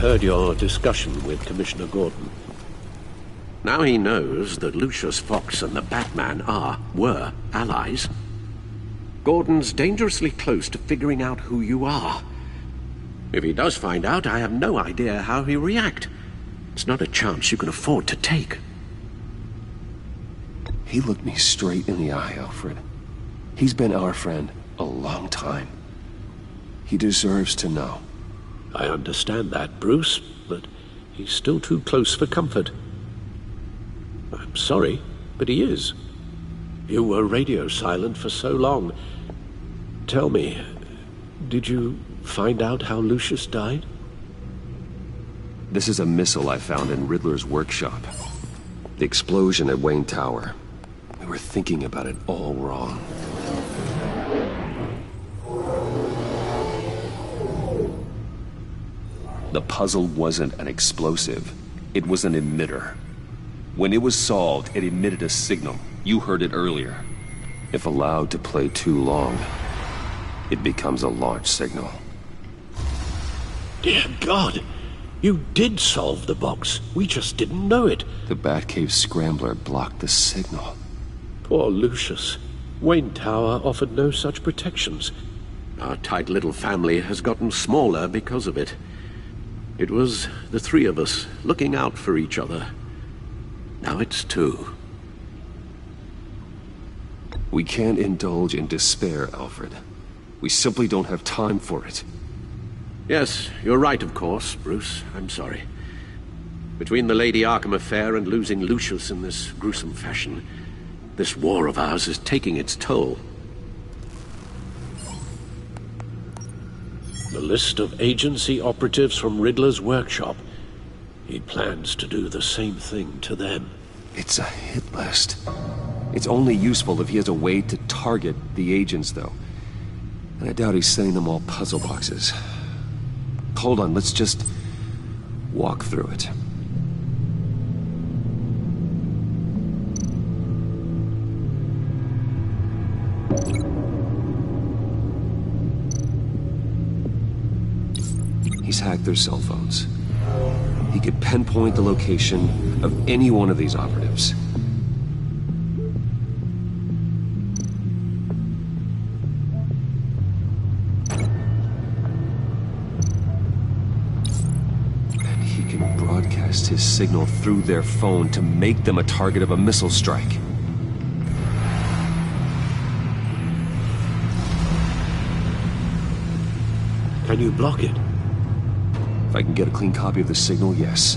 heard your discussion with Commissioner Gordon. Now he knows that Lucius Fox and the Batman were allies. Gordon's dangerously close to figuring out who you are. If he does find out, I have no idea how he'll react. It's not a chance you can afford to take. He looked me straight in the eye, Alfred. He's been our friend a long time. He deserves to know. I understand that, Bruce, but he's still too close for comfort. I'm sorry, but he is. You were radio silent for so long. Tell me, did you find out how Lucius died? This is a missile I found in Riddler's workshop. The explosion at Wayne Tower. We were thinking about it all wrong. The puzzle wasn't an explosive. It was an emitter. When it was solved, it emitted a signal. You heard it earlier. If allowed to play too long, it becomes a launch signal. Dear God! You did solve the box. We just didn't know it. The Batcave scrambler blocked the signal. Poor Lucius. Wayne Tower offered no such protections. Our tight little family has gotten smaller because of it. It was the three of us looking out for each other. Now it's two. We can't indulge in despair, Alfred. We simply don't have time for it. Yes, you're right, of course, Bruce. I'm sorry. Between the Lady Arkham affair and losing Lucius in this gruesome fashion, this war of ours is taking its toll. The list of agency operatives from Riddler's workshop. He plans to do the same thing to them. It's a hit list. It's only useful if he has a way to target the agents, though. And I doubt he's sending them all puzzle boxes. Hold on, let's just walk through it. He's hacked their cell phones. He could pinpoint the location of any one of these operatives. And he can broadcast his signal through their phone to make them a target of a missile strike. Can you block it? If I can get a clean copy of the signal, yes.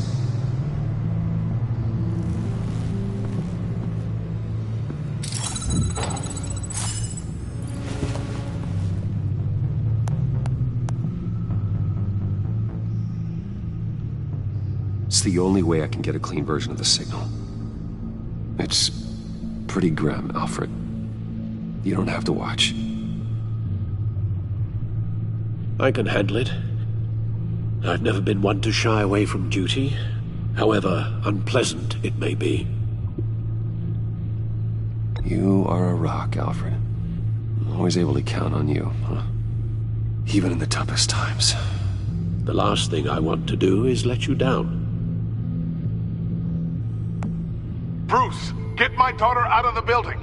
It's the only way I can get a clean version of the signal. It's pretty grim, Alfred. You don't have to watch. I can handle it. I've never been one to shy away from duty, however unpleasant it may be. You are a rock, Alfred. I'm always able to count on you, huh? Even in the toughest times. The last thing I want to do is let you down. Bruce, get my daughter out of the building.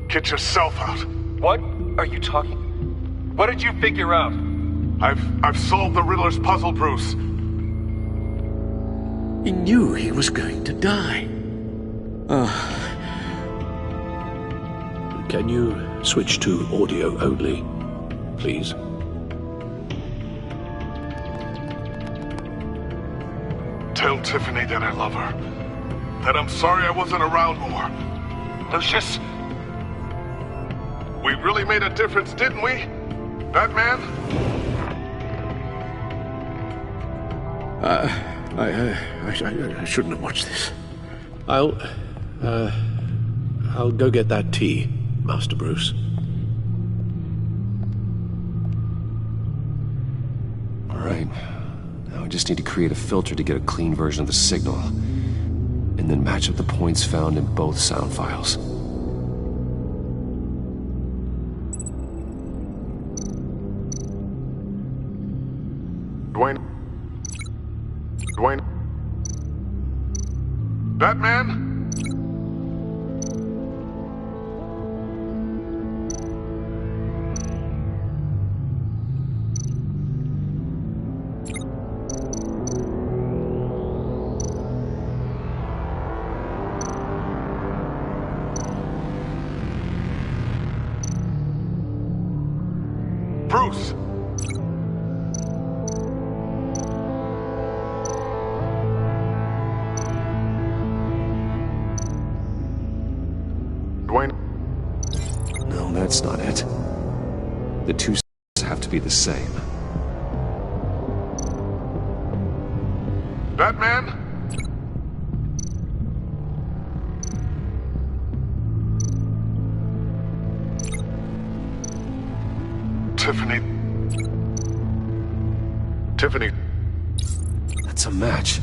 Get yourself out. What are you talking? What did you figure out? I've solved the Riddler's puzzle, Bruce. He knew he was going to die. Can you switch to audio only, please? Tell Tiffany that I love her. That I'm sorry I wasn't around more. Lucius? We really made a difference, didn't we? Batman? I shouldn't have watched this. I'll go get that tea, Master Bruce. All right. Now I just need to create a filter to get a clean version of the signal, and then match up the points found in both sound files. Dwayne? Bruce! Wayne? No, that's not it. The two have to be the same. Batman? Tiffany. That's a match.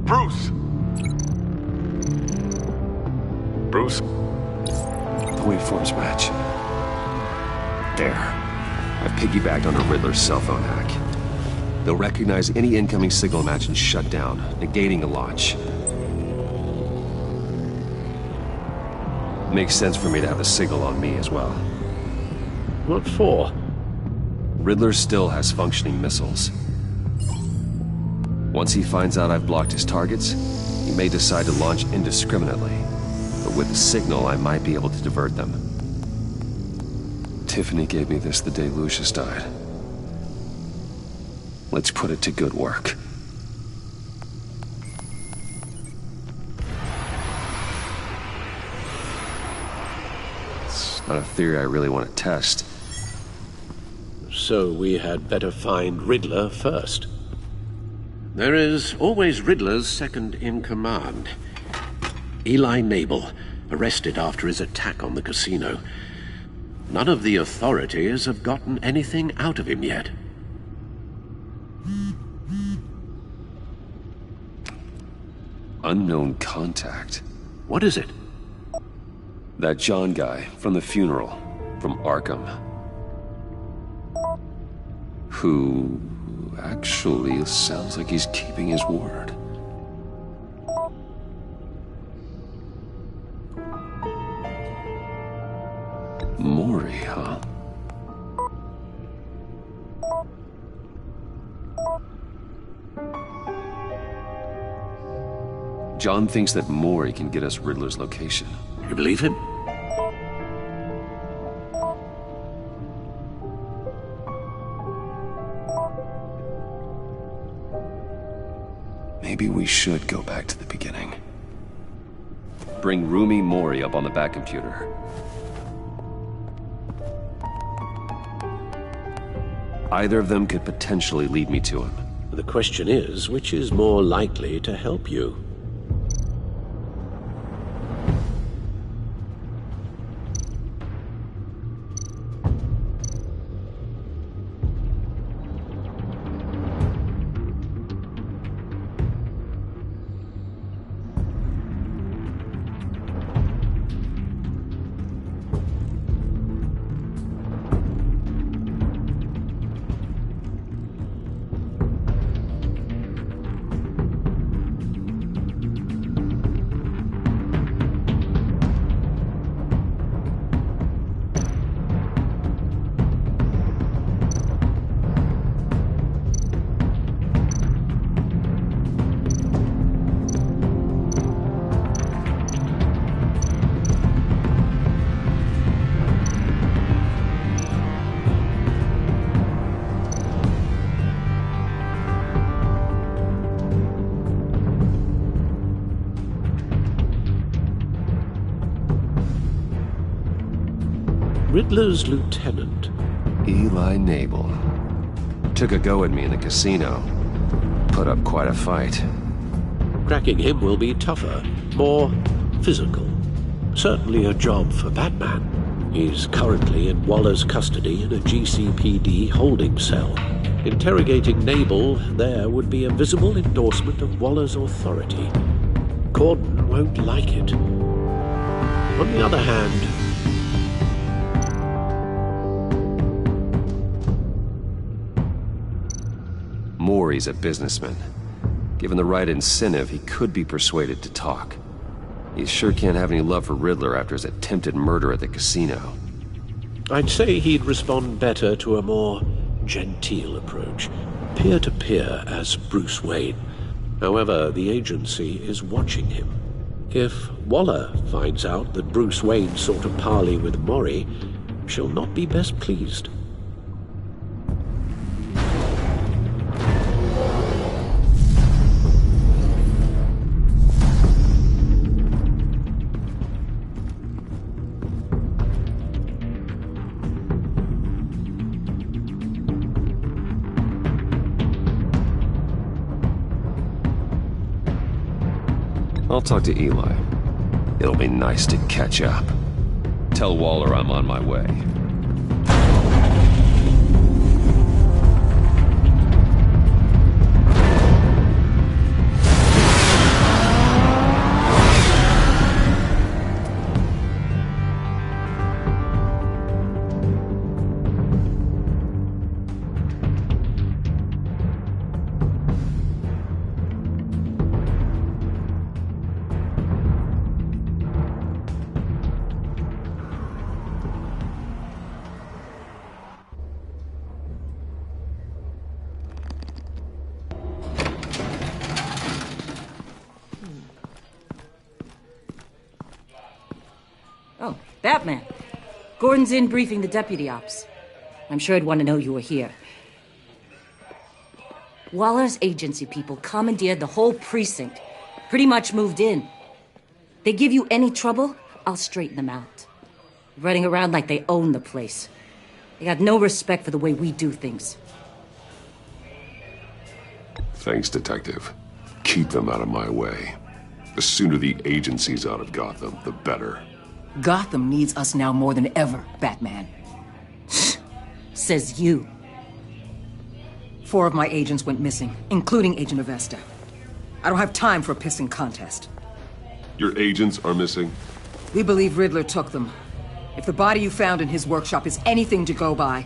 Bruce! Bruce? The waveforms match. There. I've piggybacked on a Riddler's cell phone hack. They'll recognize any incoming signal match and shut down, negating a launch. Makes sense for me to have a signal on me as well. What for? Riddler still has functioning missiles. Once he finds out I've blocked his targets, he may decide to launch indiscriminately. But with the signal, I might be able to divert them. Tiffany gave me this the day Lucius died. Let's put it to good work. It's not a theory I really want to test. So we had better find Riddler first. There is always Riddler's second-in-command. Eli Nabel, arrested after his attack on the casino. None of the authorities have gotten anything out of him yet. Unknown contact. What is it? That John guy from the funeral, from Arkham. Who actually sounds like he's keeping his word. Maury, huh? John thinks that Maury can get us Riddler's location. You believe him? Maybe we should go back to the beginning. Bring Rumi Mori up on the back computer. Either of them could potentially lead me to him. The question is, which is more likely to help you? Riddler's lieutenant. Eli Nabel. Took a go at me in the casino. Put up quite a fight. Cracking him will be tougher, more physical. Certainly a job for Batman. He's currently in Waller's custody in a GCPD holding cell. Interrogating Nabel there would be a visible endorsement of Waller's authority. Gordon won't like it. On the other hand, Maury's a businessman. Given the right incentive, he could be persuaded to talk. He sure can't have any love for Riddler after his attempted murder at the casino. I'd say he'd respond better to a more genteel approach. Peer-to-peer as Bruce Wayne. However, the agency is watching him. If Waller finds out that Bruce Wayne sought a parley with Mori, she'll not be best pleased. I'll talk to Eli. It'll be nice to catch up. Tell Waller I'm on my way. Oh, Batman. Gordon's in briefing the deputy ops. I'm sure I'd want to know you were here. Waller's agency people commandeered the whole precinct. Pretty much moved in. They give you any trouble, I'll straighten them out. Running around like they own the place. They got no respect for the way we do things. Thanks, Detective. Keep them out of my way. The sooner the agency's out of Gotham, the better. Gotham needs us now more than ever, Batman. Says you. 4 of my agents went missing, including Agent Avesta. I don't have time for a pissing contest. Your agents are missing? We believe Riddler took them. If the body you found in his workshop is anything to go by,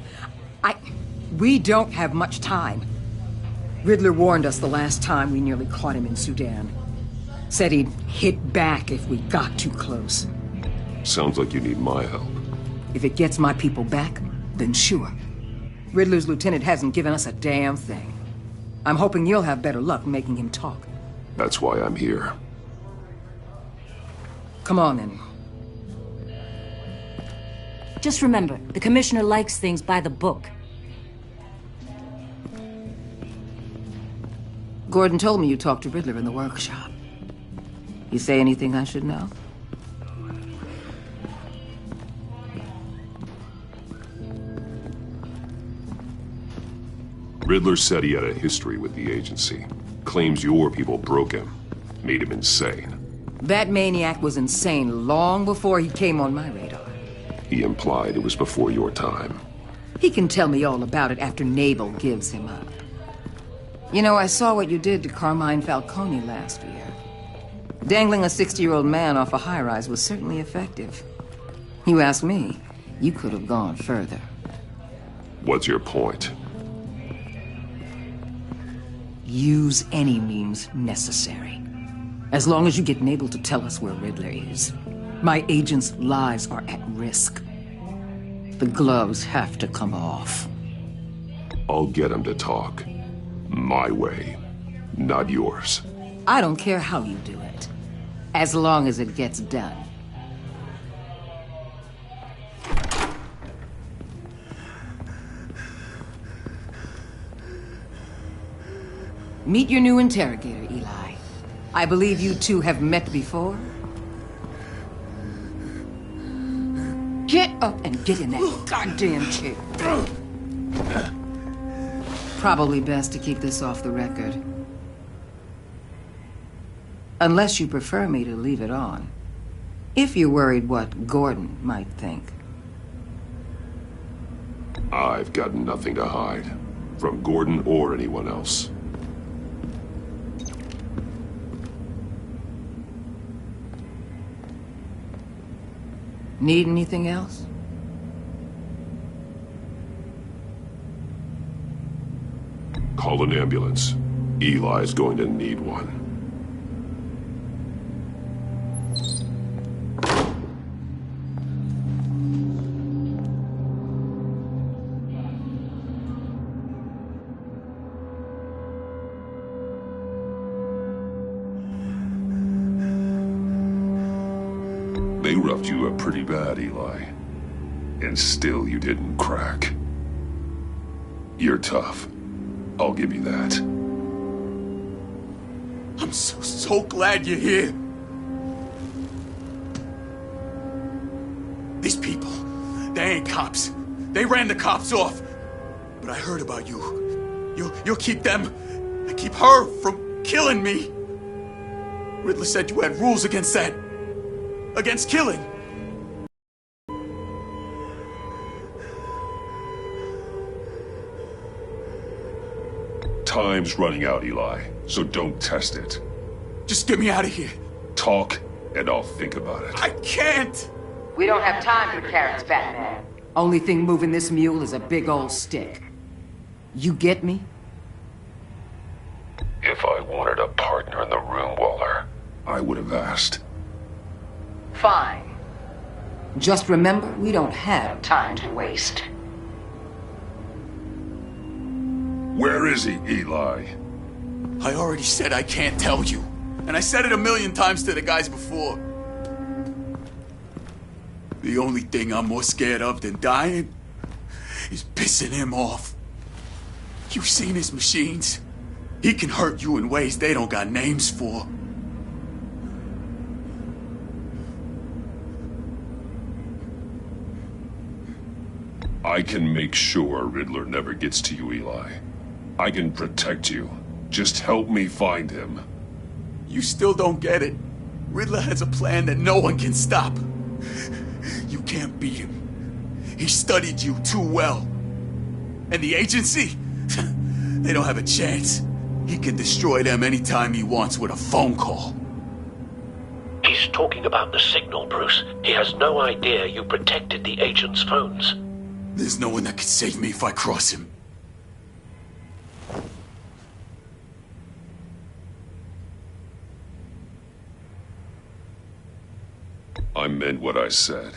we don't have much time. Riddler warned us the last time we nearly caught him in Sudan. Said he'd hit back if we got too close. Sounds like you need my help. If it gets my people back, then sure. Riddler's lieutenant hasn't given us a damn thing. I'm hoping you'll have better luck making him talk. That's why I'm here. Come on, then. Just remember, the commissioner likes things by the book. Gordon told me you talked to Riddler in the workshop. You say anything I should know? Riddler said he had a history with the agency. Claims your people broke him. Made him insane. That maniac was insane long before he came on my radar. He implied it was before your time. He can tell me all about it after Nabel gives him up. You know, I saw what you did to Carmine Falcone last year. Dangling a 60-year-old man off a high-rise was certainly effective. You ask me, you could have gone further. What's your point? Use any means necessary. As long as you get Nabel to tell us where Riddler is. My agents' lives are at risk. The gloves have to come off. I'll get him to talk. My way, not yours. I don't care how you do it, as long as it gets done. Meet your new interrogator, Eli. I believe you two have met before. Get up and get in that goddamn chair. Probably best to keep this off the record. Unless you prefer me to leave it on. If you're worried what Gordon might think. I've got nothing to hide. From Gordon or anyone else. Need anything else? Call an ambulance. Eli's going to need one. roughed you up pretty bad, Eli. And still you didn't crack. You're tough. I'll give you that. I'm so glad you're here. These people, they ain't cops. They ran the cops off. But I heard about you. You'll keep them, and keep her from killing me. Riddler said you had rules against that. Against killing. Time's running out, Eli, so don't test it. Just get me out of here. Talk, and I'll think about it. I can't! We don't have time for carrots, Batman. Only thing moving this mule is a big old stick. You get me? If I wanted a partner in the room, Waller, I would have asked. Fine. Just remember, we don't have time to waste. Where is he, Eli? I already said I can't tell you. And I said it 1,000,000 times to the guys before. The only thing I'm more scared of than dying is pissing him off. You've seen his machines. He can hurt you in ways they don't got names for. I can make sure Riddler never gets to you, Eli. I can protect you. Just help me find him. You still don't get it. Riddler has a plan that no one can stop. You can't beat him. He studied you too well. And the agency? They don't have a chance. He can destroy them anytime he wants with a phone call. He's talking about the signal, Bruce. He has no idea you protected the agent's phones. There's no one that can save me if I cross him. I meant what I said.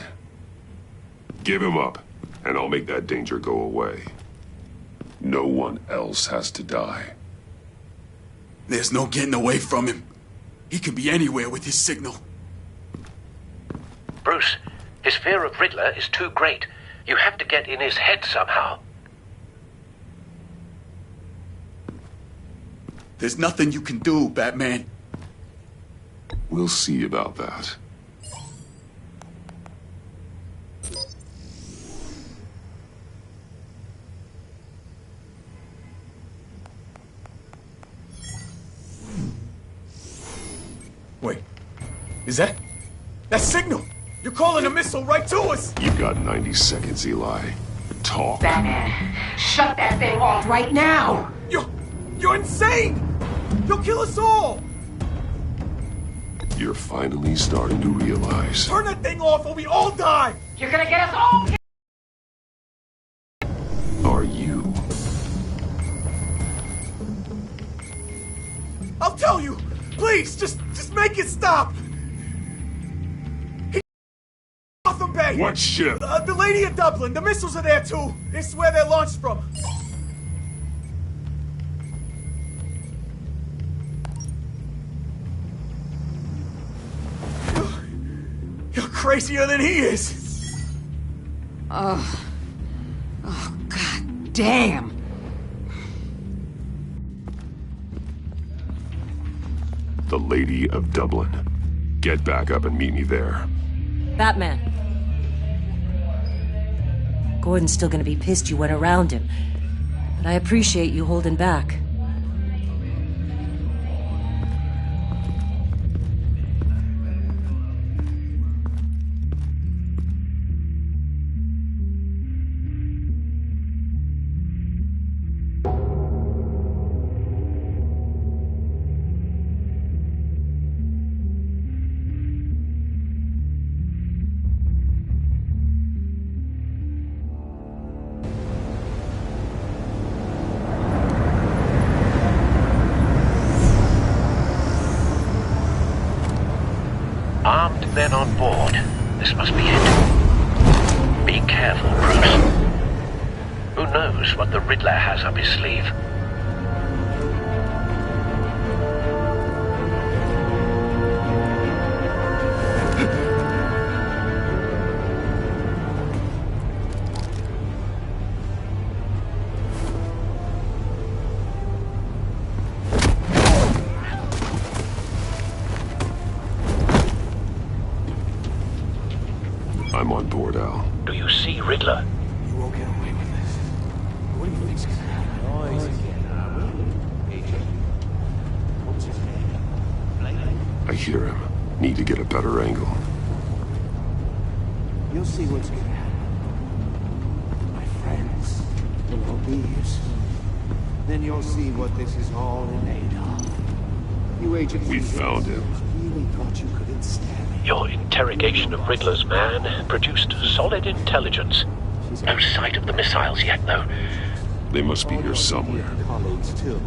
Give him up, and I'll make that danger go away. No one else has to die. There's no getting away from him. He can be anywhere with his signal. Bruce, his fear of Riddler is too great. You have to get in his head somehow. There's nothing you can do, Batman. We'll see about that. Wait, is that signal? You're calling a missile right to us! You've got 90 seconds, Eli. Talk. Batman, shut that thing off right now! You're insane! You'll kill us all! You're finally starting to realize. Turn that thing off or we all die! You're gonna get us all killed! Are you? I'll tell you! Please, just make it stop! Gotham Bay! What ship? The Lady of Dublin. The missiles are there too. It's where they're launched from. You're crazier than he is. Oh, God damn! The Lady of Dublin. Get back up and meet me there. Batman. Gordon's still gonna be pissed you went around him. But I appreciate you holding back. Armed men on board. This must be it. Be careful, Bruce. Who knows what the Riddler has up his sleeve? I hear him. Need to get a better angle. You'll see what's gonna happen. My friends, and I'll be here soon. Then you'll see what this is all in aid of. You agents... We found him. Really thought you couldn't stand me. Your interrogation of Riddler's man produced solid intelligence. No sight of the missiles yet, though. They must be here somewhere. Colleagues, too.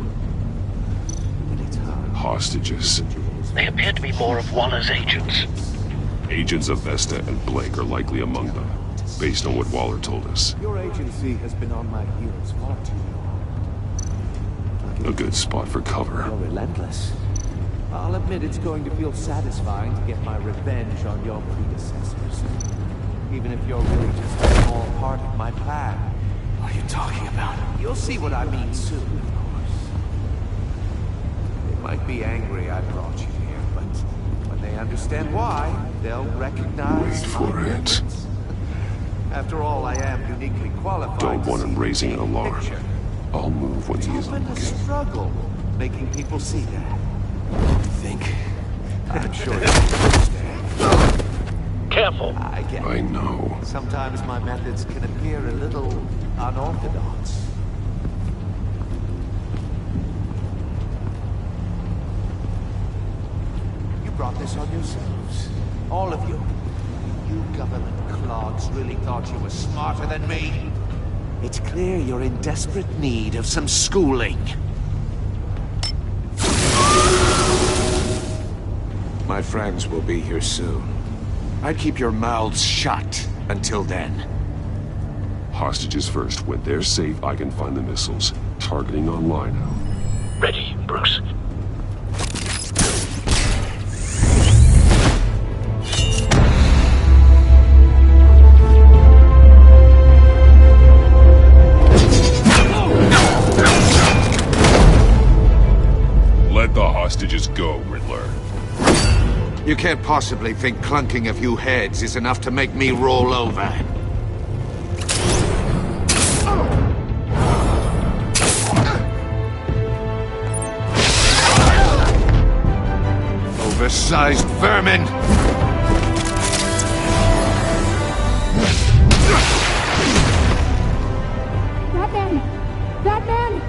But it's hard. Hostages. They appear to be more of Waller's agents. Agents of Vesta and Blake are likely among them, based on what Waller told us. Your agency has been on my heels far too long. A good spot for cover. You're relentless. I'll admit it's going to feel satisfying to get my revenge on your predecessors. Even if you're really just a small part of my plan. What are you talking about? You'll see what I mean soon, of course. They might be angry I brought you here, but when they understand why, they'll recognize Wait for my it. difference. After all, I am uniquely qualified. Don't to want see him the raising an big alarm. picture. I'll move when he It's isn't often a looking. struggle making people see that. Think. I'm sure you understand. Careful. I get I know. Sometimes my methods can appear a little unorthodox. You brought this on yourselves. All of you. You government clods really thought you were smarter than me. It's clear you're in desperate need of some schooling. My friends will be here soon. I'd keep your mouths shut until then. Hostages first. When they're safe, I can find the missiles. Targeting on Lino. Ready, Bruce. Let the hostages go, Riddler. You can't possibly think clunking a few heads is enough to make me roll over. Oversized vermin! Batman! Batman!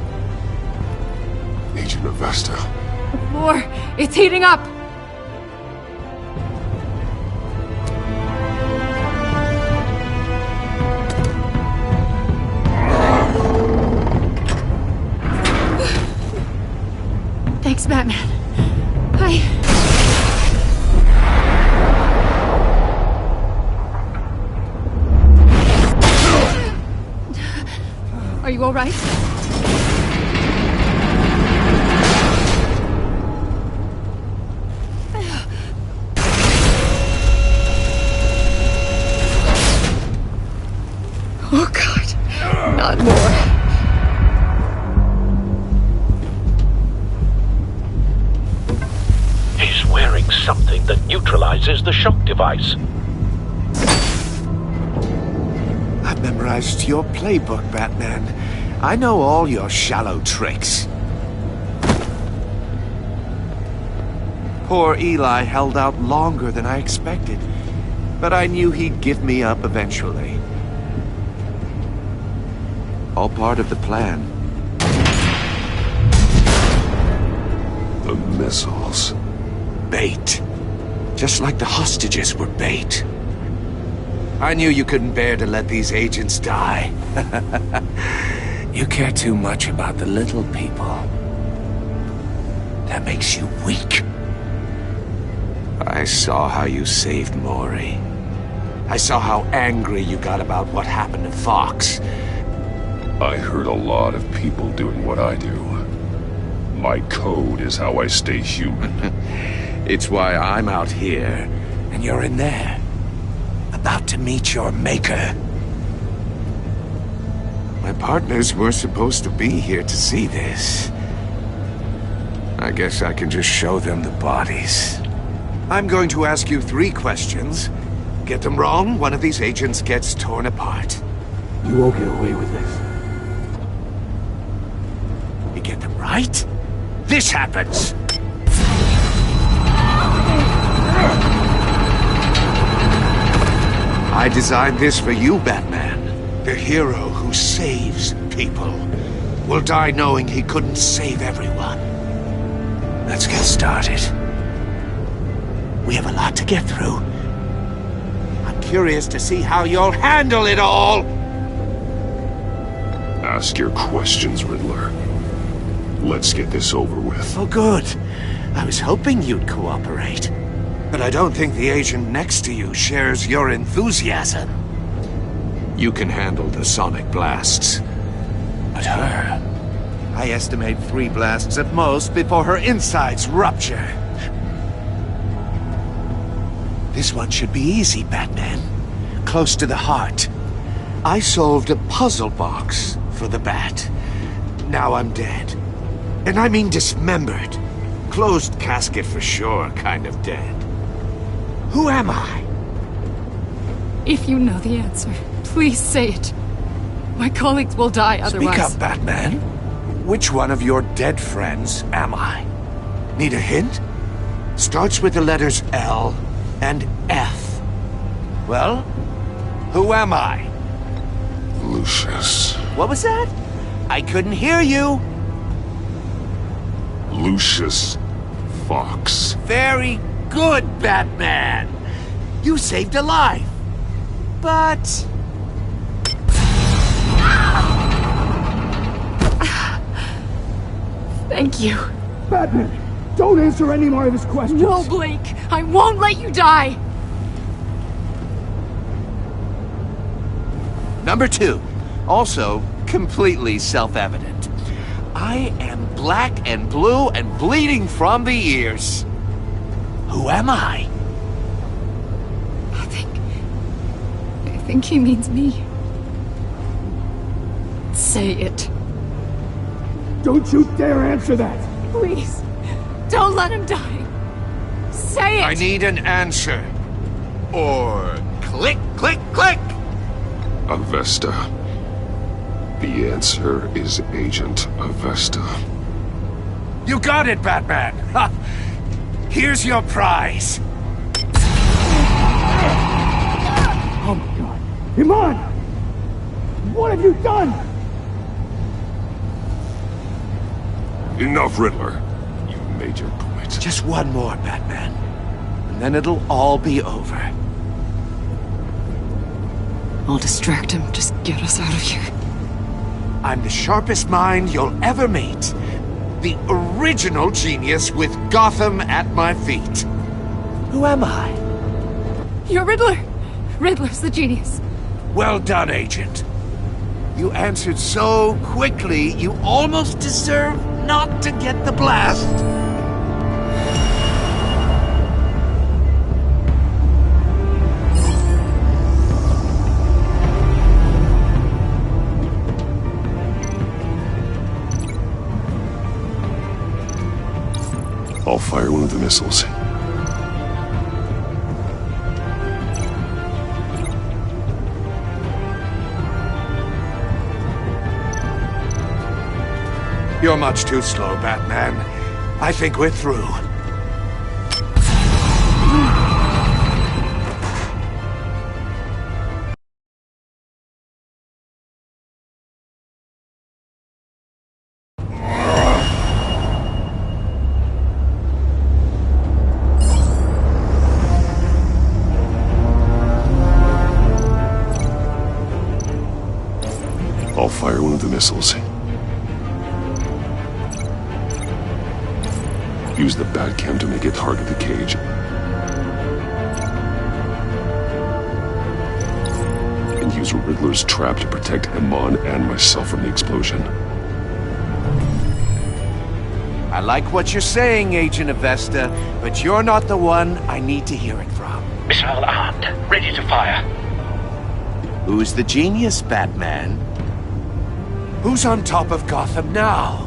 Agent of Vesta. The floor! It's heating up! Thanks, Batman. Are you all right? Oh, God. Not more. He's wearing something that neutralizes the shock device. I've memorized your playbook, Batman. I know all your shallow tricks. Poor Eli held out longer than I expected, but I knew he'd give me up eventually. All part of the plan. The missiles. Bait. Just like the hostages were bait. I knew you couldn't bear to let these agents die. You care too much about the little people. That makes you weak. I saw how you saved Maury. I saw how angry you got about what happened to Fox. I heard a lot of people doing what I do. My code is how I stay human. It's why I'm out here, and you're in there. About to meet your maker. My partners were supposed to be here to see this. I guess I can just show them the bodies. I'm going to ask you 3 questions. Get them wrong, one of these agents gets torn apart. You won't get away with this. right? This happens. I designed this for you, Batman. The hero who saves people will die knowing he couldn't save everyone. Let's get started. We have a lot to get through. I'm curious to see how you'll handle it all. Ask your questions, Riddler. Let's get this over with. Oh, good. I was hoping you'd cooperate. But I don't think the agent next to you shares your enthusiasm. You can handle the sonic blasts. But her... I estimate 3 blasts at most before her insides rupture. This one should be easy, Batman. Close to the heart. I solved a puzzle box for the Bat. Now I'm dead. And I mean dismembered. Closed casket for sure, kind of dead. Who am I? If you know the answer, please say it. My colleagues will die otherwise. Speak up, Batman. Which one of your dead friends am I? Need a hint? Starts with the letters L and F. Well, who am I? Lucius. What was that? I couldn't hear you. Lucius Fox. Very good, Batman. You saved a life. But... Thank you. Batman, don't answer any more of his questions. No, Blake. I won't let you die. Number 2. Also, completely self-evident. I am black and blue and bleeding from the ears. Who am I? I think he means me. Say it. Don't you dare answer that! Please, don't let him die. Say it! I need an answer. Or click, click, click! Avesta. The answer is Agent Avesta. You got it, Batman! Ha. Here's your prize. Oh my God. Iman! What have you done? Enough, Riddler. You've made your point. Just one more, Batman. And then it'll all be over. I'll distract him. Just get us out of here. I'm the sharpest mind you'll ever meet. The original genius with Gotham at my feet. Who am I? You're Riddler. Riddler's the genius. Well done, Agent. You answered so quickly, you almost deserve not to get the blast. I'll fire one of the missiles. You're much too slow, Batman. I think we're through. I'll fire one of the missiles. Use the Batcam to make it target the cage. And use Riddler's trap to protect Iman and myself from the explosion. I like what you're saying, Agent Avesta, but you're not the one I need to hear it from. Missile armed, ready to fire. Who's the genius, Batman? Who's on top of Gotham now?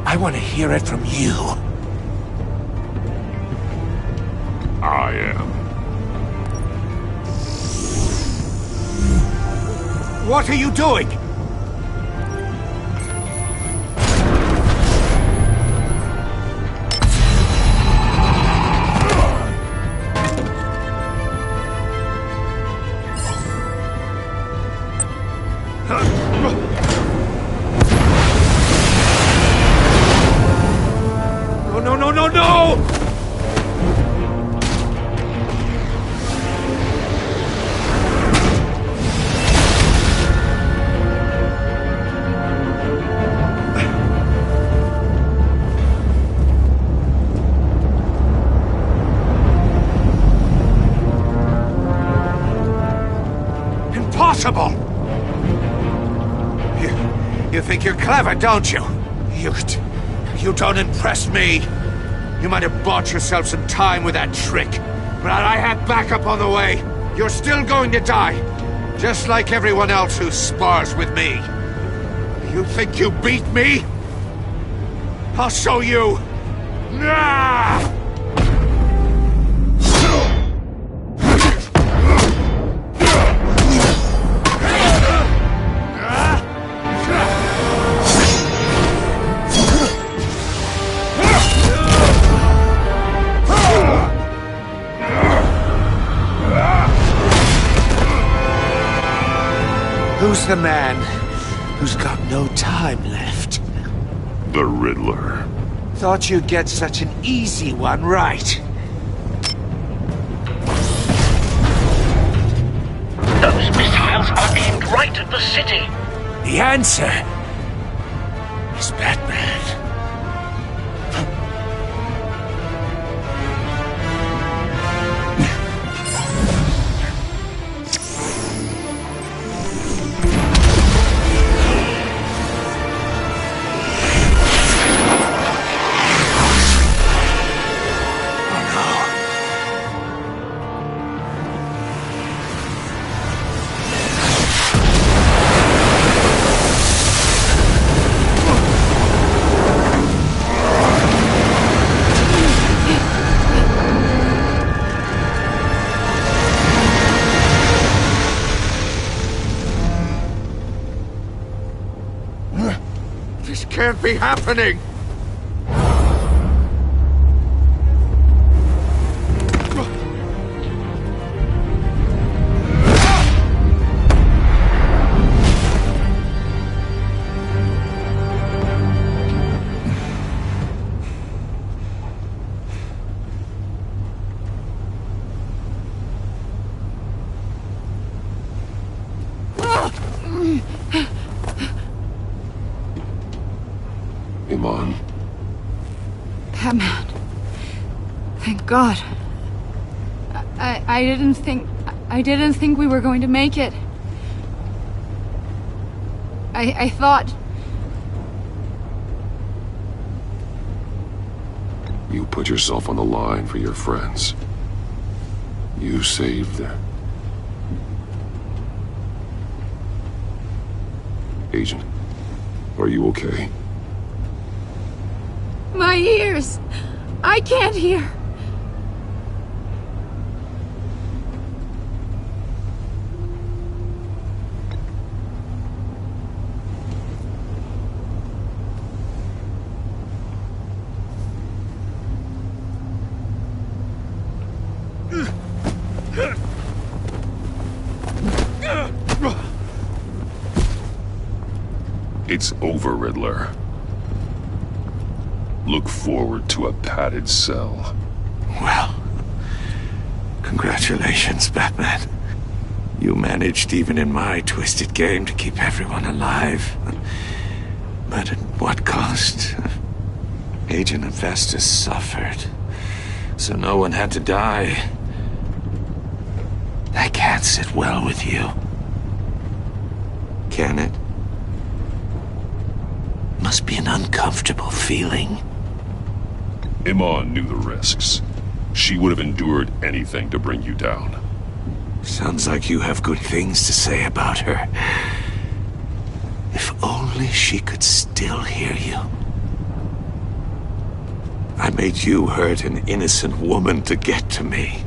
I want to hear it from you. I am. What are you doing? think you're clever, don't you? You don't impress me. You might have bought yourself some time with that trick, but I have backup on the way. You're still going to die, just like everyone else who spars with me. You think you beat me? I'll show you. Nah! Who's the man who's got no time left? The Riddler. Thought you'd get such an easy one right. Those missiles are aimed right at the city. The answer is Batman. This can't be happening! Iman. Batman. Thank God. I didn't think we were going to make it. I thought... You put yourself on the line for your friends. You saved them. Agent, are you okay? My ears! I can't hear! It's over, Riddler. Look forward to a padded cell. Well, congratulations, Batman. You managed, even in my twisted game, to keep everyone alive. But at what cost? Agent Hephaestus suffered, so no one had to die. That can't sit well with you. Can it? Must be an uncomfortable feeling. Iman knew the risks. She would have endured anything to bring you down. Sounds like you have good things to say about her. If only she could still hear you. I made you hurt an innocent woman to get to me.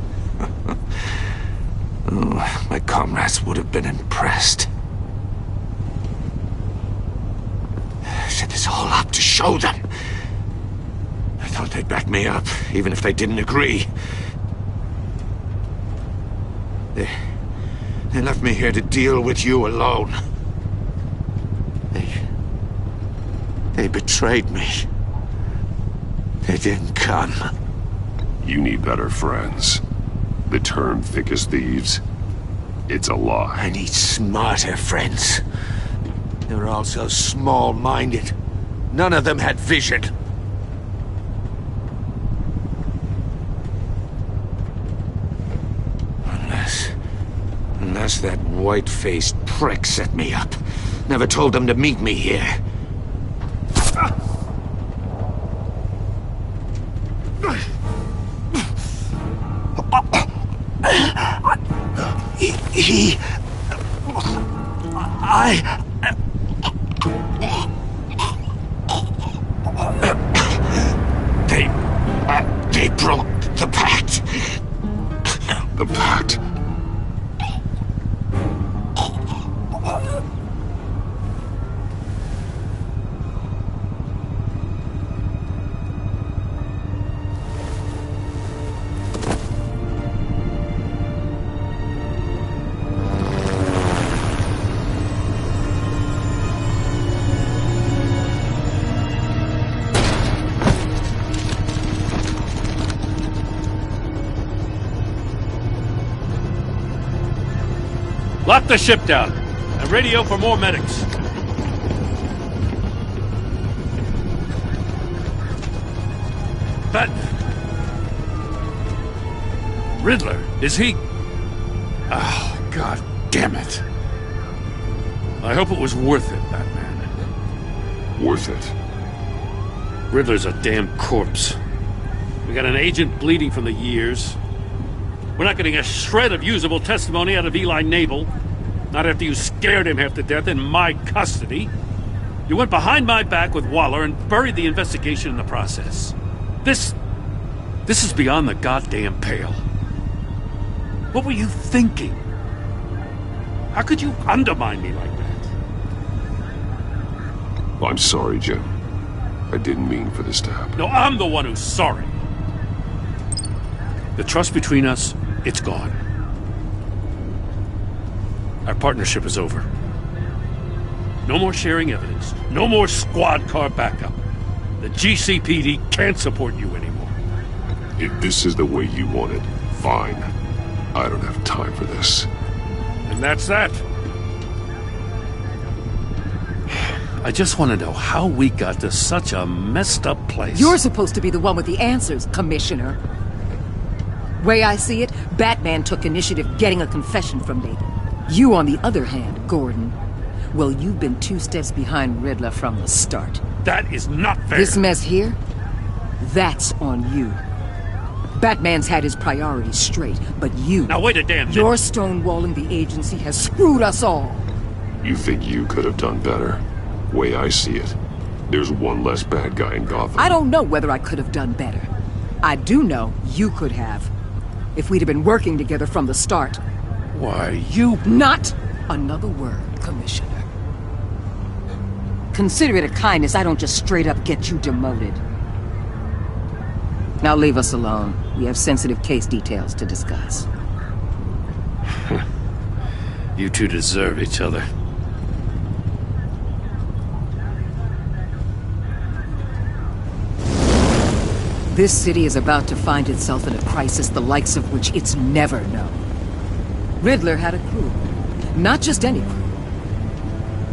Oh, my comrades would have been impressed. I set this all up to show them. I thought they'd back me up, even if they didn't agree. They left me here to deal with you alone. They betrayed me. They didn't come. You need better friends. The term thick as thieves, it's a lie. I need smarter friends. They were all so small-minded. None of them had vision. Unless that white-faced prick set me up. Never told them to meet me here. They broke the pact. The pact? Lock the ship down, and radio for more medics. But... Riddler, is he... Oh, God damn it. I hope it was worth it, Batman. Worth it? Riddler's a damn corpse. We got an agent bleeding from the years. We're not getting a shred of usable testimony out of Eli Nabel. Not after you scared him half to death in my custody. You went behind my back with Waller and buried the investigation in the process. This is beyond the goddamn pale. What were you thinking? How could you undermine me like that? I'm sorry, Jim. I didn't mean for this to happen. No, I'm the one who's sorry. The trust between us, it's gone. Our partnership is over. No more sharing evidence. No more squad car backup. The GCPD can't support you anymore. If this is the way you want it, fine. I don't have time for this. And that's that. I just want to know how we got to such a messed up place. You're supposed to be the one with the answers, Commissioner. Way I see it, Batman took initiative getting a confession from Nabel. You, on the other hand, Gordon, well, you've been 2 steps behind Riddler from the start. That is not fair. This mess here, that's on you. Batman's had his priorities straight, but you... Now wait a damn minute. Your stonewalling the agency has screwed us all. You think you could have done better? Way I see it, there's one less bad guy in Gotham. I don't know whether I could have done better. I do know you could have. If we'd have been working together from the start. Why, you... Not another word, Commissioner. Consider it a kindness I don't just straight up get you demoted. Now leave us alone. We have sensitive case details to discuss. You two deserve each other. This city is about to find itself in a crisis the likes of which it's never known. Riddler had a crew. Not just any crew.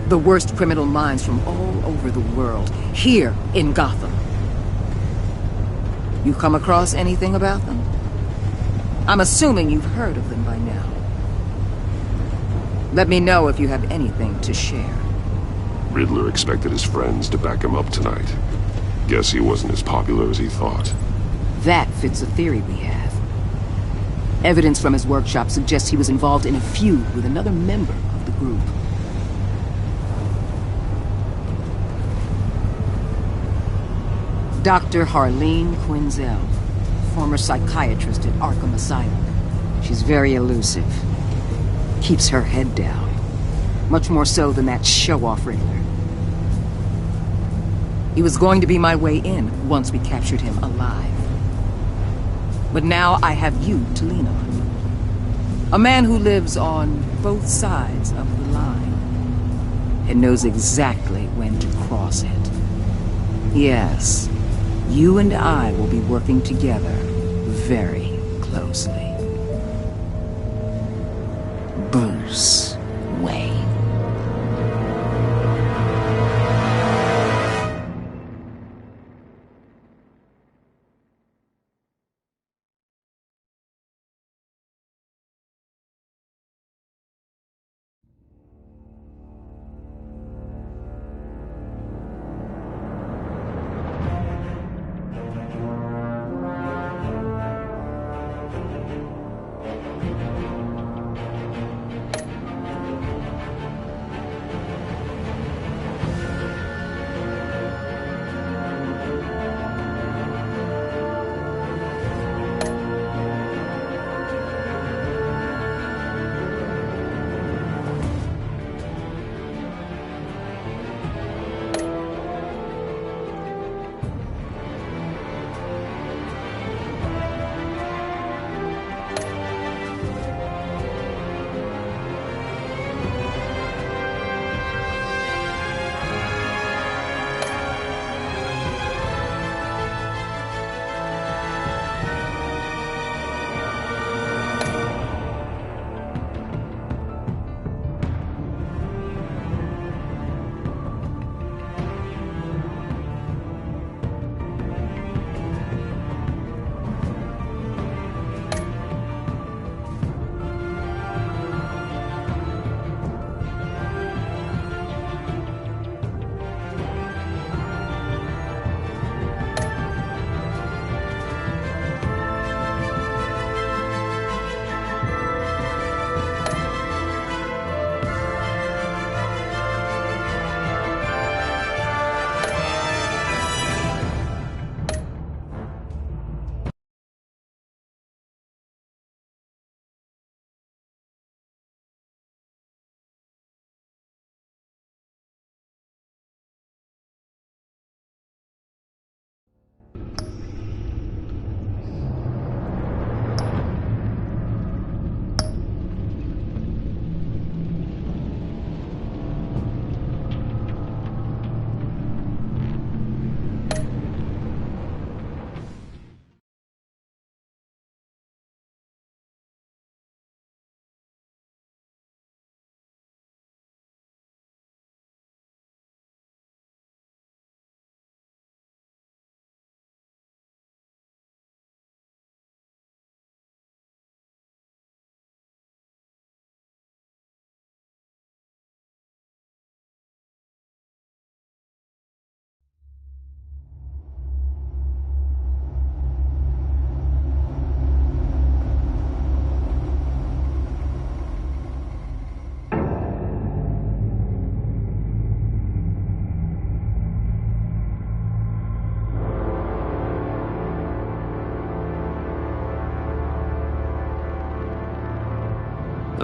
The worst criminal minds from all over the world, here in Gotham. You come across anything about them? I'm assuming you've heard of them by now. Let me know if you have anything to share. Riddler expected his friends to back him up tonight. Guess he wasn't as popular as he thought. That fits a theory we have. Evidence from his workshop suggests he was involved in a feud with another member of the group. Dr. Harleen Quinzel, former psychiatrist at Arkham Asylum. She's very elusive. Keeps her head down. Much more so than that show-off Riddler. He was going to be my way in once we captured him alive. But now I have you to lean on. A man who lives on both sides of the line and knows exactly when to cross it. Yes, you and I will be working together very closely. Bruce Wayne.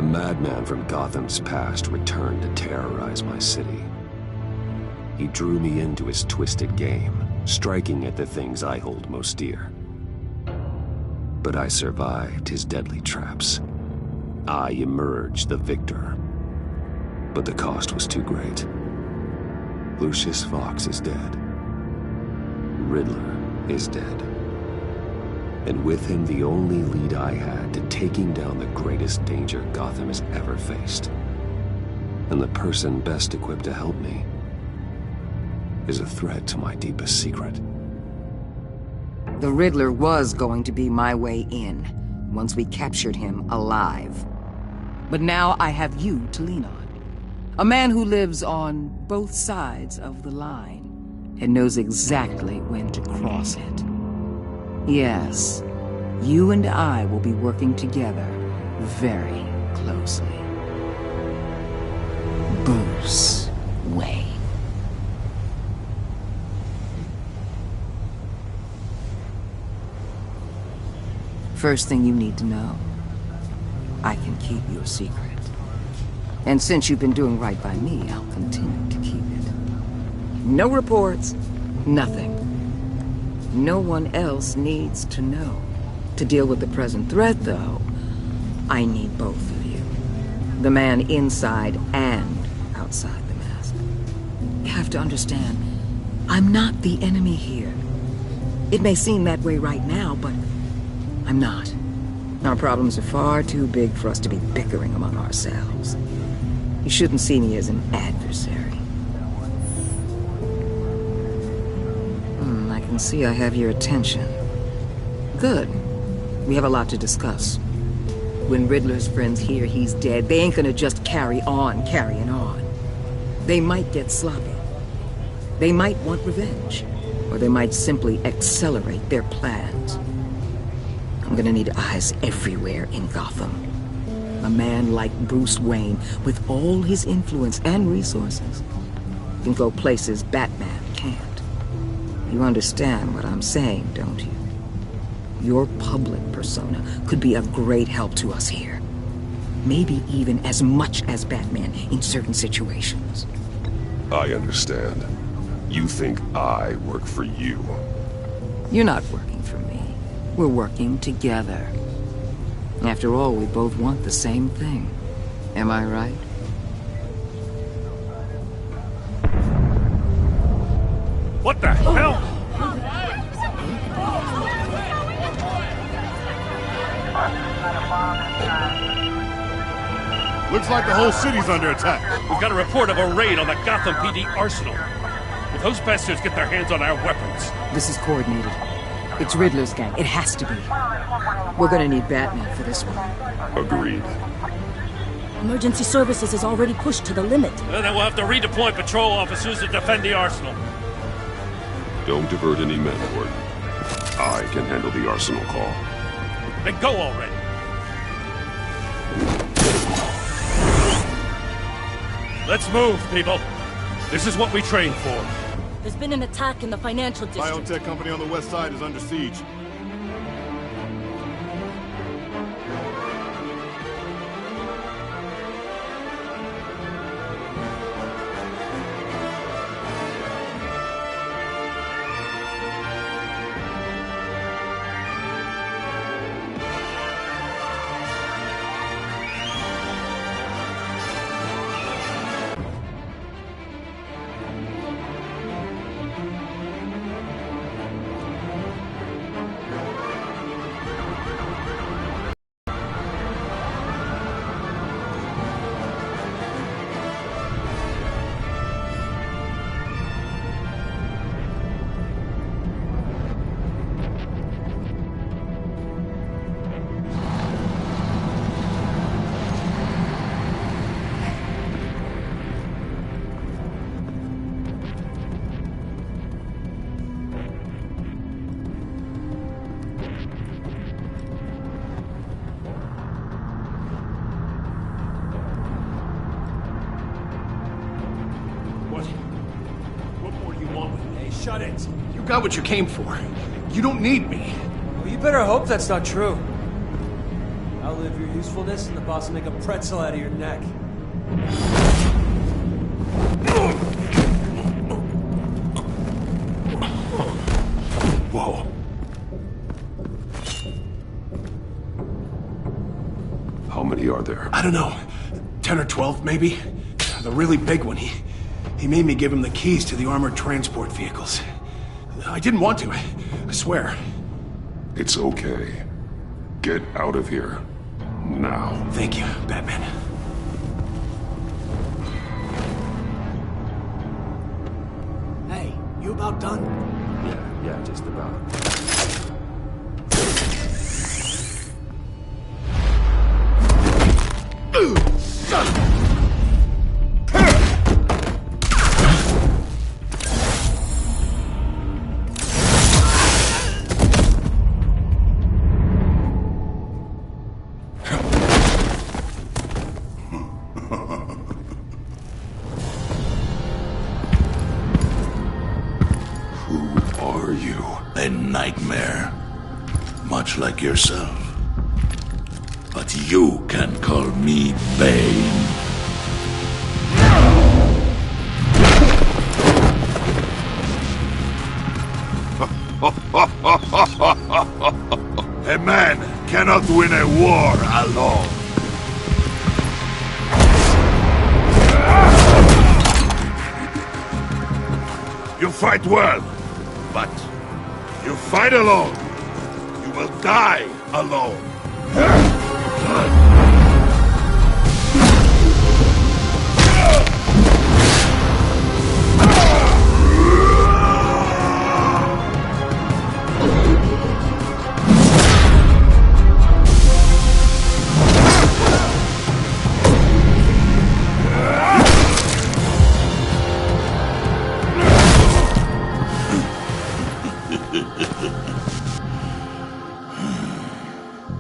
madman from Gotham's past returned to terrorize my city. He drew me into his twisted game, striking at the things I hold most dear. But I survived his deadly traps. I emerged the victor. But the cost was too great. Lucius Fox is dead. Riddler is dead. And with him the only lead I had to taking down the greatest danger Gotham has ever faced. And the person best equipped to help me is a threat to my deepest secret. The Riddler was going to be my way in, once we captured him alive. But now I have you to lean on. A man who lives on both sides of the line, and knows exactly when to cross it. Yes, you and I will be working together very closely. Bruce Wayne. First thing you need to know, I can keep your secret. And since you've been doing right by me, I'll continue to keep it. No reports, nothing. No one else needs to know. To deal with the present threat, though, I need both of you. The man inside and outside the mask. You have to understand, I'm not the enemy here. It may seem that way right now, but I'm not. Our problems are far too big for us to be bickering among ourselves. You shouldn't see me as an adversary. I can see I have your attention. Good. We have a lot to discuss. When Riddler's friends hear he's dead, they ain't gonna just carry on carrying on. They might get sloppy. They might want revenge. Or they might simply accelerate their plans. I'm gonna need eyes everywhere in Gotham. A man like Bruce Wayne, with all his influence and resources, can go places Batman can't. You understand what I'm saying, don't you? Your public persona could be of great help to us here. Maybe even as much as Batman in certain situations. I understand. You think I work for you. You're not working for me. We're working together. After all, we both want the same thing. Am I right? What the hell? Looks like the whole city's under attack. We've got a report of a raid on the Gotham PD arsenal. If those bastards get their hands on our weapons... This is coordinated. It's Riddler's gang. It has to be. We're gonna need Batman for this one. Agreed. Emergency services is already pushed to the limit. Then we'll have to redeploy patrol officers to defend the arsenal. Don't divert any men, Gordon. I can handle the arsenal call. Then go already. Let's move, people. This is what we trained for. There's been an attack in the financial district. Biotech company on the west side is under siege. Shut it. You got what you came for. You don't need me. Well, you better hope that's not true. Outlive your usefulness, and the boss will make a pretzel out of your neck. Whoa. How many are there? I don't know. 10 or 12, maybe? The really big one, he made me give him the keys to the armored transport vehicles. I didn't want to, I swear. It's okay. Get out of here. Now. Thank you, Batman. Hey, you about done? Yeah, just about. A nightmare, much like yourself. But you can call me Bane. A man cannot win a war alone. You fight well, but you fight alone. You will die alone.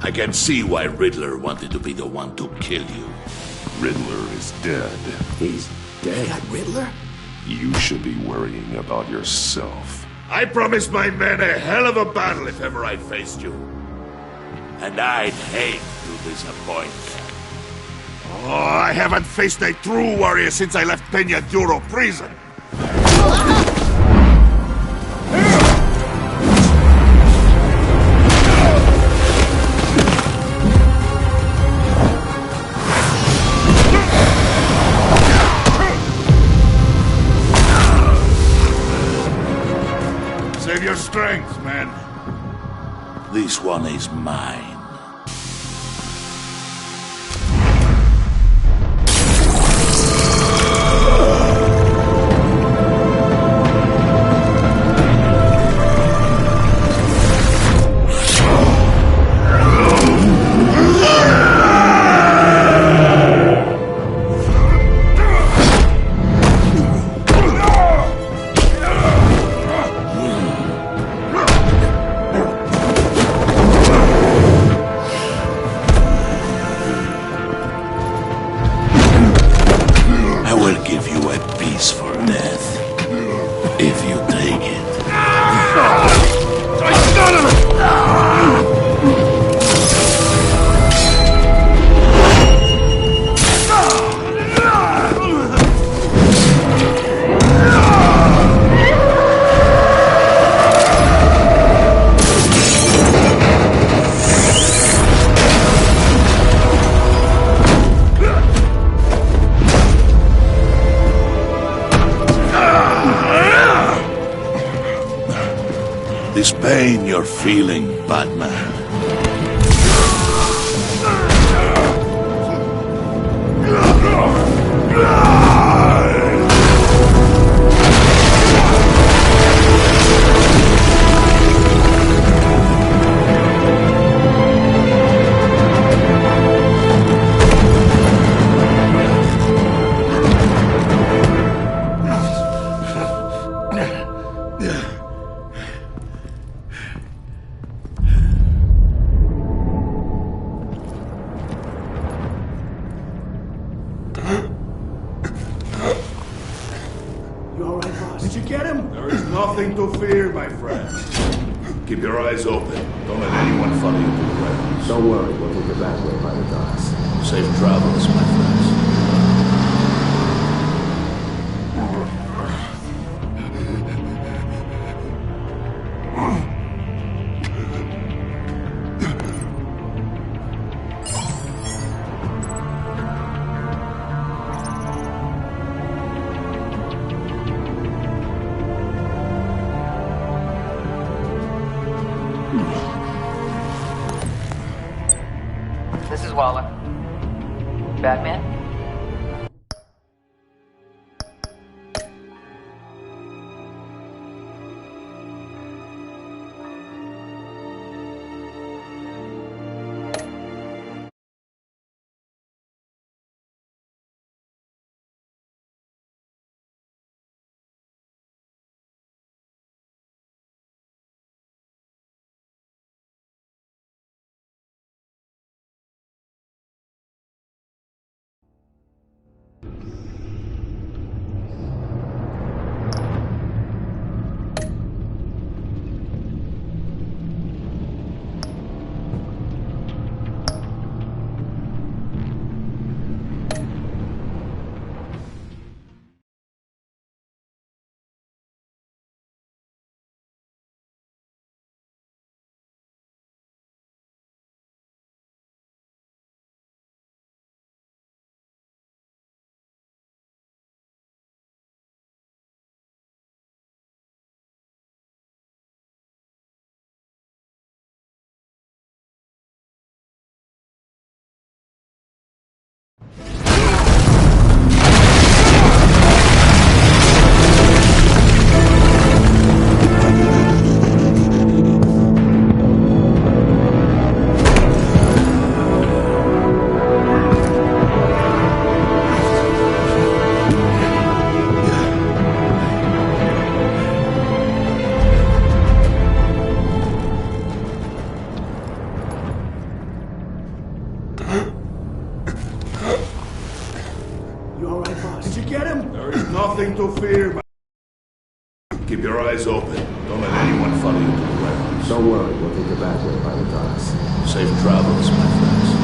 I can see why Riddler wanted to be the one to kill you. Riddler is dead. He's dead? You got Riddler? You should be worrying about yourself. I promised my men a hell of a battle if ever I faced you. And I'd hate to disappoint. Oh, I haven't faced a true warrior since I left Peña Duro prison. Save your strength, man. This one is mine. This pain you're feeling, Batman. You all right, boss? Did you get him? There is nothing to fear, my friend. Keep your eyes open. Don't let anyone follow you to the grounds. Don't worry, we'll take the back way by the docks. Safe travels, my friends. This is Waller. Batman? You all right, boss? Did you get him? There is nothing to fear. Keep your eyes open. Don't let anyone follow you to the grounds. Don't worry, we'll take the back way by the docks. Safe travels, my friends.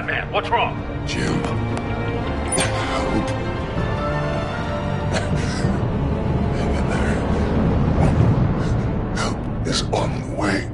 Batman, what's wrong? Jim. Help. Hang in there. Help is on the way.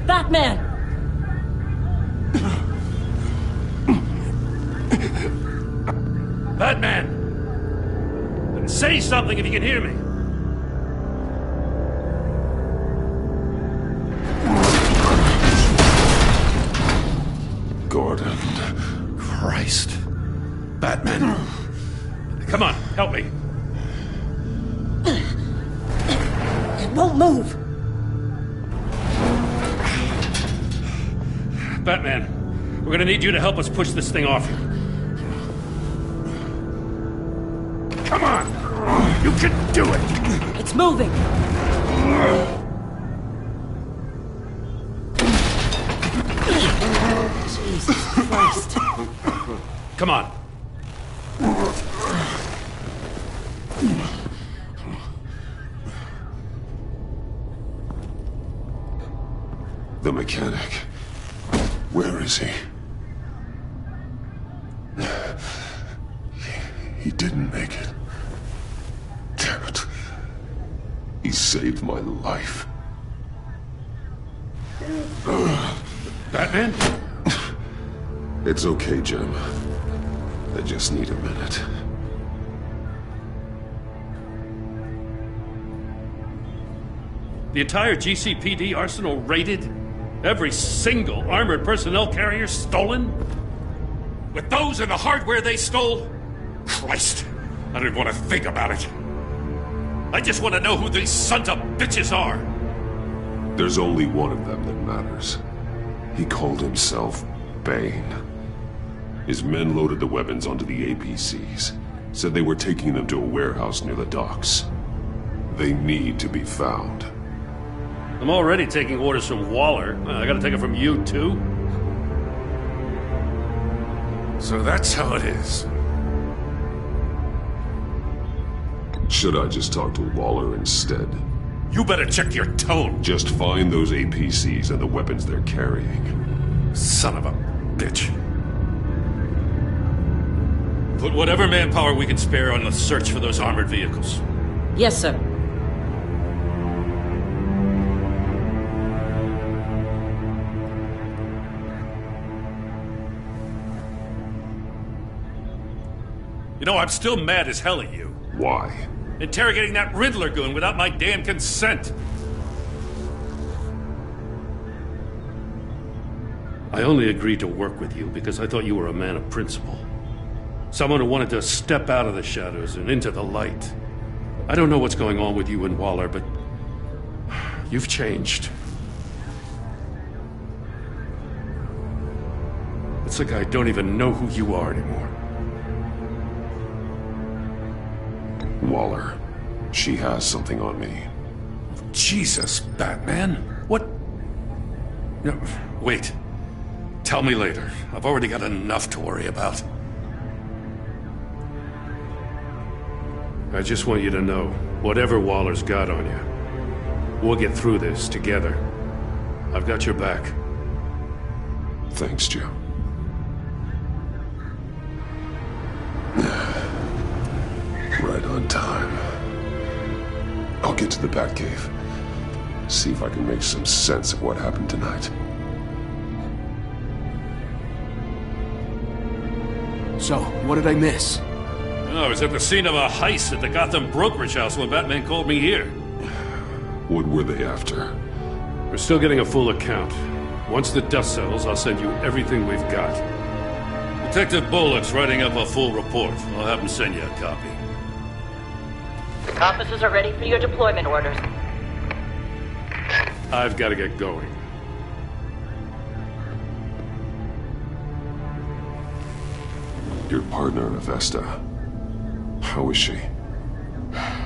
Batman! Batman! Say something if you can hear me. Gordon. Christ. Batman. Come on, help me. It won't move. Batman, we're gonna need you to help us push this thing off you. Come on! You can do it! It's moving! Jesus Christ. Come on. The mechanic. Where is he? He didn't make it. Damn it. He saved my life. Batman? It's okay, Jim. I just need a minute. The entire GCPD arsenal raided? Every single armored personnel carrier stolen? With those and the hardware they stole? Christ, I don't want to think about it. I just want to know who these sons of bitches are. There's only one of them that matters. He called himself Bane. His men loaded the weapons onto the APCs. Said they were taking them to a warehouse near the docks. They need to be found. I'm already taking orders from Waller. I gotta take it from you, too? So that's how it is. Should I just talk to Waller instead? You better check your tone. Just find those APCs and the weapons they're carrying. Son of a bitch. Put whatever manpower we can spare on the search for those armored vehicles. Yes, sir. You know, I'm still mad as hell at you. Why? Interrogating that Riddler goon without my damn consent. I only agreed to work with you because I thought you were a man of principle. Someone who wanted to step out of the shadows and into the light. I don't know what's going on with you and Waller, but you've changed. It's like I don't even know who you are anymore. Waller. She has something on me. Jesus, Batman. What? No, wait. Tell me later. I've already got enough to worry about. I just want you to know, whatever Waller's got on you, we'll get through this together. I've got your back. Thanks, Joe. Right on time. I'll get to the Batcave. See if I can make some sense of what happened tonight. So, what did I miss? I was at the scene of a heist at the Gotham brokerage house when Batman called me here. What were they after? We're still getting a full account. Once the dust settles, I'll send you everything we've got. Detective Bullock's writing up a full report. I'll have him send you a copy. Compasses are ready for your deployment orders. I've got to get going. Your partner, Avesta. How is she?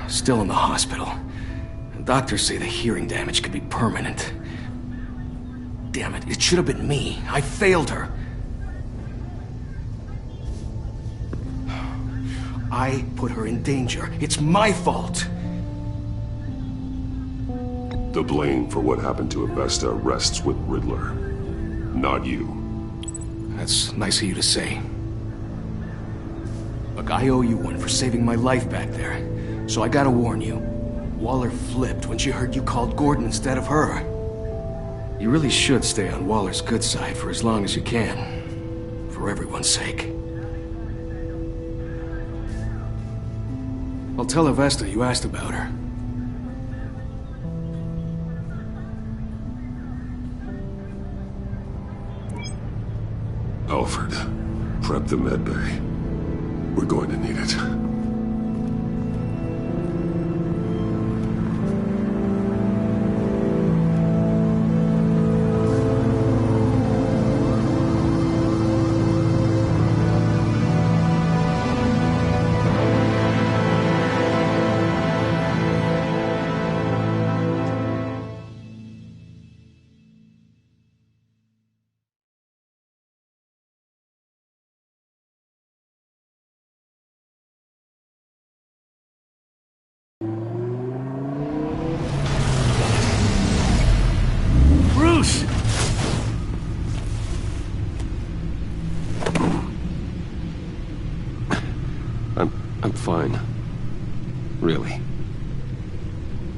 Still in the hospital. Doctors say the hearing damage could be permanent. Damn it, it should have been me. I failed her. I put her in danger. It's my fault. The blame for what happened to Avesta rests with Riddler, not you. That's nice of you to say. Look, I owe you one for saving my life back there. So I gotta warn you. Waller flipped when she heard you called Gordon instead of her. You really should stay on Waller's good side for as long as you can. For everyone's sake. I'll tell Avesta you asked about her. Alfred, prep the med bay. We're going to need it. Bruce! I'm fine. Really.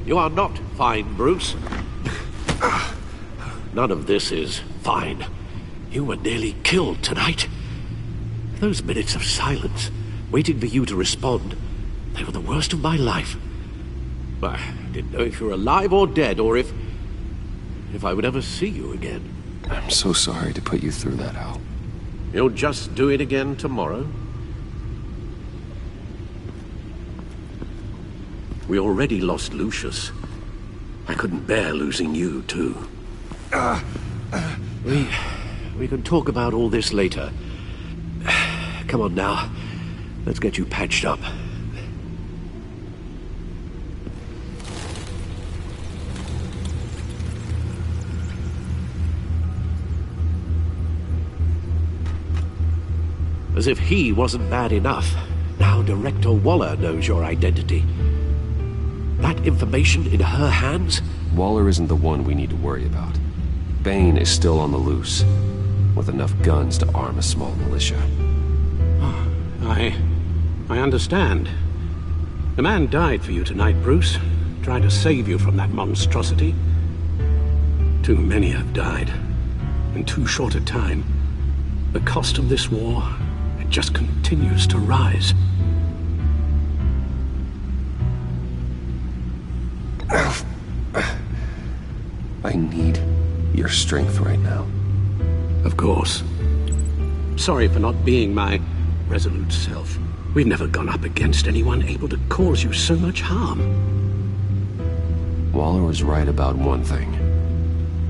You are not fine, Bruce. None of this is fine. You were nearly killed tonight. Those minutes of silence, waiting for you to respond, they were the worst of my life. I didn't know if you were alive or dead, or if I would ever see you again. I'm so sorry to put you through that, Al. You'll just do it again tomorrow? We already lost Lucius. I couldn't bear losing you, too. We can talk about all this later. Come on now. Let's get you patched up. As if he wasn't bad enough, now Director Waller knows your identity. That information in her hands? Waller isn't the one we need to worry about. Bane is still on the loose, with enough guns to arm a small militia. I understand. The man died for you tonight, Bruce. Trying to save you from that monstrosity. Too many have died. In too short a time. The cost of this war, it just continues to rise. I need your strength right now. Of course. Sorry for not being my resolute self. We've never gone up against anyone able to cause you so much harm. Waller was right about one thing.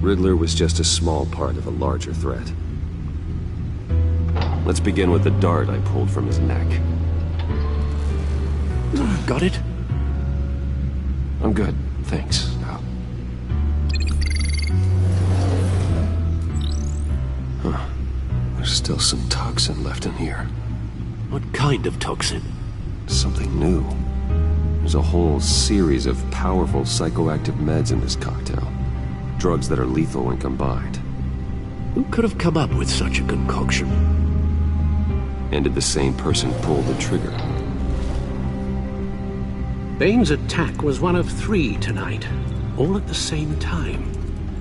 Riddler was just a small part of a larger threat. Let's begin with the dart I pulled from his neck. Got it? I'm good, thanks. Huh. There's still some toxin left in here. What kind of toxin? Something new. There's a whole series of powerful psychoactive meds in this cocktail. Drugs that are lethal when combined. Who could have come up with such a concoction? And did the same person pull the trigger? Bane's attack was one of 3 tonight, all at the same time.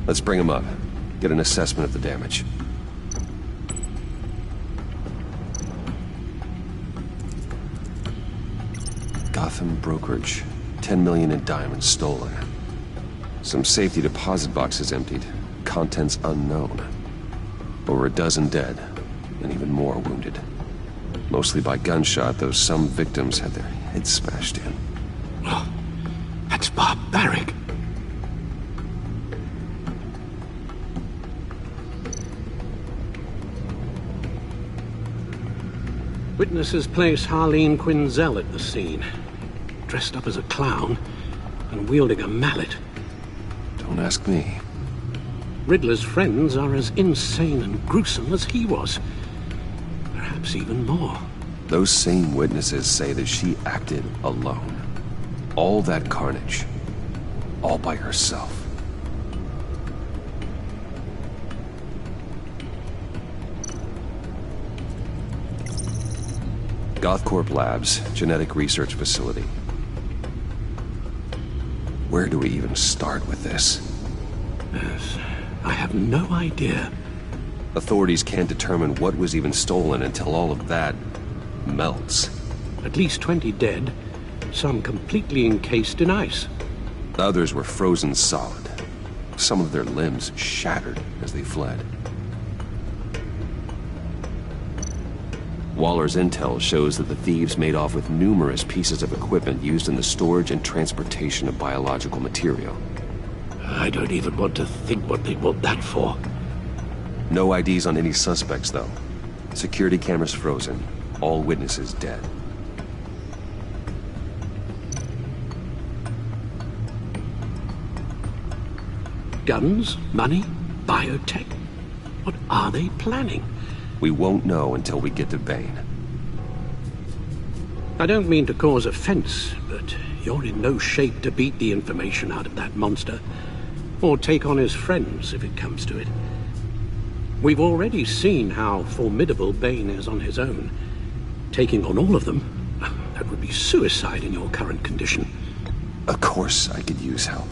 Let's bring him up. Get an assessment of the damage. Gotham brokerage. 10 million in diamonds stolen. Some safety deposit boxes emptied. Contents unknown. Over a dozen dead, and even more wounded. Mostly by gunshot, though some victims had their heads smashed in. Barrick. Witnesses place Harleen Quinzel at the scene, dressed up as a clown and wielding a mallet. Don't ask me. Riddler's friends are as insane and gruesome as he was. Perhaps even more. Those same witnesses say that she acted alone. All that carnage. All by herself. Gothcorp Labs, genetic research facility. Where do we even start with this? Yes, I have no idea. Authorities can't determine what was even stolen until all of that melts. At least 20 dead, some completely encased in ice. Others were frozen solid. Some of their limbs shattered as they fled. Waller's intel shows that the thieves made off with numerous pieces of equipment used in the storage and transportation of biological material. I don't even want to think what they want that for. No IDs on any suspects, though. Security cameras frozen. All witnesses dead. Guns? Money? Biotech? What are they planning? We won't know until we get to Bane. I don't mean to cause offense, but you're in no shape to beat the information out of that monster, or take on his friends if it comes to it. We've already seen how formidable Bane is on his own. Taking on all of them, that would be suicide in your current condition. Of course I could use help.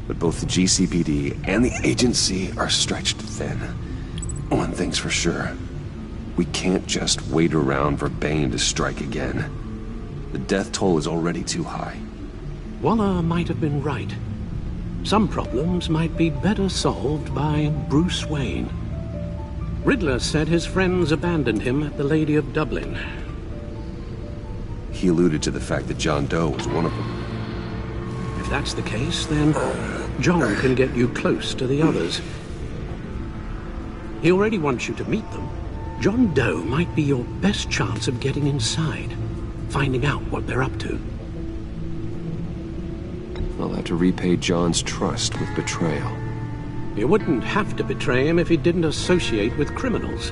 But both the GCPD and the agency are stretched thin. One thing's for sure. We can't just wait around for Bane to strike again. The death toll is already too high. Waller might have been right. Some problems might be better solved by Bruce Wayne. Riddler said his friends abandoned him at the Lady of Dublin. He alluded to the fact that John Doe was one of them. If that's the case, then John can get you close to the others. He already wants you to meet them. John Doe might be your best chance of getting inside, finding out what they're up to. I'll have to repay John's trust with betrayal. You wouldn't have to betray him if he didn't associate with criminals.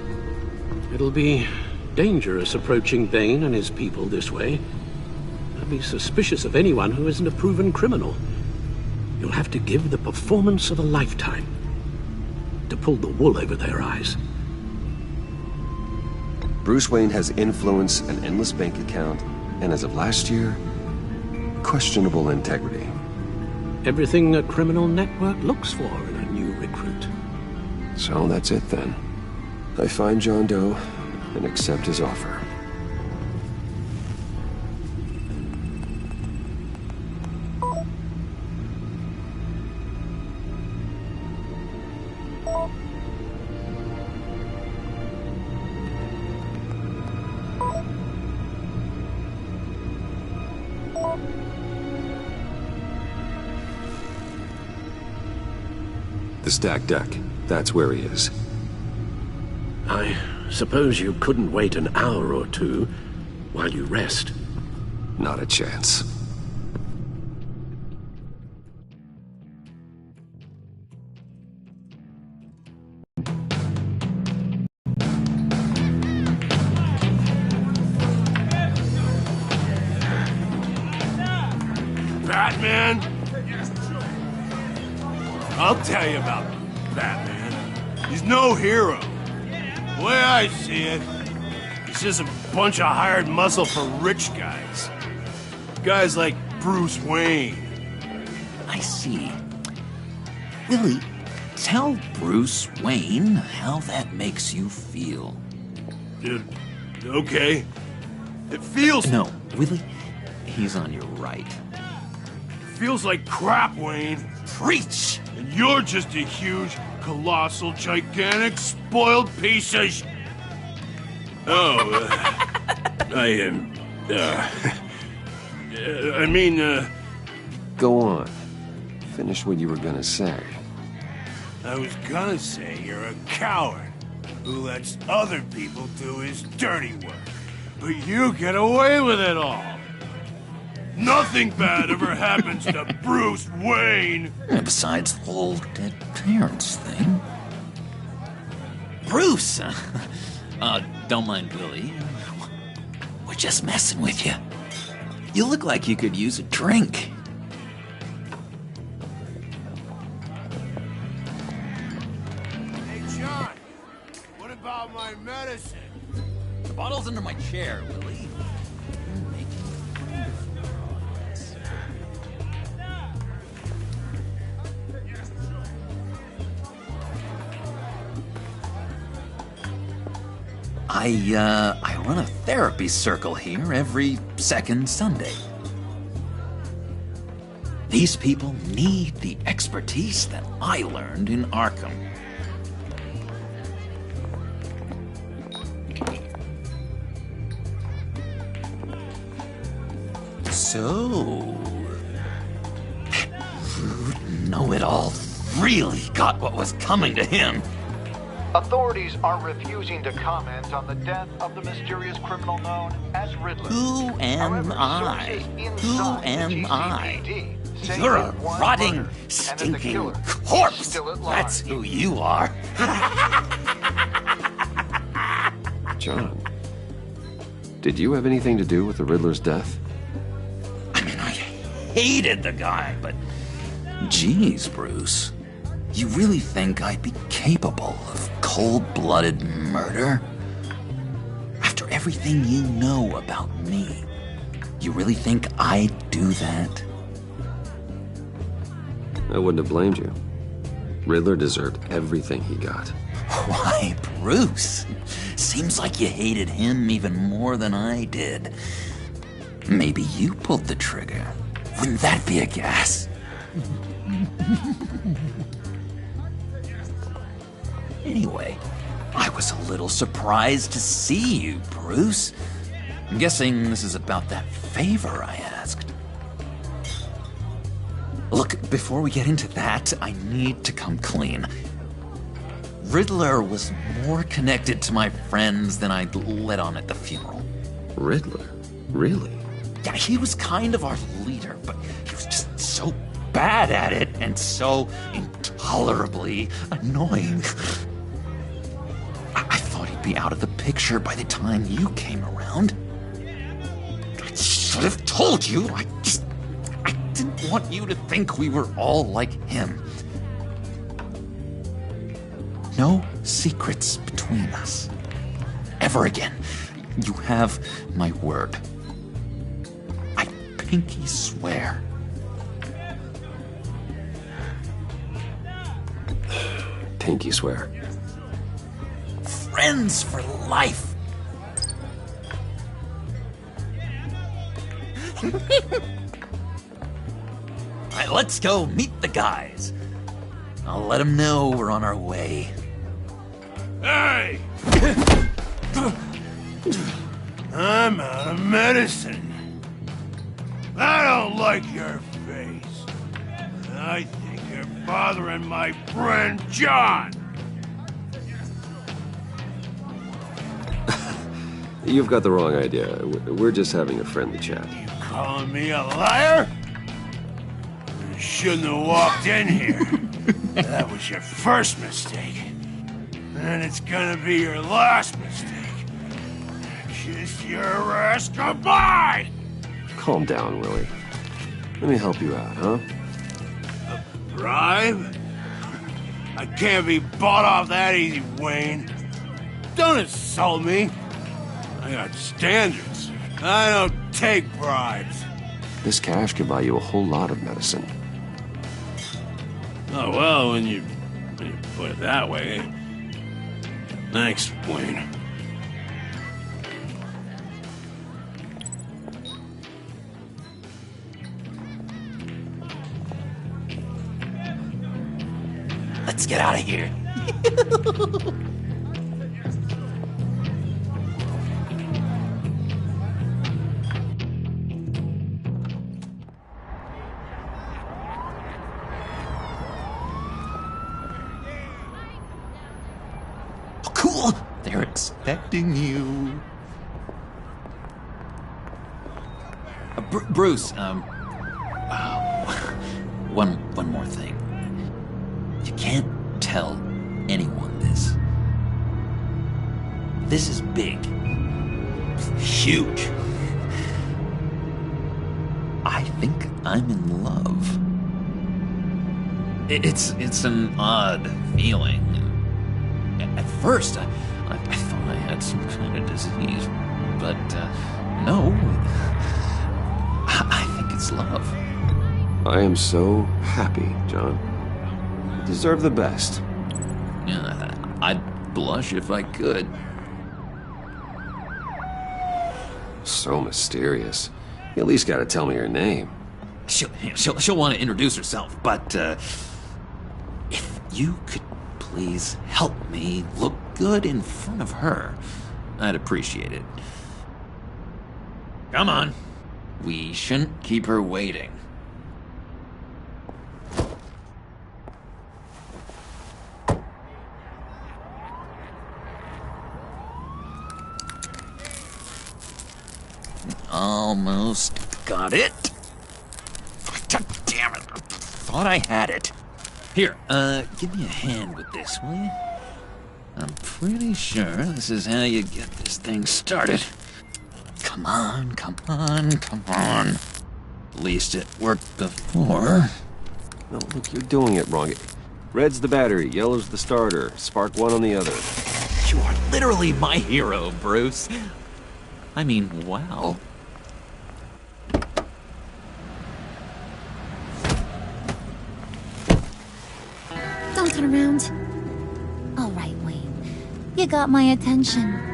It'll be dangerous approaching Bane and his people this way. I'd be suspicious of anyone who isn't a proven criminal. You'll have to give the performance of a lifetime to pull the wool over their eyes. Bruce Wayne has influence, an endless bank account, and as of last year, questionable integrity. Everything a criminal network looks for in a new recruit. So that's it then. I find John Doe and accept his offer. The stacked deck. That's where he is. I suppose you couldn't wait an hour or two while you rest? Not a chance. Batman? I'll tell you about Batman. He's no hero. The way I see it, he's just a bunch of hired muscle for rich guys. Guys like Bruce Wayne. I see. Willie, tell Bruce Wayne how that makes you feel. Okay. It feels... No, Willie, he's on your right. Feels like crap, Wayne. Preach! And you're just a huge, colossal, gigantic, spoiled piece of sh... Oh, I mean, Go on. finish what you were gonna say. I was gonna say you're a coward who lets other people do his dirty work. But you get away with it all. Nothing bad ever happens to Bruce Wayne. And besides the whole dead parents thing. Bruce! Don't mind Billy. We're just messing with you. You look like you could use a drink. Hey, John. What about my medicine? The bottle's under my chair, Willie. I run a therapy circle here every second Sunday. These people need the expertise that I learned in Arkham. So, know-it-all really got what was coming to him. Authorities are refusing to comment on the death of the mysterious criminal known as Riddler. Who am I? Who am I? You're a rotting, stinking corpse! That's who you are. John, did you have anything to do with the Riddler's death? Hated the guy, but geez, Bruce. You really think I'd be capable of cold-blooded murder? After everything you know about me, you really think I'd do that? I wouldn't have blamed you. Riddler deserved everything he got. Why, Bruce? Seems like you hated him even more than I did. Maybe you pulled the trigger. Wouldn't that be a gas? Anyway, I was a little surprised to see you, Bruce. I'm guessing this is about that favor I asked. Look, before we get into that, I need to come clean. Riddler was more connected to my friends than I'd let on at the funeral. Riddler? Really? Yeah, he was kind of our leader, but he was just so bad at it and so intolerably annoying. I thought he'd be out of the picture by the time you came around. I should have told you. I didn't want you to think we were all like him. No secrets between us. Ever again. You have my word. I pinky swear. Pinky swear. Friends for life. All right, let's go meet the guys. I'll let them know we're on our way. Hey! I'm out of medicine. I don't like your face. I think you're bothering my friend John. You've got the wrong idea. We're just having a friendly chat. Calling me a liar? You shouldn't have walked in here. That was your first mistake. And it's gonna be your last mistake. Kiss your ass goodbye! Calm down, Willie. Let me help you out, huh? A bribe? I can't be bought off that easy, Wayne. Don't insult me. I got standards. I don't take bribes. This cash could buy you a whole lot of medicine. Oh, well, when you put it that way. Thanks, Wayne. Let's get out of here. cool. They're expecting you. Bruce, one more thing. You can't tell anyone this. This is big. Huge. I think I'm in love. It's an odd feeling. At first, I thought I had some kind of disease, but no. I think it's love. I am so happy, John. You deserve the best. Yeah, I'd blush if I could. So mysterious. You at least gotta tell me your name. She'll want to introduce herself, but if you could please help me look good in front of her, I'd appreciate it. Come on. We shouldn't keep her waiting. Almost got it. Damn it. Thought I had it. Here, give me a hand with this, will you? I'm pretty sure this is how you get this thing started. Come on, come on, come on. At least it worked before. No, look, you're doing it wrong. Red's the battery, yellow's the starter. Spark one on the other. You are literally my hero, Bruce. I mean, wow. Don't turn around. All right, Wayne. You got my attention.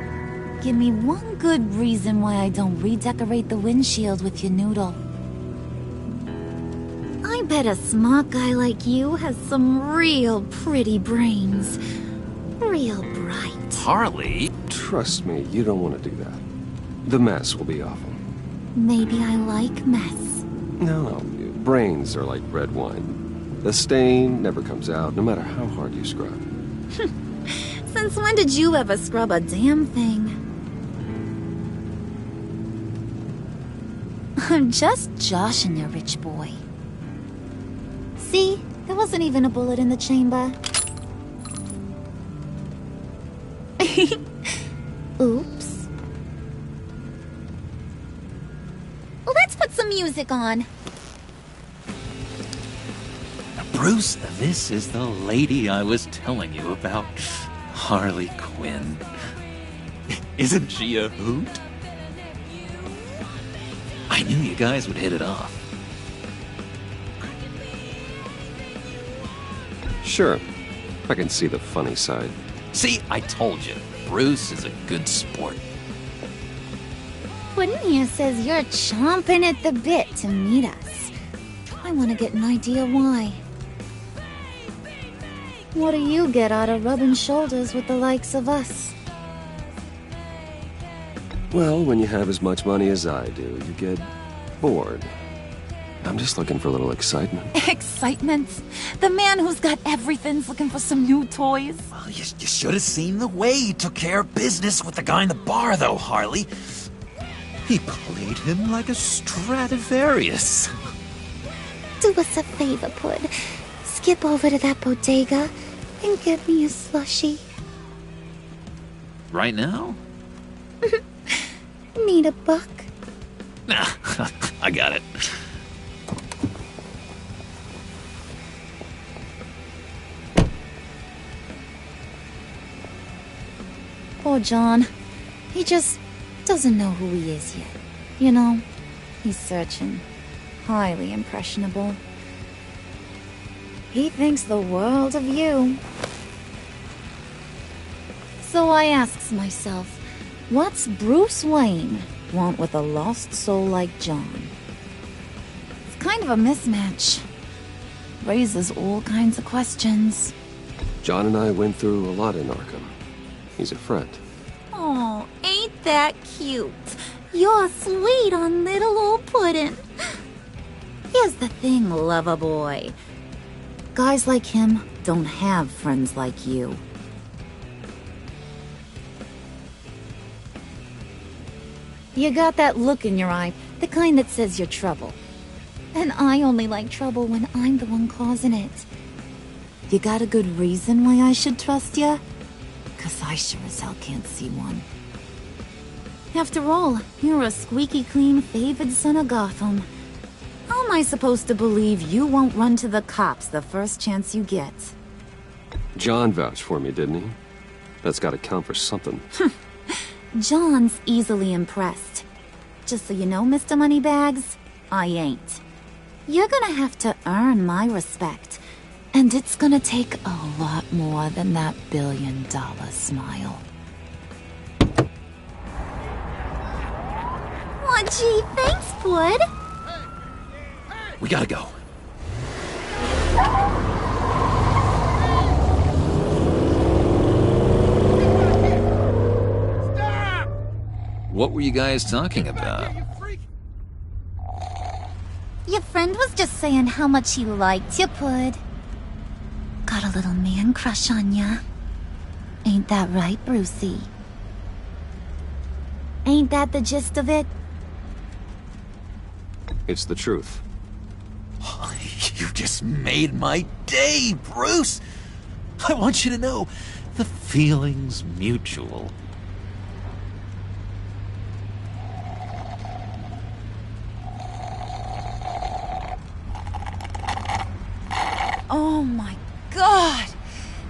Give me one good reason why I don't redecorate the windshield with your noodle. I bet a smart guy like you has some real pretty brains. Real bright. Harley? Trust me, you don't want to do that. The mess will be awful. Maybe I like mess. No, brains are like red wine. The stain never comes out, no matter how hard you scrub. Since when did you ever scrub a damn thing? I'm just joshing you, rich boy. See? There wasn't even a bullet in the chamber. Oops. Let's put some music on. Bruce, this is the lady I was telling you about. Harley Quinn. Isn't she a hoot? I knew you guys would hit it off. Sure. I can see the funny side. See, I told you. Bruce is a good sport. Quinn here says you're chomping at the bit to meet us. I want to get an idea why. What do you get out of rubbing shoulders with the likes of us? Well, when you have as much money as I do, you get bored. I'm just looking for a little excitement. Excitement? The man who's got everything's looking for some new toys? Well, you should have seen the way he took care of business with the guy in the bar, though, Harley. He played him like a Stradivarius. Do us a favor, Pud. Skip over to that bodega and get me a slushie. Right now? Need a buck? Nah, I got it. Poor John. He just doesn't know who he is yet. You know, he's searching. Highly impressionable. He thinks the world of you. So I asks myself, what's Bruce Wayne want with a lost soul like John? It's kind of a mismatch. Raises all kinds of questions. John and I went through a lot in Arkham. He's a friend. Oh, ain't that cute? You're sweet on little old puddin'. Here's the thing, lover boy. Guys like him don't have friends like you. You got that look in your eye, the kind that says you're trouble. And I only like trouble when I'm the one causing it. You got a good reason why I should trust you? 'Cause I sure as hell can't see one. After all, you're a squeaky clean favored son of Gotham. How am I supposed to believe you won't run to the cops the first chance you get? John vouched for me, didn't he? That's gotta count for something. John's easily impressed. Just so you know, Mr. Moneybags, I ain't. You're gonna have to earn my respect. And it's gonna take a lot more than that billion-dollar smile. Aw, gee, thanks, bud. We gotta go. What were you guys talking about? Your friend was just saying how much he liked you, Pud. Got a little man crush on ya. Ain't that right, Brucey? Ain't that the gist of it? It's the truth. You just made my day, Bruce! I want you to know, the feeling's mutual. Oh my god!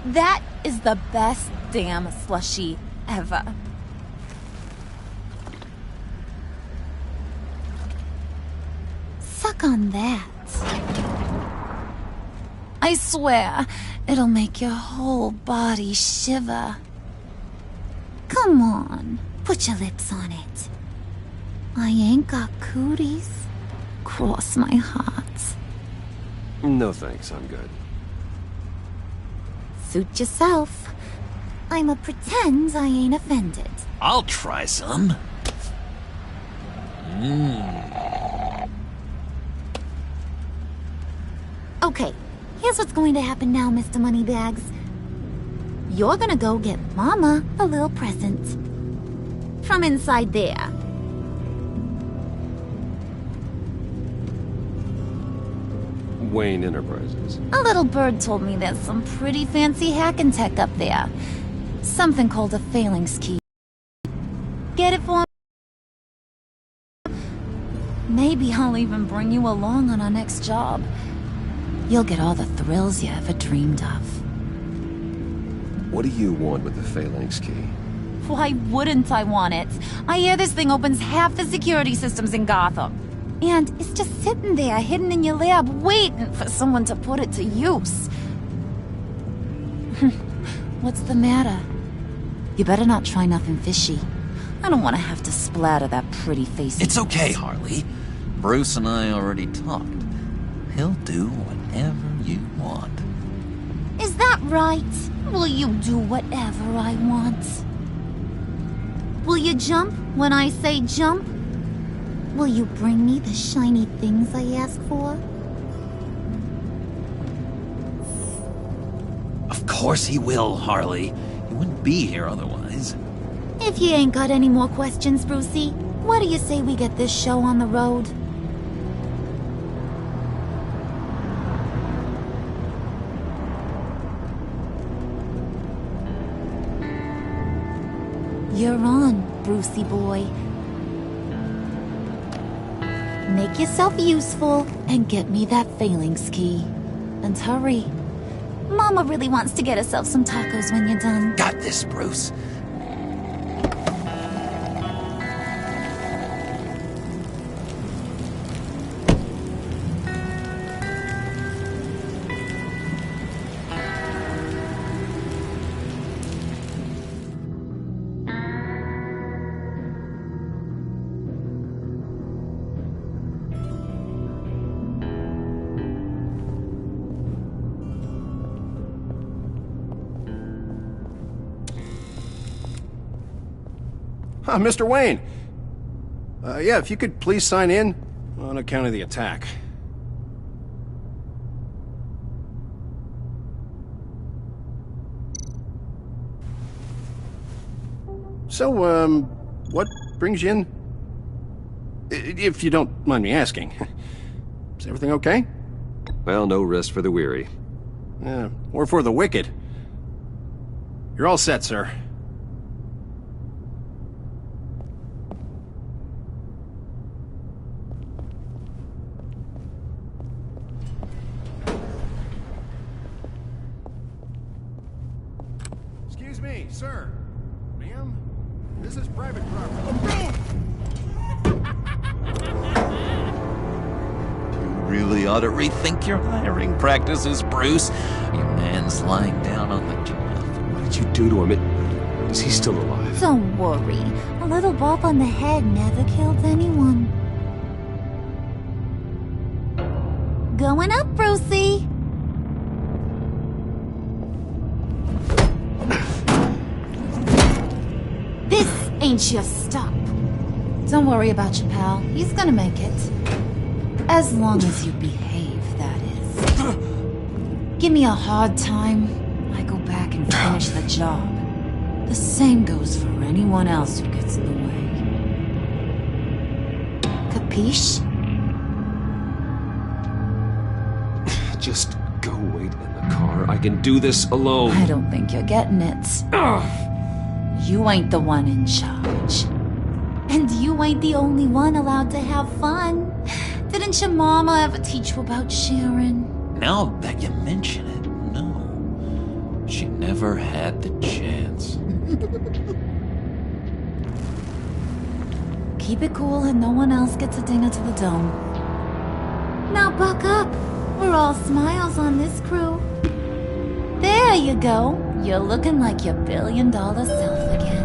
That is the best damn slushie ever. Suck on that. I swear, it'll make your whole body shiver. Come on, put your lips on it. I ain't got cooties. Cross my heart. No thanks, I'm good. Suit yourself. I'ma pretend I ain't offended. I'll try some. Okay, here's what's going to happen now, Mr. Moneybags. You're gonna go get Mama a little present. From inside there. Wayne Enterprises. A little bird told me there's some pretty fancy hacking tech up there. Something called a phalanx key. Get it for me? Maybe I'll even bring you along on our next job. You'll get all the thrills you ever dreamed of. What do you want with the phalanx key? Why wouldn't I want it? I hear this thing opens half the security systems in Gotham. And it's just sitting there, hidden in your lab, waiting for someone to put it to use. What's the matter? You better not try nothing fishy. I don't want to have to splatter that pretty face. It's okay, Harley. Bruce and I already talked. He'll do whatever you want. Is that right? Will you do whatever I want? Will you jump when I say jump? Will you bring me the shiny things I ask for? Of course he will, Harley. He wouldn't be here otherwise. If you ain't got any more questions, Brucey, what do you say we get this show on the road? You're on, Brucey boy. Make yourself useful and get me that phalanx key. And hurry. Mama really wants to get herself some tacos when you're done. Got this, Bruce. Mr. Wayne. Yeah, if you could please sign in on account of the attack. So, what brings you in? If you don't mind me asking. Is everything okay? Well, no rest for the weary. Or for the wicked. You're all set, sir. Excuse me, sir. Ma'am? This is private property. Really ought to rethink your hiring practices, Bruce. Your man's lying down on the job. What did you do to him? Is he still alive? Don't worry. A little bump on the head never killed anyone. Going up, Brucey. This ain't your stop. Don't worry about your pal. He's gonna make it. As long as you behave, that is. Give me a hard time, I go back and finish the job. The same goes for anyone else who gets in the way. Capiche? Just go wait in the car. I can do this alone. I don't think you're getting it. You ain't the one in charge. And you ain't the only one allowed to have fun. Didn't your mama ever teach you about sharing? Now that you mention it, no. She never had the chance. Keep it cool and no one else gets a dinger to the dome. Now buck up. We're all smiles on this crew. There you go. You're looking like your billion-dollar self again.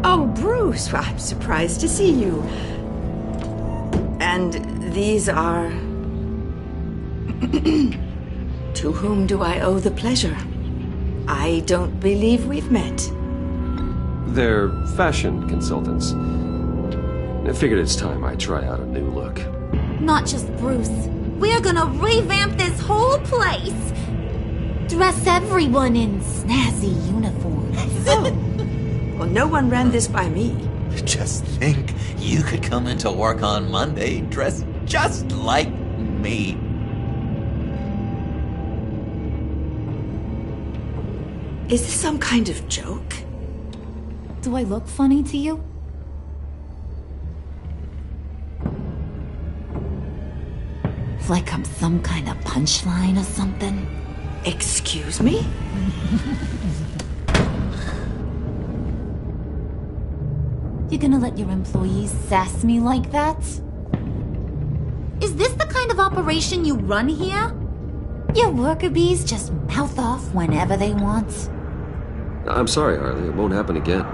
Oh, Bruce, well, I'm surprised to see you. And these are... To whom do I owe the pleasure? I don't believe we've met. They're fashion consultants. I figured it's time I try out a new look. Not just Bruce. We're gonna revamp this whole place. Dress everyone in snazzy uniforms. Oh. Well, no one ran this by me. Just think, you could come into work on Monday dressed just like me. Is this some kind of joke? Do I look funny to you? Like I'm some kind of punchline or something? Excuse me? You gonna let your employees sass me like that? Is this the kind of operation you run here? Your worker bees just mouth off whenever they want? I'm sorry, Harley. It won't happen again.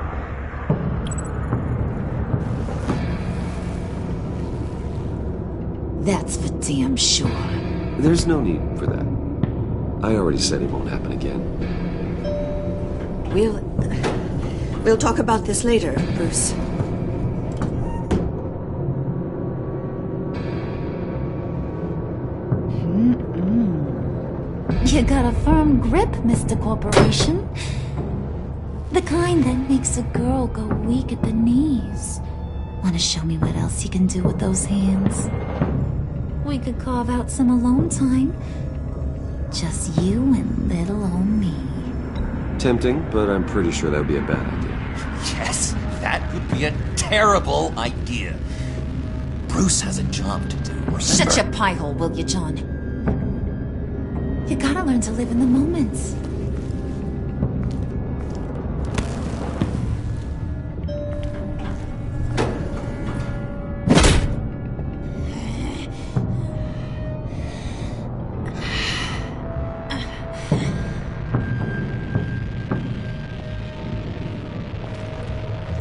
That's for damn sure. There's no need for that. I already said it won't happen again. We'll talk about this later, Bruce. You got a firm grip, Mr. Corporation. The kind that makes a girl go weak at the knees. Wanna show me what else you can do with those hands? We could carve out some alone time. Just you and little old me. Tempting, but I'm pretty sure that would be a bad idea. Yes, that would be a terrible idea. Bruce has a job to do, remember? Shut your pie hole, will you, John? You gotta learn to live in the moment.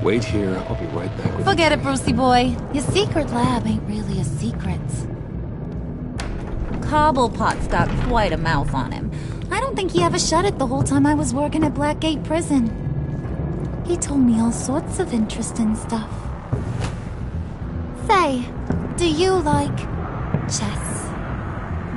Wait here. I'll be right back with Forget it, Brucey boy. Your secret lab ain't really a secret. Cobblepot's got quite a mouth on him. I don't think he ever shut it the whole time I was working at Blackgate Prison. He told me all sorts of interesting stuff. Say, do you like chess?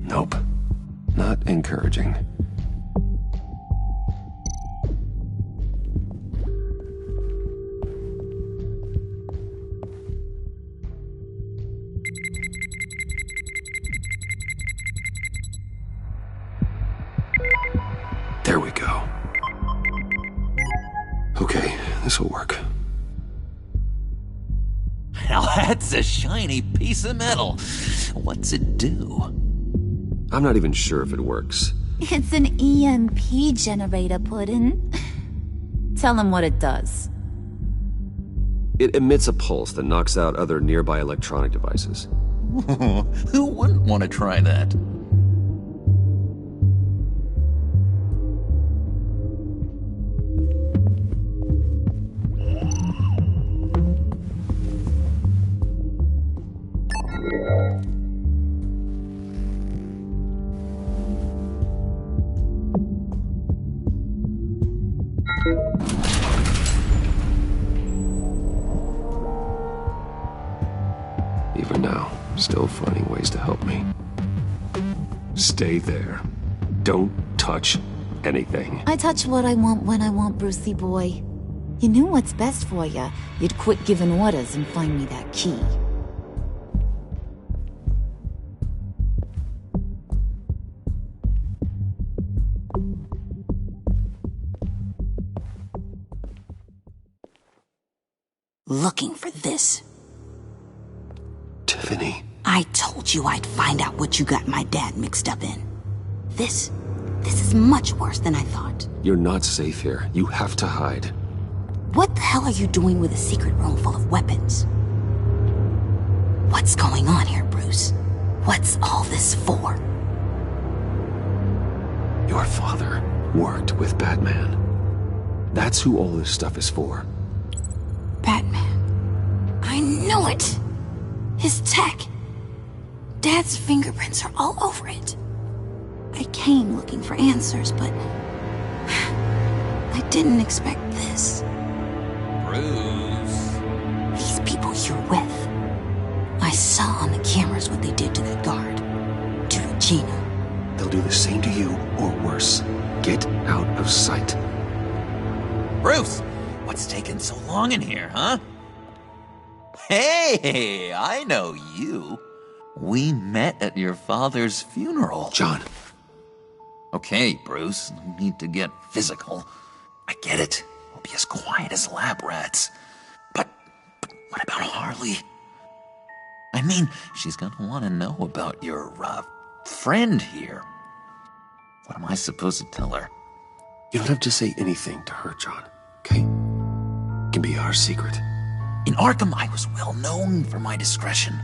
Nope. Not encouraging. There we go. Okay, this'll work. Now that's a shiny piece of metal. What's it do? I'm not even sure if it works. It's an EMP generator, Puddin'. Tell him what it does. It emits a pulse that knocks out other nearby electronic devices. Who wouldn't want to try that? Even now, still finding ways to help me. Stay there. Don't touch anything. I touch what I want when I want, Brucey boy. You knew what's best for you. You'd quit giving orders and find me that key. Looking for this. Tiffany. I told you I'd find out what you got my dad mixed up in. This is much worse than I thought. You're not safe here. You have to hide. What the hell are you doing with a secret room full of weapons? What's going on here, Bruce? What's all this for? Your father worked with Batman. That's who all this stuff is for. Batman. I knew it! His tech. Dad's fingerprints are all over it. I came looking for answers, but I didn't expect this. Bruce. These people you're with. I saw on the cameras what they did to that guard. To Regina. They'll do the same to you, or worse. Get out of sight. Bruce! What's taking so long in here, huh? Hey, I know you. We met at your father's funeral. John. Okay, Bruce, no need to get physical. I get it. We'll be as quiet as lab rats. But what about Harley? I mean, she's gonna want to know about your, friend here. What am I supposed to tell her? You don't have to say anything to her, John, okay? It can be our secret. In Arkham, I was well known for my discretion.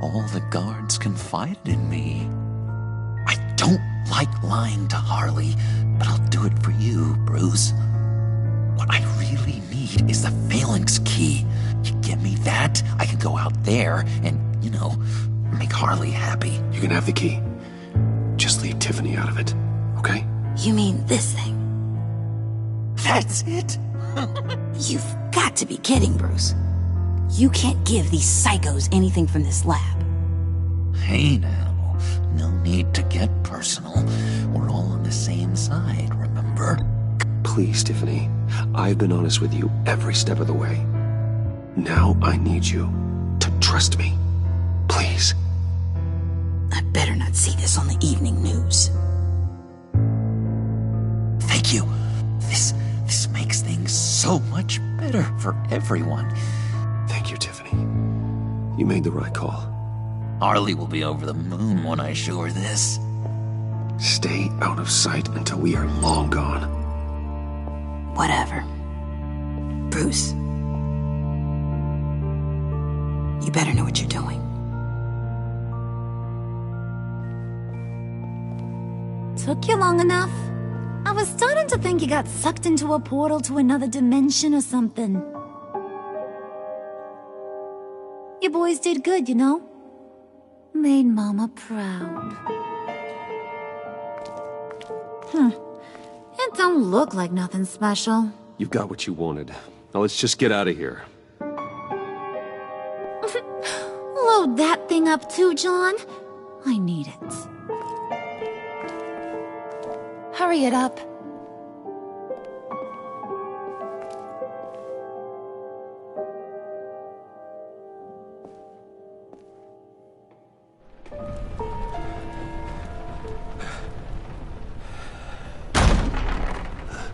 All the guards confided in me. I don't like lying to Harley, but I'll do it for you, Bruce. What I really need is the Phalanx key. You give me that, I can go out there and, make Harley happy. You can have the key. Just leave Tiffany out of it, okay? You mean this thing? That's it? You've got to be kidding, Bruce. You can't give these psychos anything from this lab. Hey now, no need to get personal. We're all on the same side, remember? Please, Tiffany. I've been honest with you every step of the way. Now I need you to trust me. Please. I better not see this on the evening news. Thank you. This makes things so much better for everyone. Thank you, Tiffany. You made the right call. Harley will be over the moon when I show her this. Stay out of sight until we are long gone. Whatever. Bruce. You better know what you're doing. Took you long enough? I was starting to think you got sucked into a portal to another dimension or something. You boys did good, Made Mama proud. It don't look like nothing special. You've got what you wanted. Now let's just get out of here. Load that thing up too, John. I need it. Hurry it up.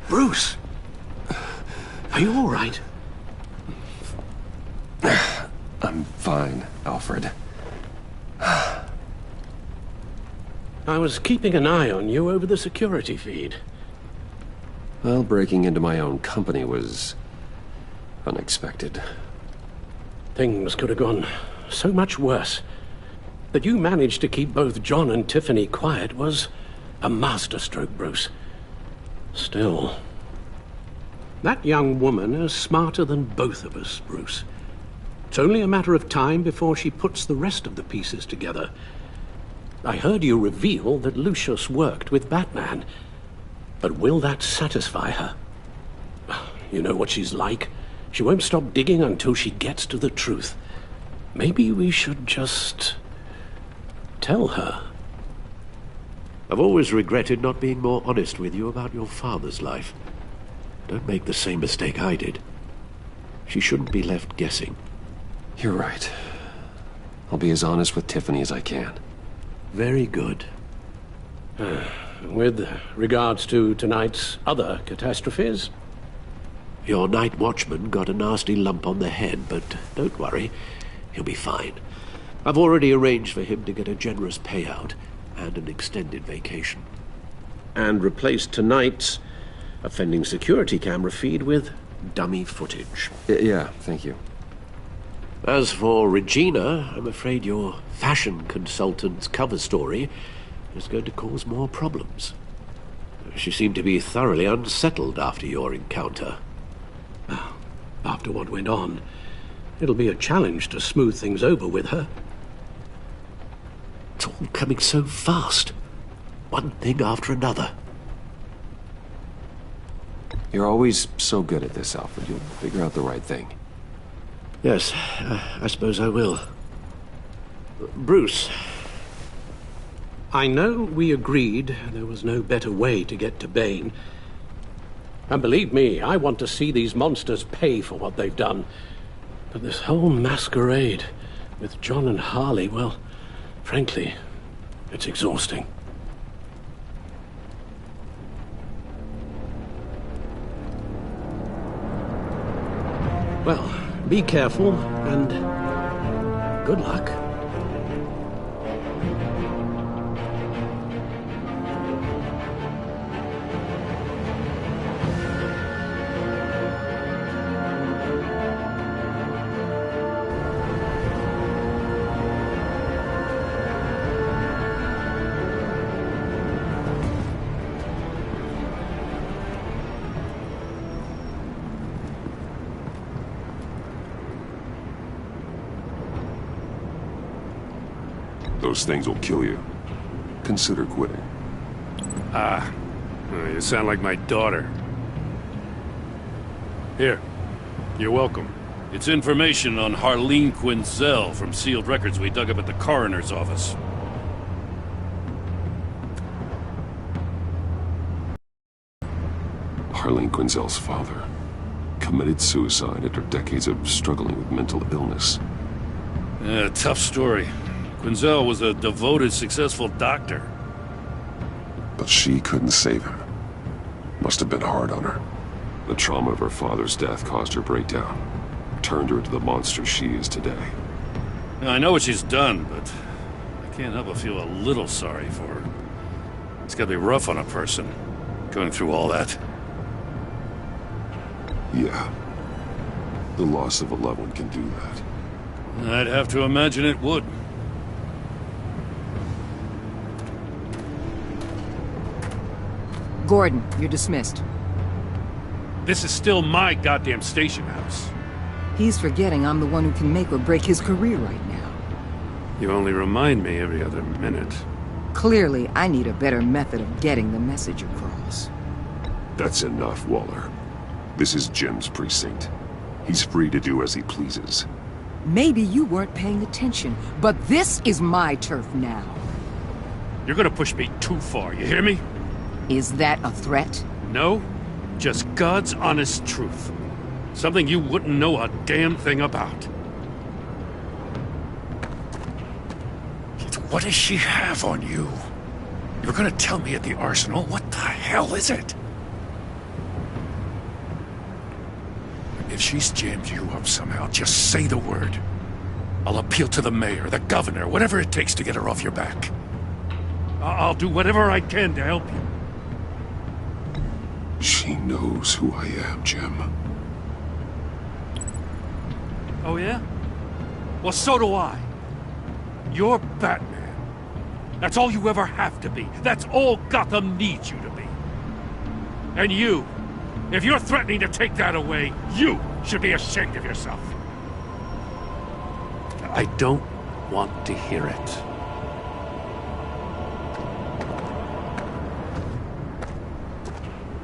Bruce! Are you all right? I'm fine, Alfred. I was keeping an eye on you over the security feed. Well, breaking into my own company was unexpected. Things could have gone so much worse. That you managed to keep both John and Tiffany quiet was a masterstroke, Bruce. Still, that young woman is smarter than both of us, Bruce. It's only a matter of time before she puts the rest of the pieces together. I heard you reveal that Lucius worked with Batman. But will that satisfy her? You know what she's like. She won't stop digging until she gets to the truth. Maybe we should just tell her. I've always regretted not being more honest with you about your father's life. Don't make the same mistake I did. She shouldn't be left guessing. You're right. I'll be as honest with Tiffany as I can. Very good. With regards to tonight's other catastrophes? Your night watchman got a nasty lump on the head, but don't worry. He'll be fine. I've already arranged for him to get a generous payout and an extended vacation. And replaced tonight's offending security camera feed with dummy footage. Yeah, thank you. As for Regina, I'm afraid your fashion consultant's cover story is going to cause more problems. She seemed to be thoroughly unsettled after your encounter. After what went on, it'll be a challenge to smooth things over with her. It's all coming so fast. One thing after another. You're always so good at this, Alfred. You'll figure out the right thing. Yes, I suppose I will. Bruce. I know we agreed there was no better way to get to Bane. And believe me, I want to see these monsters pay for what they've done. But this whole masquerade with John and Harley, well, frankly, it's exhausting. Well, be careful, and good luck. Those things will kill you. Consider quitting. You sound like my daughter. Here, you're welcome. It's information on Harleen Quinzel from sealed records we dug up at the coroner's office. Harleen Quinzel's father committed suicide after decades of struggling with mental illness. Yeah, tough story. Quinzel was a devoted, successful doctor. But she couldn't save him. Must have been hard on her. The trauma of her father's death caused her breakdown. Turned her into the monster she is today. Now, I know what she's done, but I can't help but feel a little sorry for her. It's gotta be rough on a person, going through all that. Yeah. The loss of a loved one can do that. I'd have to imagine it would. Gordon, you're dismissed. This is still my goddamn station house. He's forgetting I'm the one who can make or break his career right now. You only remind me every other minute. Clearly, I need a better method of getting the message across. That's enough, Waller. This is Jim's precinct. He's free to do as he pleases. maybe you weren't paying attention, but this is my turf now. You're gonna push me too far, you hear me? Is that a threat? No, just God's honest truth. Something you wouldn't know a damn thing about. What does she have on you? You're gonna tell me at the arsenal? What the hell is it? If she's jammed you up somehow, just say the word. I'll appeal to the mayor, the governor, whatever it takes to get her off your back. I'll do whatever I can to help you. She knows who I am, Jim. Oh, yeah? Well, so do I. You're Batman. That's all you ever have to be. That's all Gotham needs you to be. And you, if you're threatening to take that away, you should be ashamed of yourself. I don't want to hear it.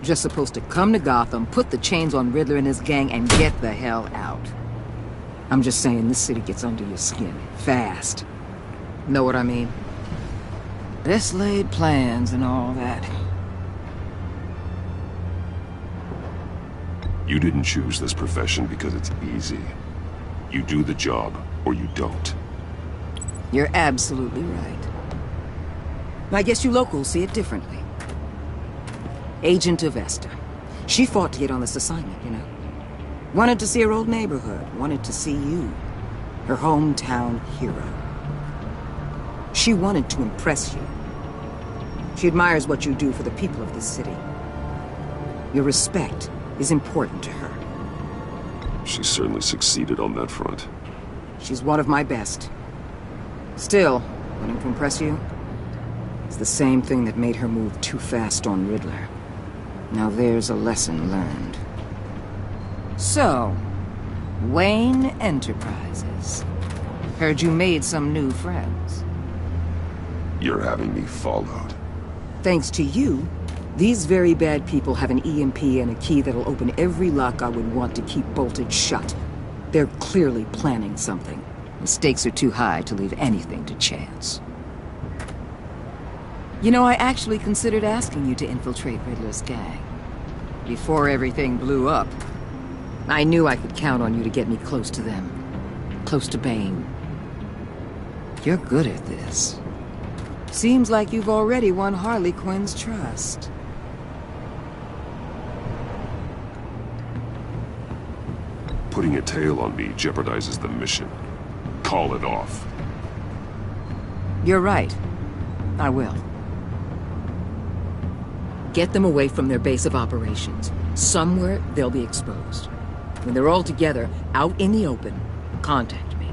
Just supposed to come to Gotham, put the chains on Riddler and his gang, and get the hell out. I'm just saying, this city gets under your skin. Fast. Know what I mean? Best laid plans and all that. You didn't choose this profession because it's easy. You do the job, or you don't. You're absolutely right. I guess you locals see it differently. Agent of Esther. She fought to get on this assignment, you know. Wanted to see her old neighborhood. Wanted to see you. Her hometown hero. She wanted to impress you. She admires what you do for the people of this city. Your respect is important to her. She certainly succeeded on that front. She's one of my best. Still, wanting to impress you is the same thing that made her move too fast on Riddler. Now there's a lesson learned. So, Wayne Enterprises. Heard you made some new friends. You're having me followed. Thanks to you, these very bad people have an EMP and a key that'll open every lock I would want to keep bolted shut. They're clearly planning something. The stakes are too high to leave anything to chance. You know, I actually considered asking you to infiltrate Riddler's gang. Before everything blew up, I knew I could count on you to get me close to them. Close to Bane. You're good at this. Seems like you've already won Harley Quinn's trust. Putting a tail on me jeopardizes the mission. Call it off. You're right. I will. Get them away from their base of operations. Somewhere they'll be exposed. When they're all together, out in the open, contact me.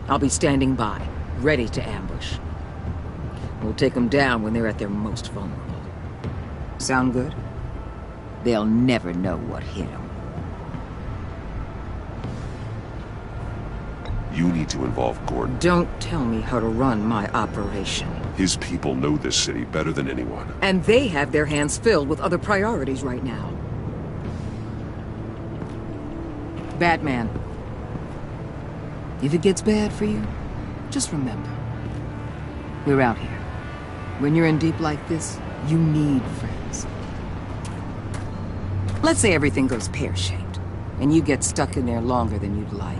I'll be standing by, ready to ambush. We'll take them down when they're at their most vulnerable. Sound good? They'll never know what hit them. You need to involve Gordon. Don't tell me how to run my operation. His people know this city better than anyone. And they have their hands filled with other priorities right now. Batman. If it gets bad for you, just remember. We're out here. When you're in deep like this, you need friends. Let's say everything goes pear-shaped, and you get stuck in there longer than you'd like.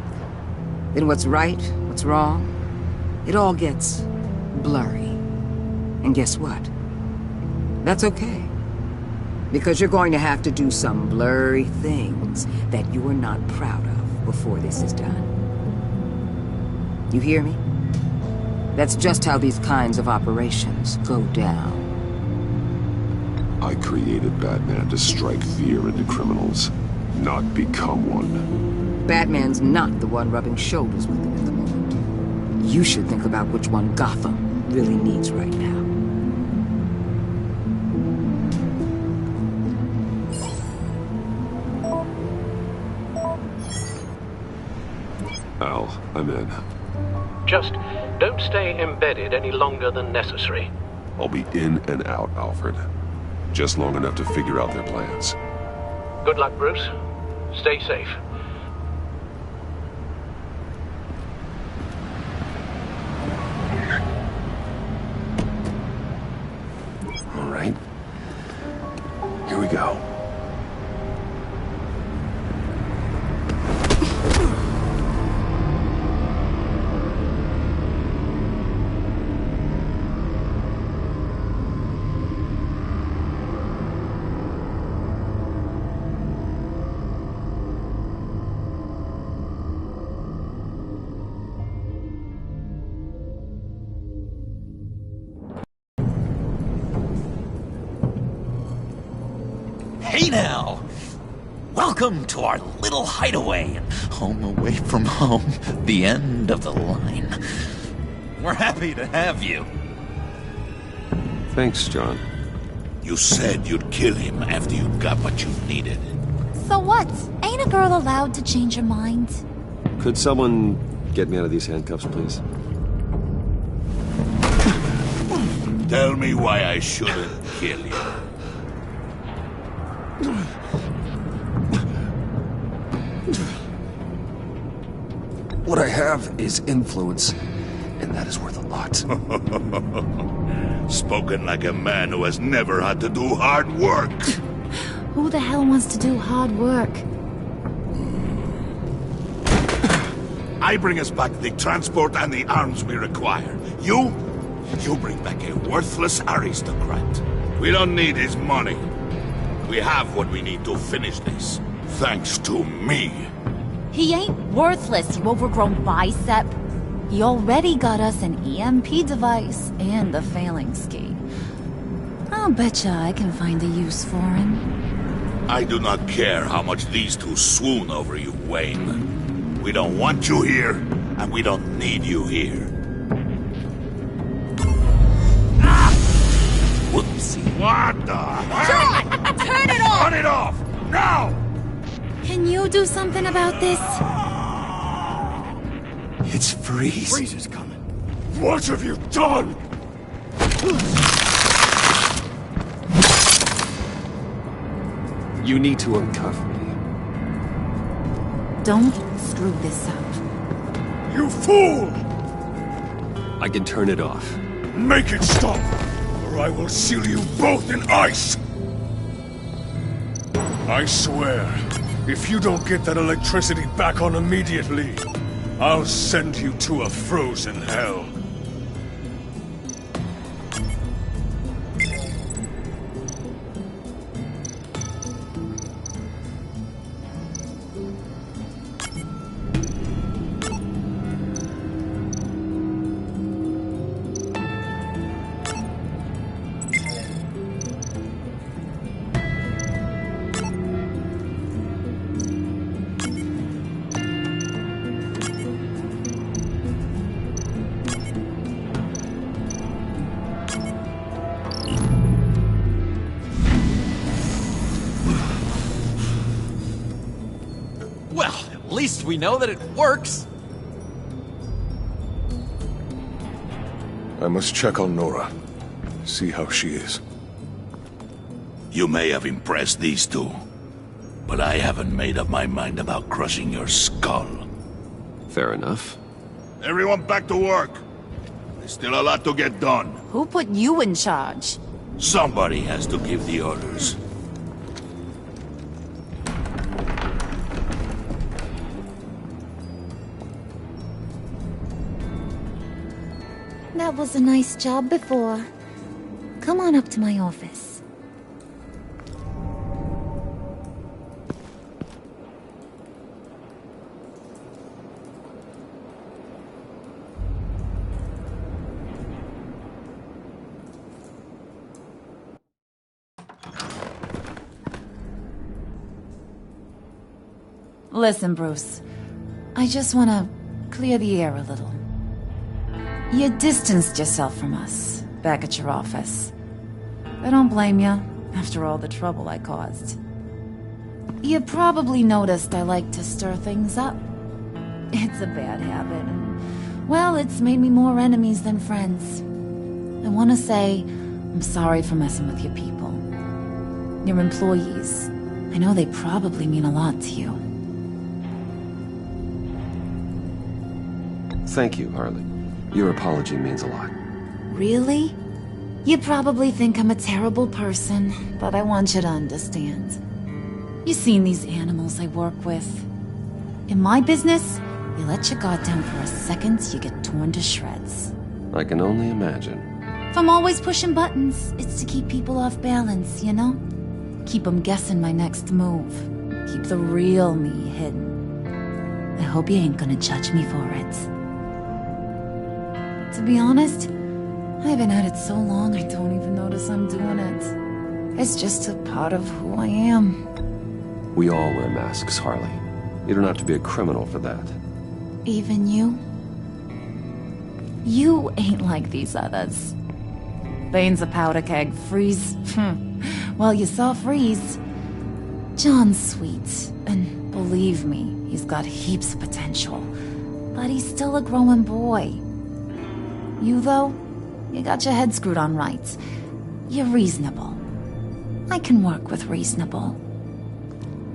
Then what's right, what's wrong, it all gets blurry. And guess what? That's okay. Because you're going to have to do some blurry things that you are not proud of before this is done. You hear me? That's just how these kinds of operations go down. I created Batman to strike fear into criminals, not become one. Batman's not the one rubbing shoulders with them at the moment. You should think about which one Gotham really needs right now. Al, I'm in. Just don't stay embedded any longer than necessary. I'll be in and out, Alfred. Just long enough to figure out their plans. Good luck, Bruce. Stay safe. Hey now! Welcome to our little hideaway, home away from home, the end of the line. We're happy to have you. Thanks, John. You said you'd kill him after you got what you needed. So what? Ain't a girl allowed to change her mind? Could someone get me out of these handcuffs, please? Tell me why I shouldn't kill you. What I have is influence, and that is worth a lot. Spoken like a man who has never had to do hard work. Who the hell wants to do hard work? I bring us back the transport and the arms we require. You bring back a worthless aristocrat. We don't need his money. We have what we need to finish this. Thanks to me. He ain't worthless, you overgrown bicep. He already got us an EMP device and the failing ski. I'll betcha I can find a use for him. I do not care how much these two swoon over you, Wayne. We don't want you here, and we don't need you here. Whoopsie. What the hell? John! Turn it off! Turn it off! Now! Can you do something about this? It's Freeze. Freeze is coming. What have you done? You need to uncuff me. Don't screw this up. You fool! I can turn it off. Make it stop, or I will seal you both in ice! I swear, if you don't get that electricity back on immediately, I'll send you to a frozen hell. At least we know that it works. I must check on Nora. See how she is. You may have impressed these two, but I haven't made up my mind about crushing your skull. Fair enough. Everyone back to work. There's still a lot to get done. Who put you in charge? Somebody has to give the orders. That was a nice job before. Come on up to my office. Listen, Bruce. I just want to clear the air a little. You distanced yourself from us, back at your office. I don't blame you, after all the trouble I caused. You probably noticed I like to stir things up. It's a bad habit, and, well, it's made me more enemies than friends. I want to say, I'm sorry for messing with your people. Your employees. I know they probably mean a lot to you. Thank you, Harley. Your apology means a lot. Really? You probably think I'm a terrible person, but I want you to understand. You've seen these animals I work with. In my business, you let your guard down for a second, you get torn to shreds. I can only imagine. If I'm always pushing buttons, it's to keep people off balance, you know? Keep them guessing my next move. Keep the real me hidden. I hope you ain't gonna judge me for it. To be honest, I've been at it so long I don't even notice I'm doing it. It's just a part of who I am. We all wear masks, Harley. You don't have to be a criminal for that. Even you? You ain't like these others. Bane's a powder keg. Freeze. Well, you saw Freeze. John's sweet, and believe me, he's got heaps of potential. But he's still a growing boy. You, though, you got your head screwed on right. You're reasonable. I can work with reasonable.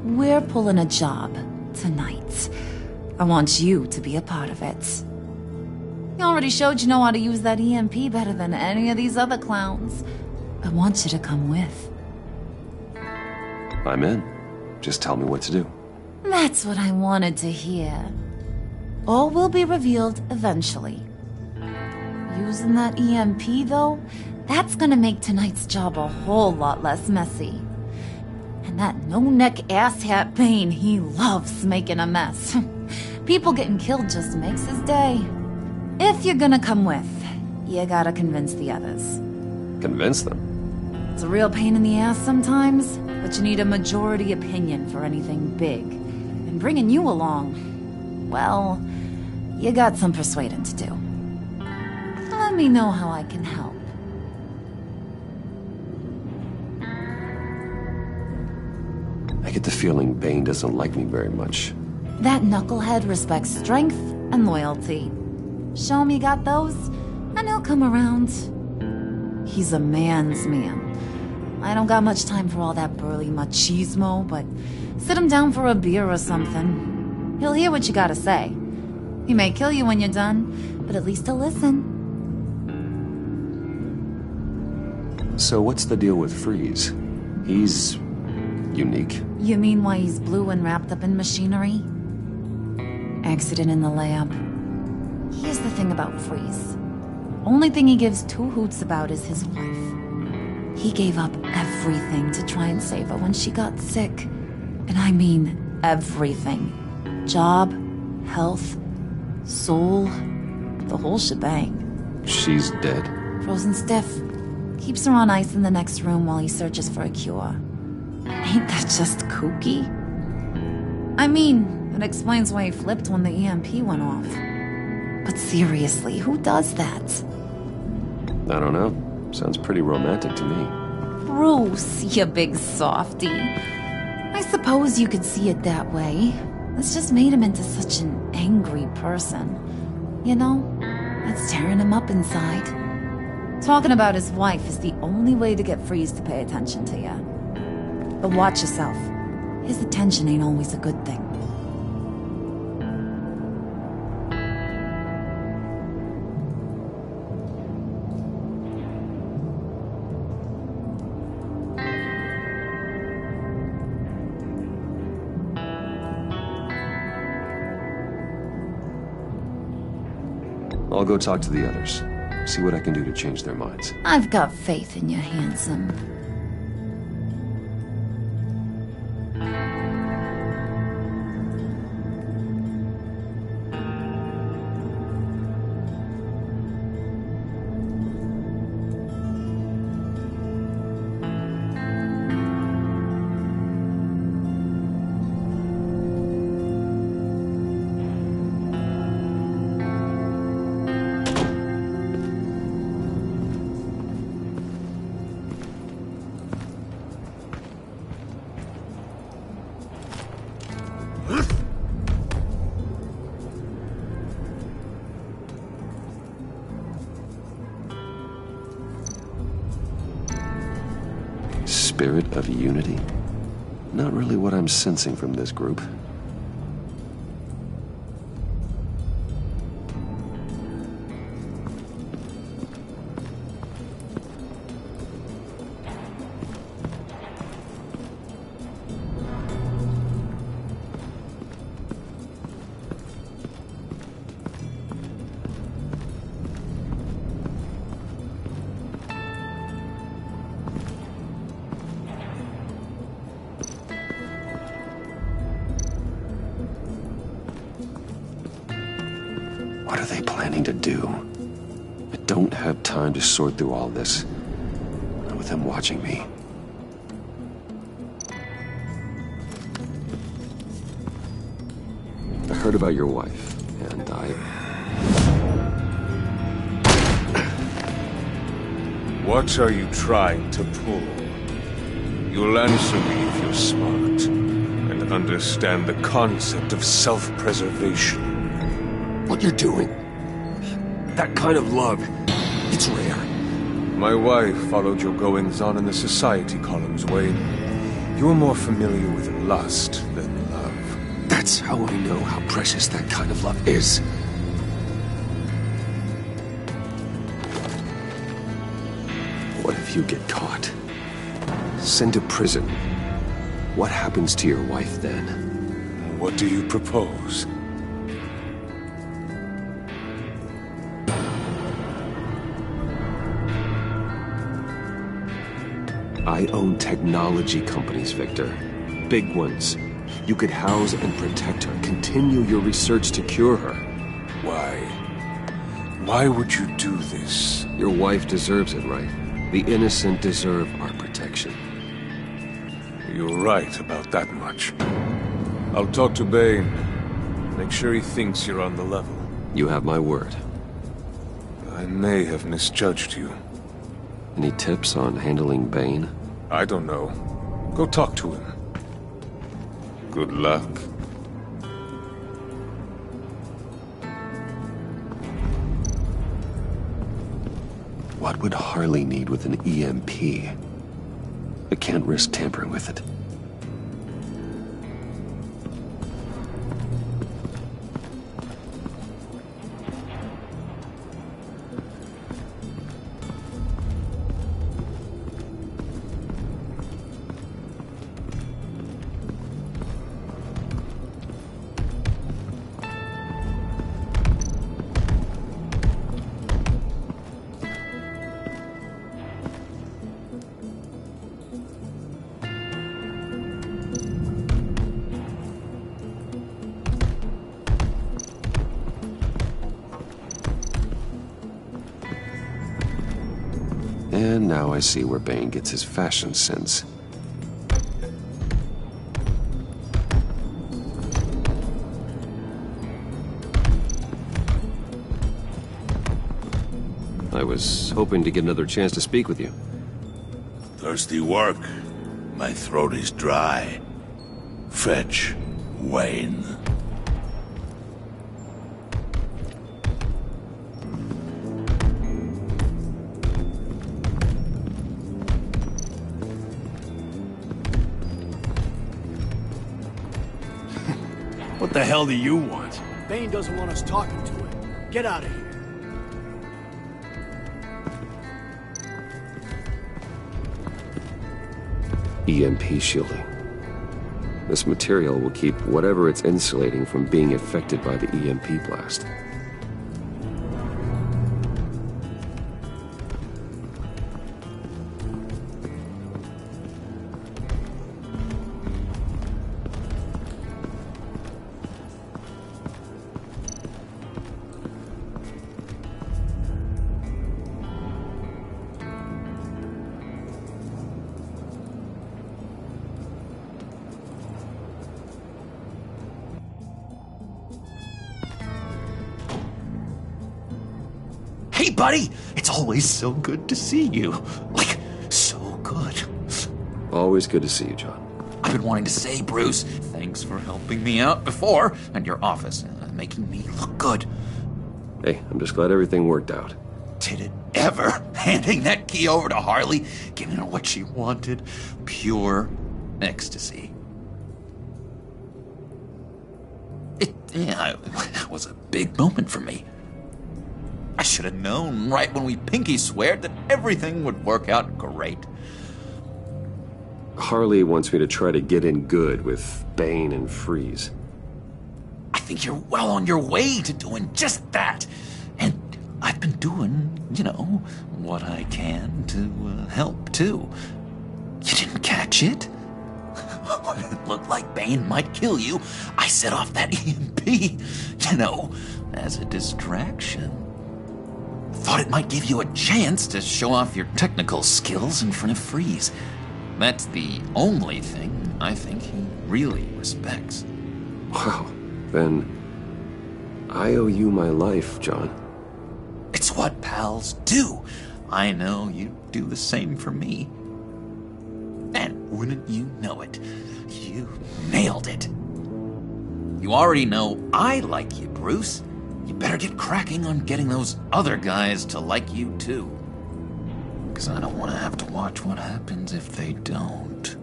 We're pulling a job tonight. I want you to be a part of it. You already showed you know how to use that EMP better than any of these other clowns. I want you to come with. I'm in. Just tell me what to do. That's what I wanted to hear. All will be revealed eventually. Using that EMP, though, that's gonna make tonight's job a whole lot less messy. And that no-neck asshat Bane, he loves making a mess. People getting killed just makes his day. If you're gonna come with, you gotta convince the others. Convince them? It's a real pain in the ass sometimes, but you need a majority opinion for anything big. And bringing you along, well, you got some persuading to do. Let me know how I can help. I get the feeling Bane doesn't like me very much. That knucklehead respects strength and loyalty. Show him you got those, and he'll come around. He's a man's man. I don't got much time for all that burly machismo, but sit him down for a beer or something. He'll hear what you gotta say. He may kill you when you're done, but at least he'll listen. So what's the deal with Freeze? He's unique. You mean why he's blue and wrapped up in machinery? Accident in the lab. Here's the thing about Freeze. Only thing he gives two hoots about is his wife. He gave up everything to try and save her when she got sick. And I mean everything. Job, health, soul, the whole shebang. She's dead. Frozen stiff. Keeps her on ice in the next room while he searches for a cure. Ain't that just kooky? I mean, it explains why he flipped when the EMP went off. But seriously, who does that? I don't know. Sounds pretty romantic to me. Bruce, you big softy. I suppose you could see it that way. It's just made him into such an angry person. You know, it's tearing him up inside. Talking about his wife is the only way to get Freeze to pay attention to you. But watch yourself. His attention ain't always a good thing. I'll go talk to the others. See what I can do to change their minds. I've got faith in you, handsome. Spirit of unity? Not really what I'm sensing from this group. What are they planning to do? I don't have time to sort through all this. Not with them watching me. heard about your wife, and What are you trying to pull? You'll answer me if you're smart, and understand the concept of self-preservation. What you're doing, that kind of love, it's rare. My wife followed your goings-on in the society columns, Wayne. You're more familiar with lust than love. That's how I know how precious that kind of love is. What if you get caught? Sent to prison? What happens to your wife then? What do you propose? I own technology companies, Victor. Big ones. You could house and protect her, continue your research to cure her. Why? Why would you do this? Your wife deserves it, right? The innocent deserve our protection. You're right about that much. I'll talk to Bane. Make sure he thinks you're on the level. You have my word. I may have misjudged you. Any tips on handling Bane? I don't know. Go talk to him. Good luck. What would Harley need with an EMP? I can't risk tampering with it. And now I see where Bane gets his fashion sense. I was hoping to get another chance to speak with you. Thirsty work. My throat is dry. Fetch Wayne. What the hell do you want? Bane doesn't want us talking to him. Get out of here. EMP shielding. This material will keep whatever it's insulating from being affected by the EMP blast. Hey, buddy! It's always so good to see you. Like, so good. Always good to see you, John. I've been wanting to say, Bruce, thanks for helping me out before, and your office, making me look good. Hey, I'm just glad everything worked out. Did it ever? Handing that key over to Harley, giving her what she wanted. Pure ecstasy. It was a big moment for me. I should have known right when we pinky sweared that everything would work out great. Harley wants me to try to get in good with Bane and Freeze. I think you're well on your way to doing just that. And I've been doing, what I can to help, too. You didn't catch it? When it looked like Bane might kill you, I set off that EMP, as a distraction. Thought it might give you a chance to show off your technical skills in front of Freeze. That's the only thing I think he really respects. Wow. Then I owe you my life, John. It's what pals do. I know you do the same for me. And wouldn't you know it, you nailed it. You already know I like you, Bruce. You better get cracking on getting those other guys to like you too. Because I don't want to have to watch what happens if they don't.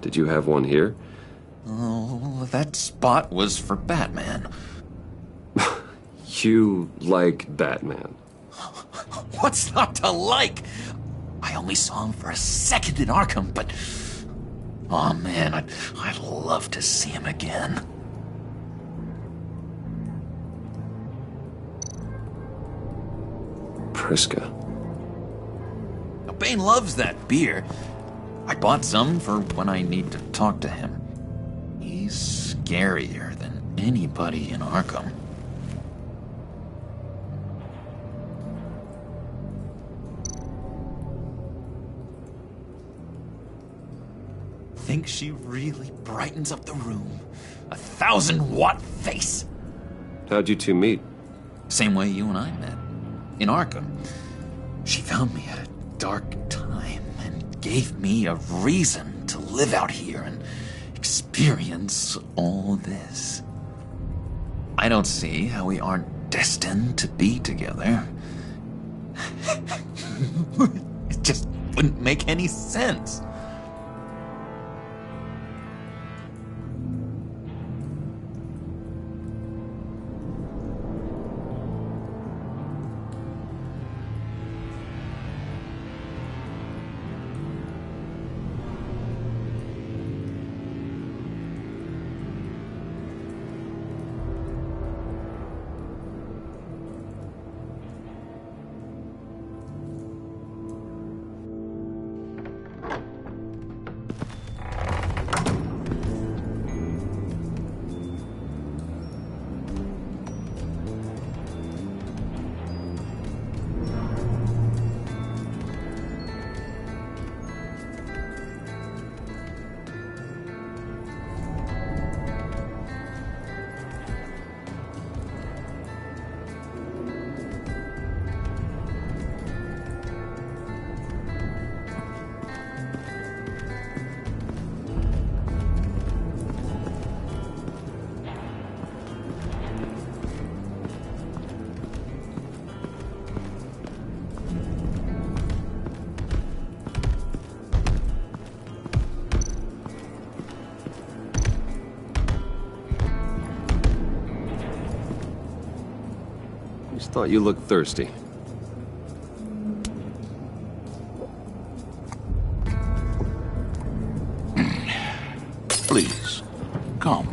Did you have one here? Oh, that spot was for Batman. You like Batman? What's not to like? I only saw him for a second in Arkham, but... oh man, I'd love to see him again. Priska. Bane loves that beer. I bought some for when I need to talk to him. He's scarier than anybody in Arkham. Think she really brightens up the room. 1,000-watt face. How'd you two meet? Same way you and I met. In Arkham. She found me at a dark time and gave me a reason to live out here and experience all this. I don't see how we aren't destined to be together. It just wouldn't make any sense. Just thought you looked thirsty. Please, come.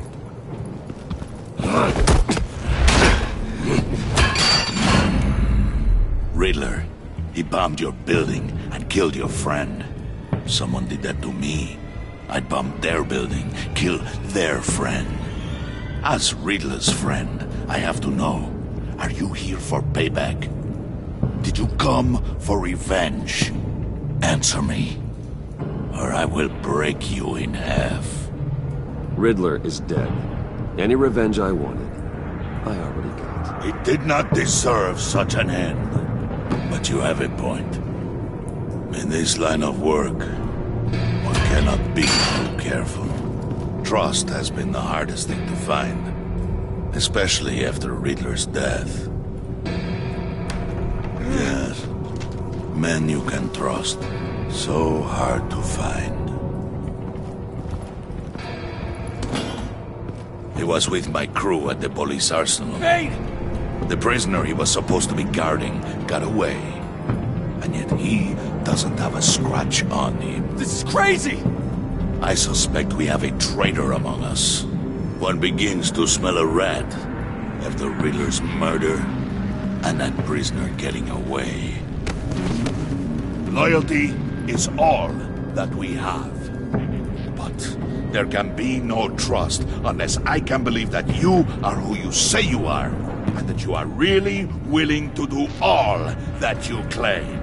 Riddler, he bombed your building and killed your friend. Someone did that to me. I'd bomb their building, kill their friend. As Riddler's friend, I have to know, are you here for payback? Did you come for revenge? Answer me, or I will break you in half. Riddler is dead. Any revenge I wanted, I already got. He did not deserve such an end. But you have a point. In this line of work, one cannot be too careful. Trust has been the hardest thing to find. Especially after Riddler's death. Yes. Men you can trust. So hard to find. He was with my crew at the police arsenal. Hey! The prisoner he was supposed to be guarding got away. And yet he doesn't have a scratch on him. This is crazy! I suspect we have a traitor among us. One begins to smell a rat after Riddler's murder and that prisoner getting away. Loyalty is all that we have. But there can be no trust unless I can believe that you are who you say you are, and that you are really willing to do all that you claim.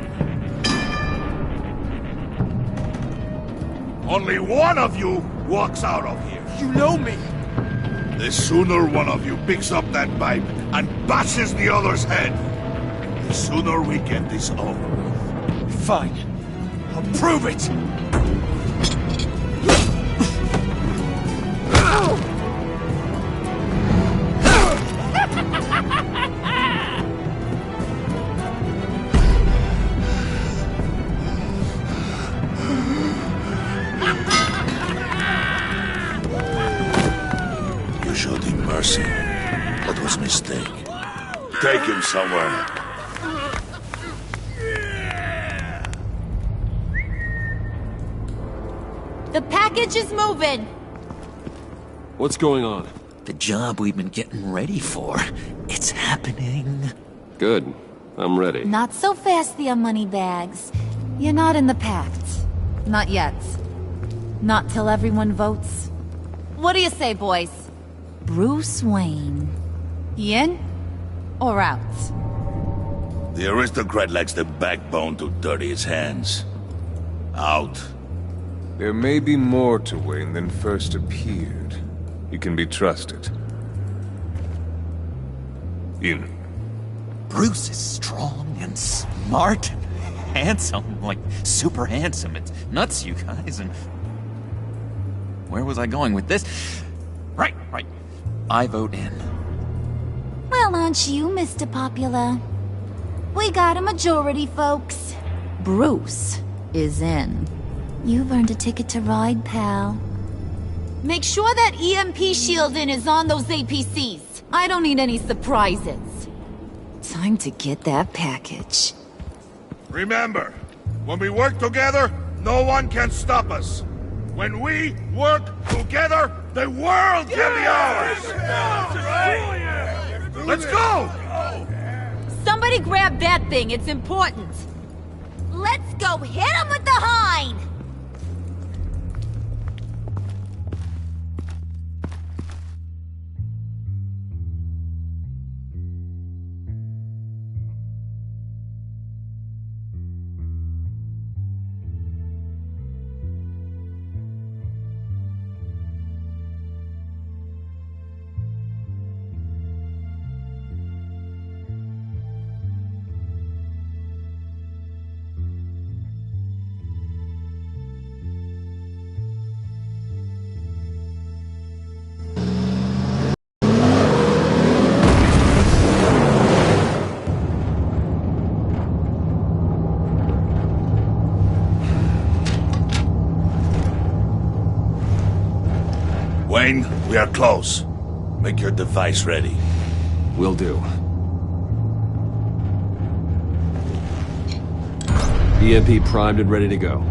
Only one of you walks out of here. You know me. The sooner one of you picks up that pipe and bashes the other's head, the sooner we get this over with. Fine. I'll prove it. You showed him mercy. That was a mistake. Take him somewhere. The package is moving. What's going on? The job we've been getting ready for. It's happening. Good. I'm ready. Not so fast, the Moneybags. You're not in the pact. Not yet. Not till everyone votes. What do you say, boys? Bruce Wayne. In or out? The aristocrat lacks the backbone to dirty his hands. Out. There may be more to Wayne than first appeared. You can be trusted. In. Bruce is strong and smart and handsome, like super handsome. It's nuts, you guys, and... Where was I going with this? Right. I vote in. Well, aren't you, Mr. Popular? We got a majority, folks. Bruce is in. You've earned a ticket to ride, pal. Make sure that EMP shielding is on those APCs. I don't need any surprises. Time to get that package. Remember, when we work together, no one can stop us. When we work together, the world can be ours! Let's go! Somebody grab that thing, it's important. Let's go hit him with the hind! Wayne, we are close. Make your device ready. Will do. EMP primed and ready to go.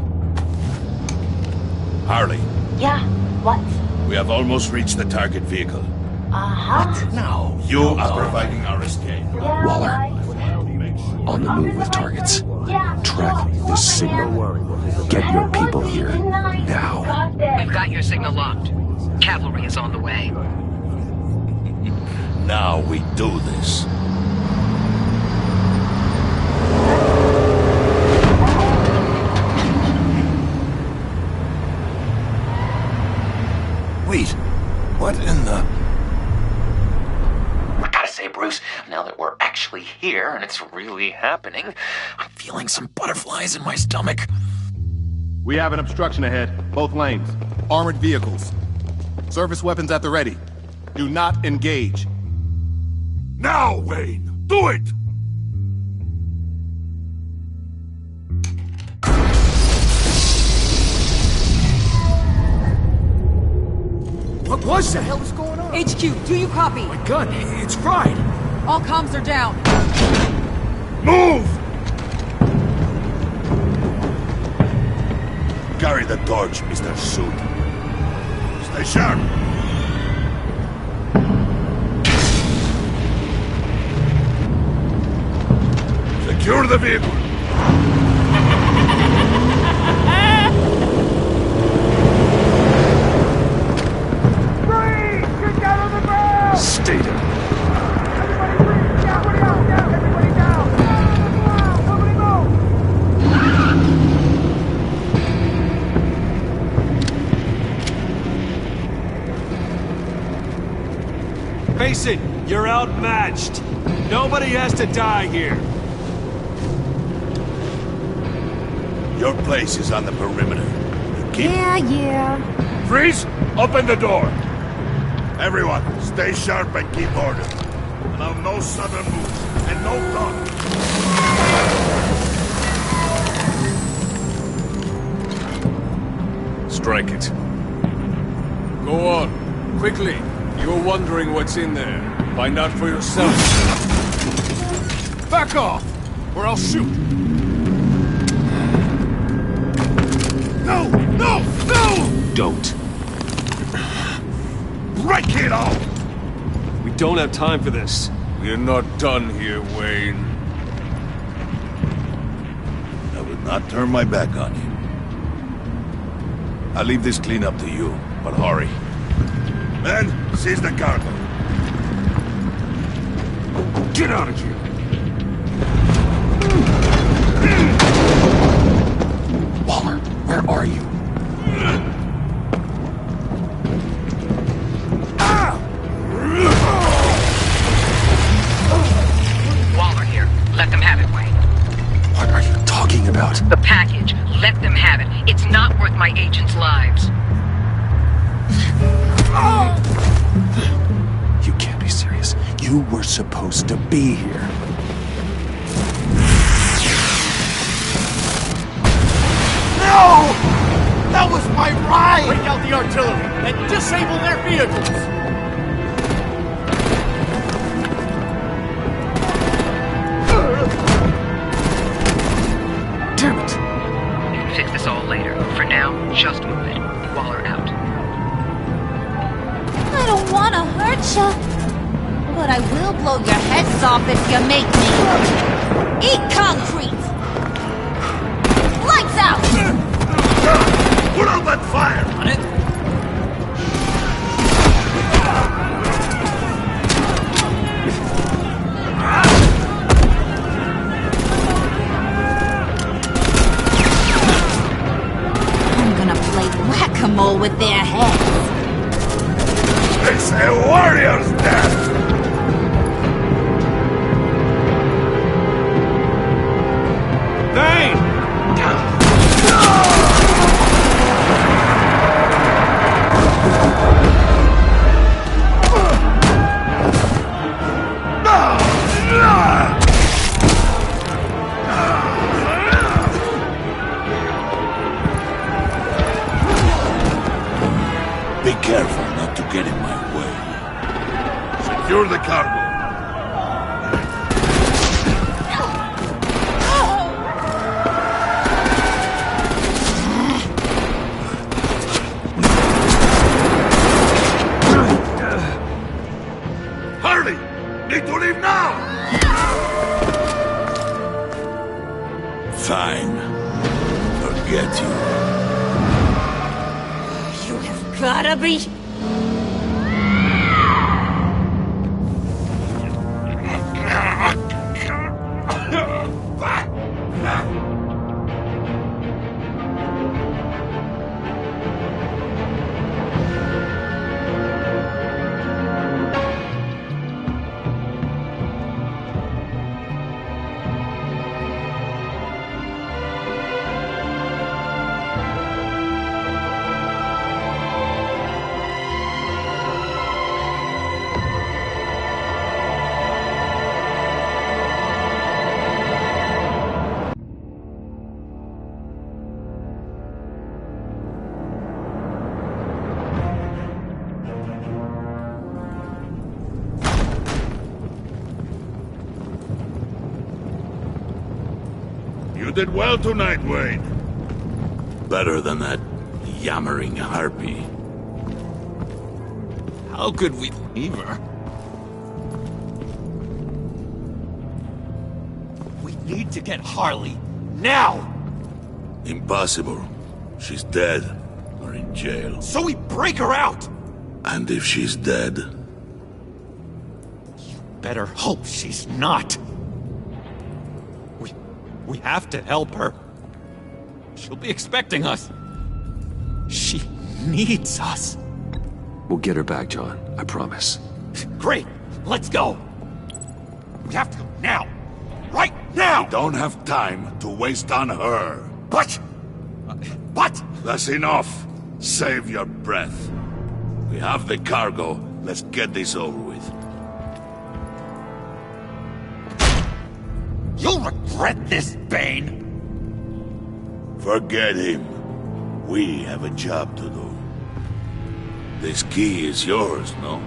Harley, Yeah, what? we have almost reached the target vehicle. Uh-huh. Now, you are providing our escape. Waller, on the move with targets. Track this signal. Get your people here, now. We've got your signal locked. Cavalry is on the way. Now we do this. Wait, what in the... I gotta say, Bruce, now that we're actually here and it's really happening, I'm feeling some butterflies in my stomach. We have an obstruction ahead, both lanes. Armored vehicles. Service weapons at the ready. Do not engage. Now, Wayne! Do it! What was that? What the hell is going on? HQ, do you copy? My gun, it's fried. All comms are down. Move! Carry the torch, Mr. Suit. Stay sharp. Secure the vehicle. Face it, you're outmatched. Nobody has to die here. Your place is on the perimeter. Yeah. Freeze! Open the door! Everyone, stay sharp and keep order. Allow no sudden moves, and no talk. Strike it. Go on, quickly. You're wondering what's in there. Find out for yourself. Back off, or I'll shoot. No! No! No! Don't. Break it off! We don't have time for this. We're not done here, Wayne. I will not turn my back on you. I'll leave this clean up to you, but hurry. Men, seize the cargo. Get out of here! Waller, where are you? Waller here. Let them have it, Wayne. What are you talking about? The package. Let them have it. It's not worth my agents' lives. You can't be serious. You were supposed to be here. No! That was my ride! Break out the artillery and disable their vehicles! Damn it! You can fix this all later. For now, just move it. Waller out. I don't want to hurt you, but I will blow your heads off if you make me. Eat concrete! Lights out! Put out that fire! On it? I'm gonna play whack-a-mole with their heads. It's a warrior's death! Vayne! Be careful not to get in my way. Secure the cargo. Hurry! Need to leave now! Fine. Forget you. You have gotta be... You did well tonight, Wayne. Better than that yammering harpy. How could we leave her? We need to get Harley. Now! Impossible. She's dead. Or in jail. So we break her out! And if she's dead? Better hope she's not. We have to help her. She'll be expecting us. She needs us. We'll get her back, John. I promise. Great. Let's go! We have to go now! Right now! We don't have time to waste on her. What? What? That's enough. Save your breath. We have the cargo. Let's get this over with. You'll regret this, Bane! Forget him. We have a job to do. This key is yours, no?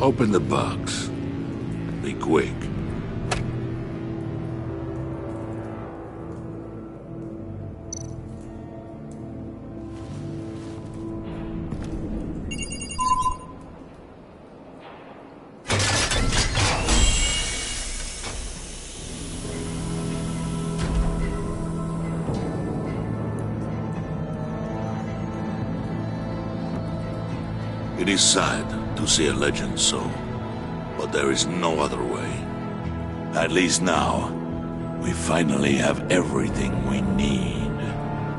Open the box. Be quick. It is sad to see a legend so, but there is no other way. At least now, we finally have everything we need.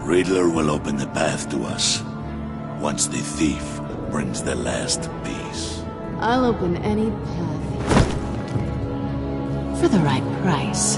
Riddler will open the path to us, once the thief brings the last piece. I'll open any path. For the right price.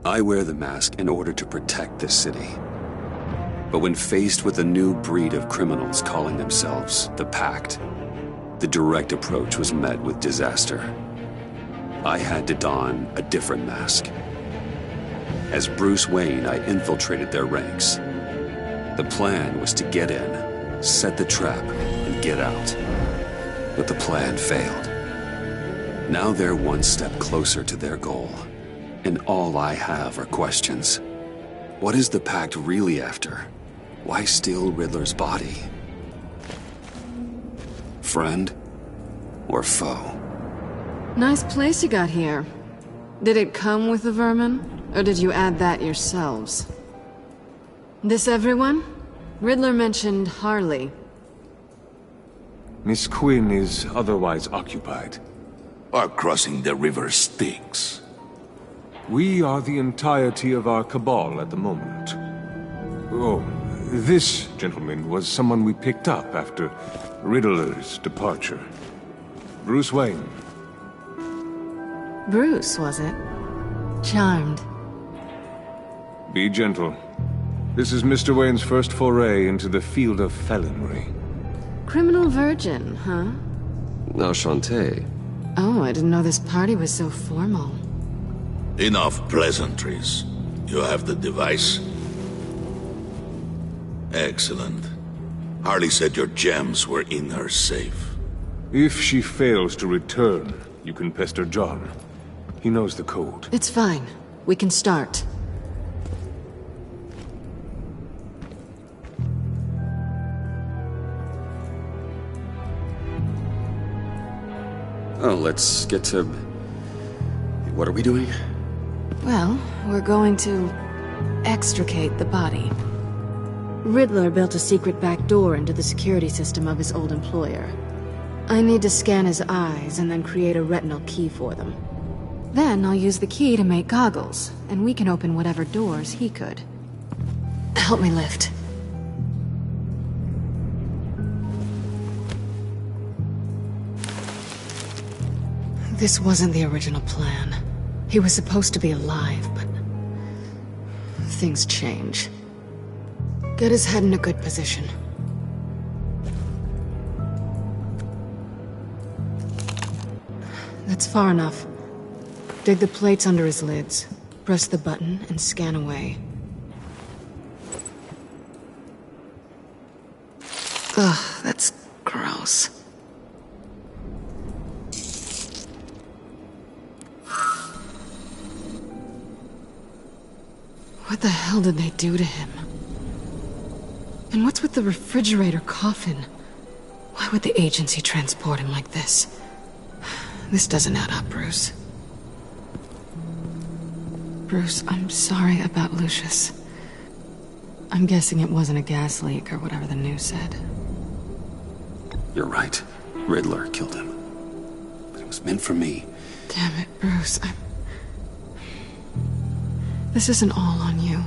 I wear the mask in order to protect this city. But when faced with a new breed of criminals calling themselves the Pact, the direct approach was met with disaster. I had to don a different mask. As Bruce Wayne, I infiltrated their ranks. The plan was to get in, set the trap, and get out. But the plan failed. Now they're one step closer to their goal, and all I have are questions. What is the Pact really after? Why steal Riddler's body? Friend or foe? Nice place you got here. Did it come with the vermin, or did you add that yourselves? This everyone? Riddler mentioned Harley. Miss Quinn is otherwise occupied. Or crossing the river Styx. We are the entirety of our cabal at the moment. Oh, this gentleman was someone we picked up after Riddler's departure. Bruce Wayne. Bruce, was it? Charmed. Be gentle. This is Mr. Wayne's first foray into the field of felonry. Criminal virgin, huh? Enchanté. Oh, I didn't know this party was so formal. Enough pleasantries. You have the device? Excellent. Harley said your gems were in her safe. If she fails to return, you can pester John. He knows the code. It's fine. We can start. Oh, let's get to... What are we doing? Well, we're going to extricate the body. Riddler built a secret back door into the security system of his old employer. I need to scan his eyes and then create a retinal key for them. Then I'll use the key to make goggles, and we can open whatever doors he could. Help me lift. This wasn't the original plan. He was supposed to be alive, but... things change. Get his head in a good position. That's far enough. Dig the plates under his lids. Press the button and scan away. Ugh, that's gross. What the hell did they do to him? And what's with the refrigerator coffin? Why would the agency transport him like this? This doesn't add up, Bruce. Bruce, I'm sorry about Lucius. I'm guessing it wasn't a gas leak or whatever the news said. You're right. Riddler killed him. But it was meant for me. Damn it, Bruce. This isn't all on you.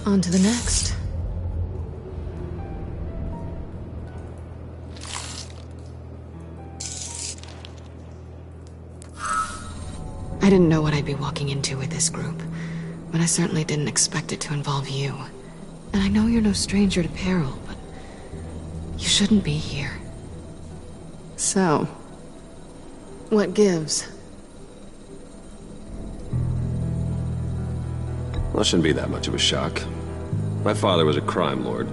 On to the next. I didn't know what I'd be walking into with this group, but I certainly didn't expect it to involve you. And I know you're no stranger to peril, but you shouldn't be here. So, what gives? Well, shouldn't be that much of a shock. My father was a crime lord.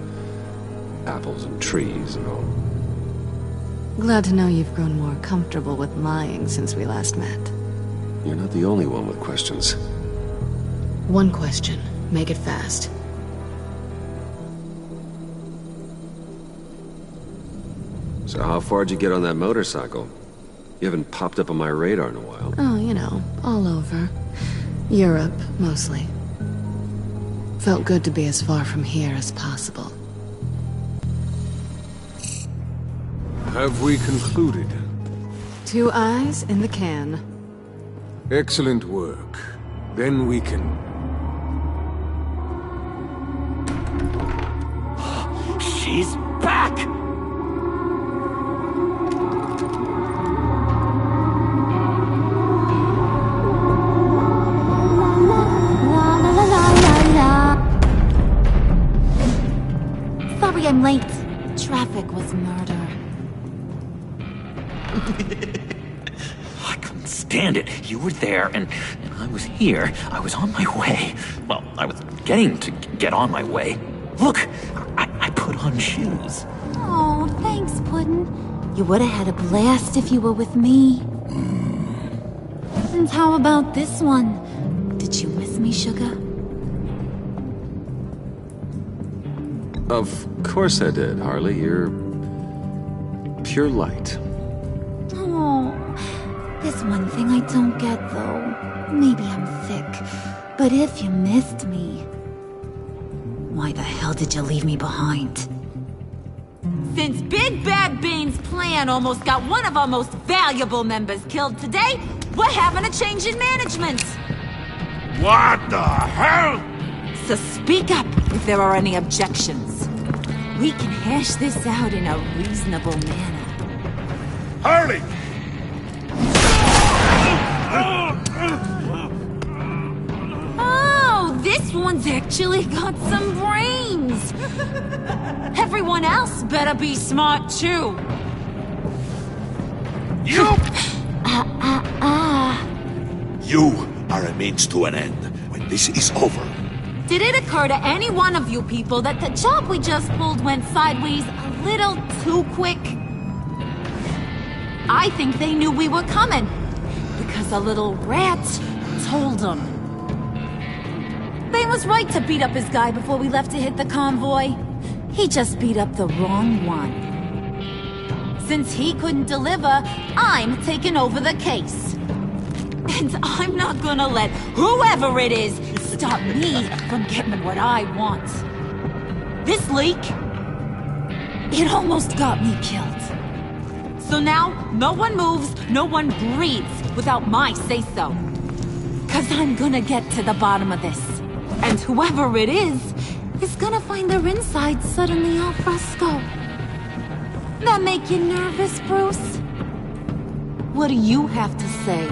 Apples and trees and all. Glad to know you've grown more comfortable with lying since we last met. You're not the only one with questions. One question. Make it fast. So how far'd you get on that motorcycle? You haven't popped up on my radar in a while. Oh, you know, all over. Europe, mostly. Felt good to be as far from here as possible. Have we concluded? 2 eyes in the can. Excellent work. Then we can... She's back! Sorry I'm late. Traffic was murder. I couldn't stand it. You were there, and I was here. I was on my way. Well, I was getting to get on my way. Look, I put on shoes. Oh, thanks, Puddin'. You would have had a blast if you were with me. And how about this one? Did you miss me, sugar? Of course I did, Harley. You're... pure light. Oh, there's one thing I don't get, though. Maybe I'm thick, but if you missed me, why the hell did you leave me behind? Since Big Bad Bane's plan almost got one of our most valuable members killed today, we're having a change in management. What the hell? So speak up if there are any objections. We can hash this out in a reasonable manner. Harley! Oh, this one's actually got some brains. Everyone else better be smart too. You! You are a means to an end. When this is over, Did it occur to any one of you people that the job we just pulled went sideways a little too quick? I think they knew we were coming, because a little rat told them. Bane was right to beat up his guy before we left to hit the convoy. He just beat up the wrong one. Since he couldn't deliver, I'm taking over the case. And I'm not gonna let whoever it is stop me from getting what I want. This leak, it almost got me killed. So now, no one moves, no one breathes without my say-so. 'Cause I'm gonna get to the bottom of this. And whoever it is gonna find their inside suddenly al fresco. That make you nervous, Bruce? What do you have to say?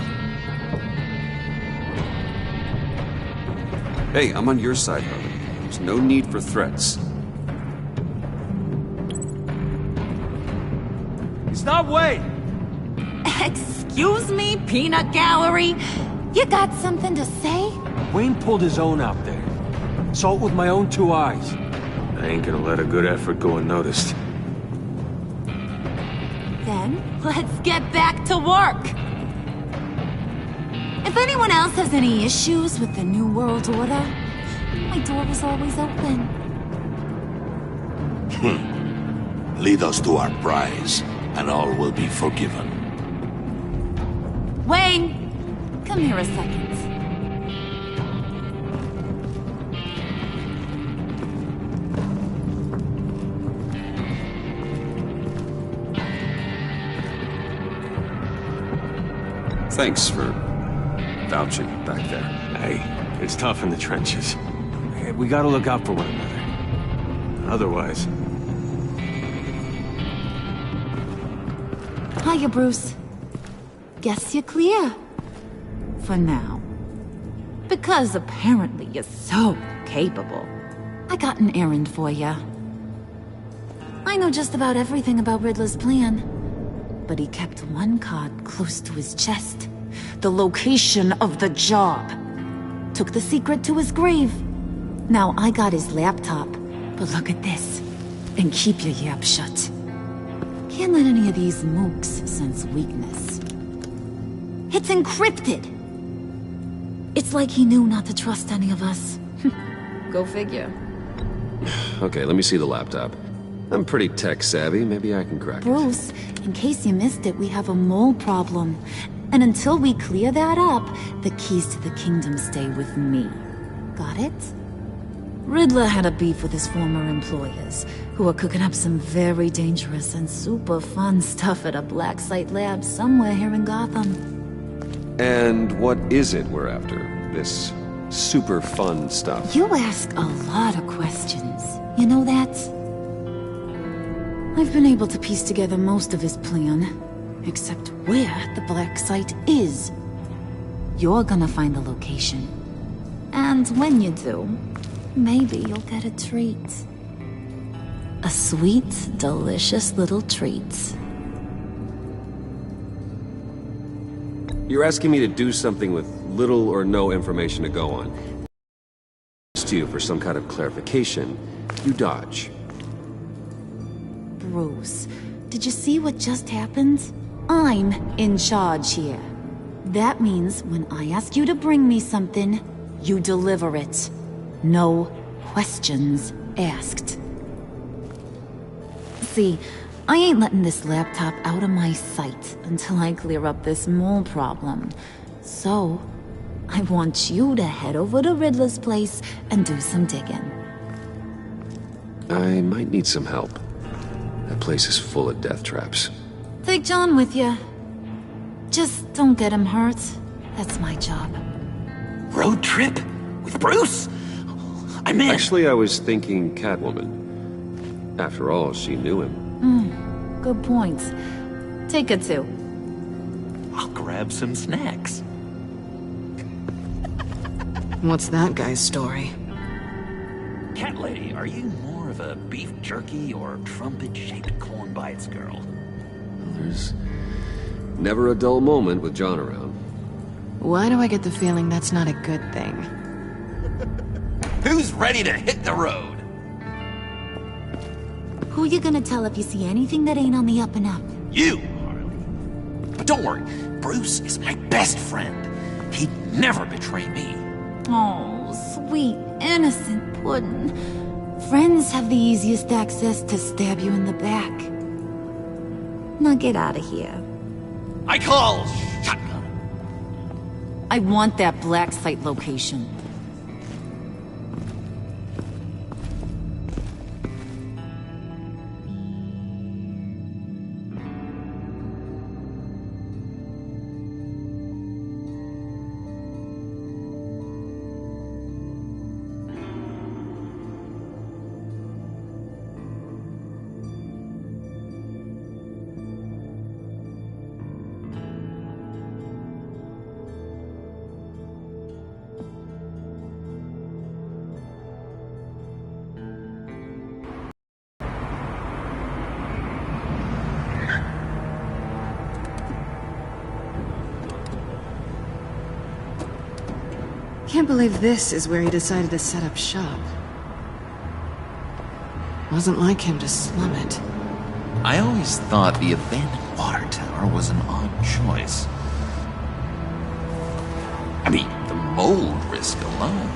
Hey, I'm on your side, Harley. There's no need for threats. It's not Wayne! Excuse me, peanut gallery? You got something to say? Wayne pulled his own out there. Saw it with my own 2 eyes. I ain't gonna let a good effort go unnoticed. Then, let's get back to work. If anyone else has any issues with the New World Order, my door is always open. Lead us to our prize, and all will be forgiven. Wayne, come here a second. Thanks for vouching back there. Hey, it's tough in the trenches. We gotta look out for one another. Otherwise... Hiya, Bruce. Guess you're clear. For now. Because apparently you're so capable. I got an errand for ya. I know just about everything about Riddler's plan. But he kept one card close to his chest. The location of the job. Took the secret to his grave. Now I got his laptop. But look at this. And keep your yap shut. Can't let any of these mooks sense weakness. It's encrypted! It's like he knew not to trust any of us. Go figure. Okay, let me see the laptop. I'm pretty tech savvy, maybe I can crack it. Bruce, in case you missed it, we have a mole problem. And until we clear that up, the keys to the kingdom stay with me. Got it? Riddler had a beef with his former employers, who are cooking up some very dangerous and super fun stuff at a black site lab somewhere here in Gotham. And what is it we're after? This super fun stuff? You ask a lot of questions. You know that? I've been able to piece together most of his plan, except where the black site is. You're gonna find the location. And when you do, maybe you'll get a treat. A sweet, delicious little treat. You're asking me to do something with little or no information to go on. To you for some kind of clarification, you dodge. Bruce, did you see what just happened? I'm in charge here. That means when I ask you to bring me something, you deliver it. No questions asked. See, I ain't letting this laptop out of my sight until I clear up this mole problem. So, I want you to head over to Riddler's place and do some digging. I might need some help. That place is full of death traps. Take John with you. Just don't get him hurt. That's my job. Road trip? With Bruce? I'm in. Actually, I was thinking Catwoman. After all, she knew him. Good point. Take her too. I'll grab some snacks. What's that guy's story? Cat lady, are you more of a beef jerky or trumpet-shaped corn bites girl? There's never a dull moment with John around. Why do I get the feeling that's not a good thing? Who's ready to hit the road? Who you gonna tell if you see anything that ain't on the up and up? You, Harley. But don't worry, Bruce is my best friend. He'd never betray me. Oh, sweet, innocent puddin'. Friends have the easiest access to stab you in the back. Now get out of here. I call shotgun. I want that black site location. Can't believe this is where he decided to set up shop. Wasn't like him to slum it. I always thought the abandoned water tower was an odd choice. I mean, the mold risk alone.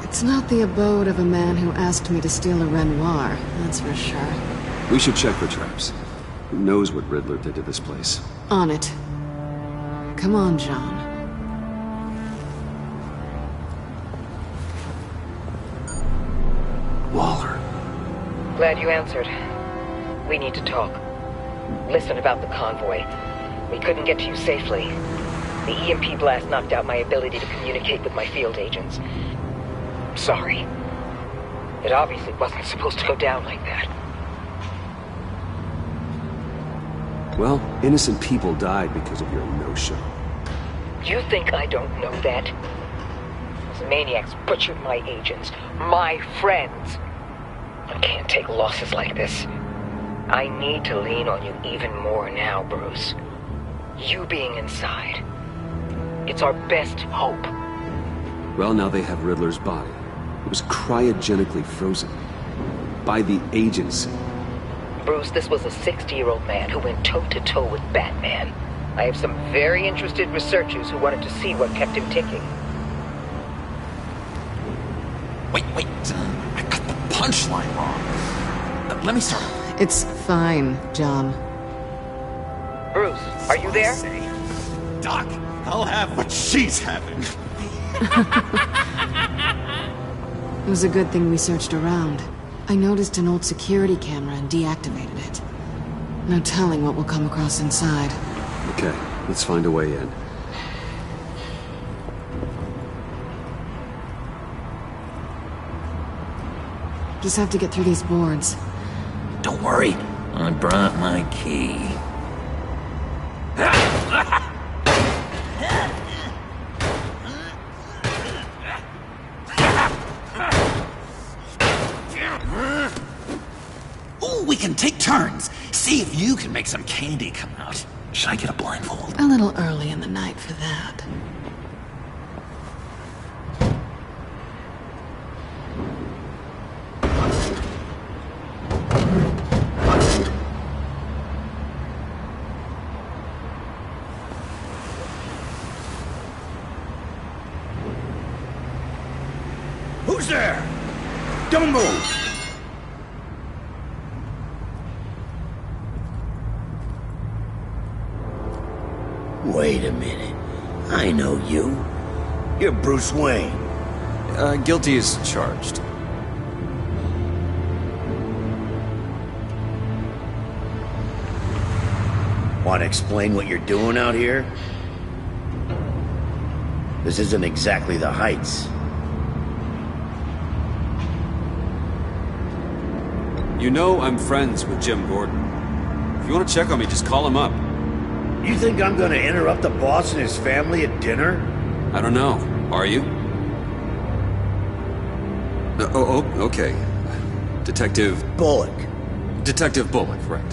It's not the abode of a man who asked me to steal a Renoir, that's for sure. We should check for traps. Who knows what Riddler did to this place? On it. Come on, John. Waller. Glad you answered. We need to talk. Listen about the convoy. We couldn't get to you safely. The EMP blast knocked out my ability to communicate with my field agents. I'm sorry. It obviously wasn't supposed to go down like that. Well, innocent people died because of your no-show. You think I don't know that? Those maniacs butchered my agents, my friends. I can't take losses like this. I need to lean on you even more now, Bruce. You being inside. It's our best hope. Well, now they have Riddler's body. It was cryogenically frozen. By the agency. Bruce, this was a 60-year-old man who went toe-to-toe with Batman. I have some very interested researchers who wanted to see what kept him ticking. Wait. I got the punchline wrong. Let me start. It's fine, John. Bruce, are you there? Doc, I'll have what she's having. It was a good thing we searched around. I noticed an old security camera and deactivated it. No telling what we'll come across inside. Okay, let's find a way in. Just have to get through these boards. Don't worry, I brought my key. Ooh, we can take turns. See if you can make some candy come out. Should I get a blindfold? A little early in the night for that. Who's there? Don't move! Wait a minute. I know you. You're Bruce Wayne. Guilty as charged. Want to explain what you're doing out here? This isn't exactly the Heights. You know I'm friends with Jim Gordon. If you want to check on me, just call him up. You think I'm gonna interrupt the boss and his family at dinner? I don't know. Are you? Okay. Detective... Bullock. Detective Bullock, right.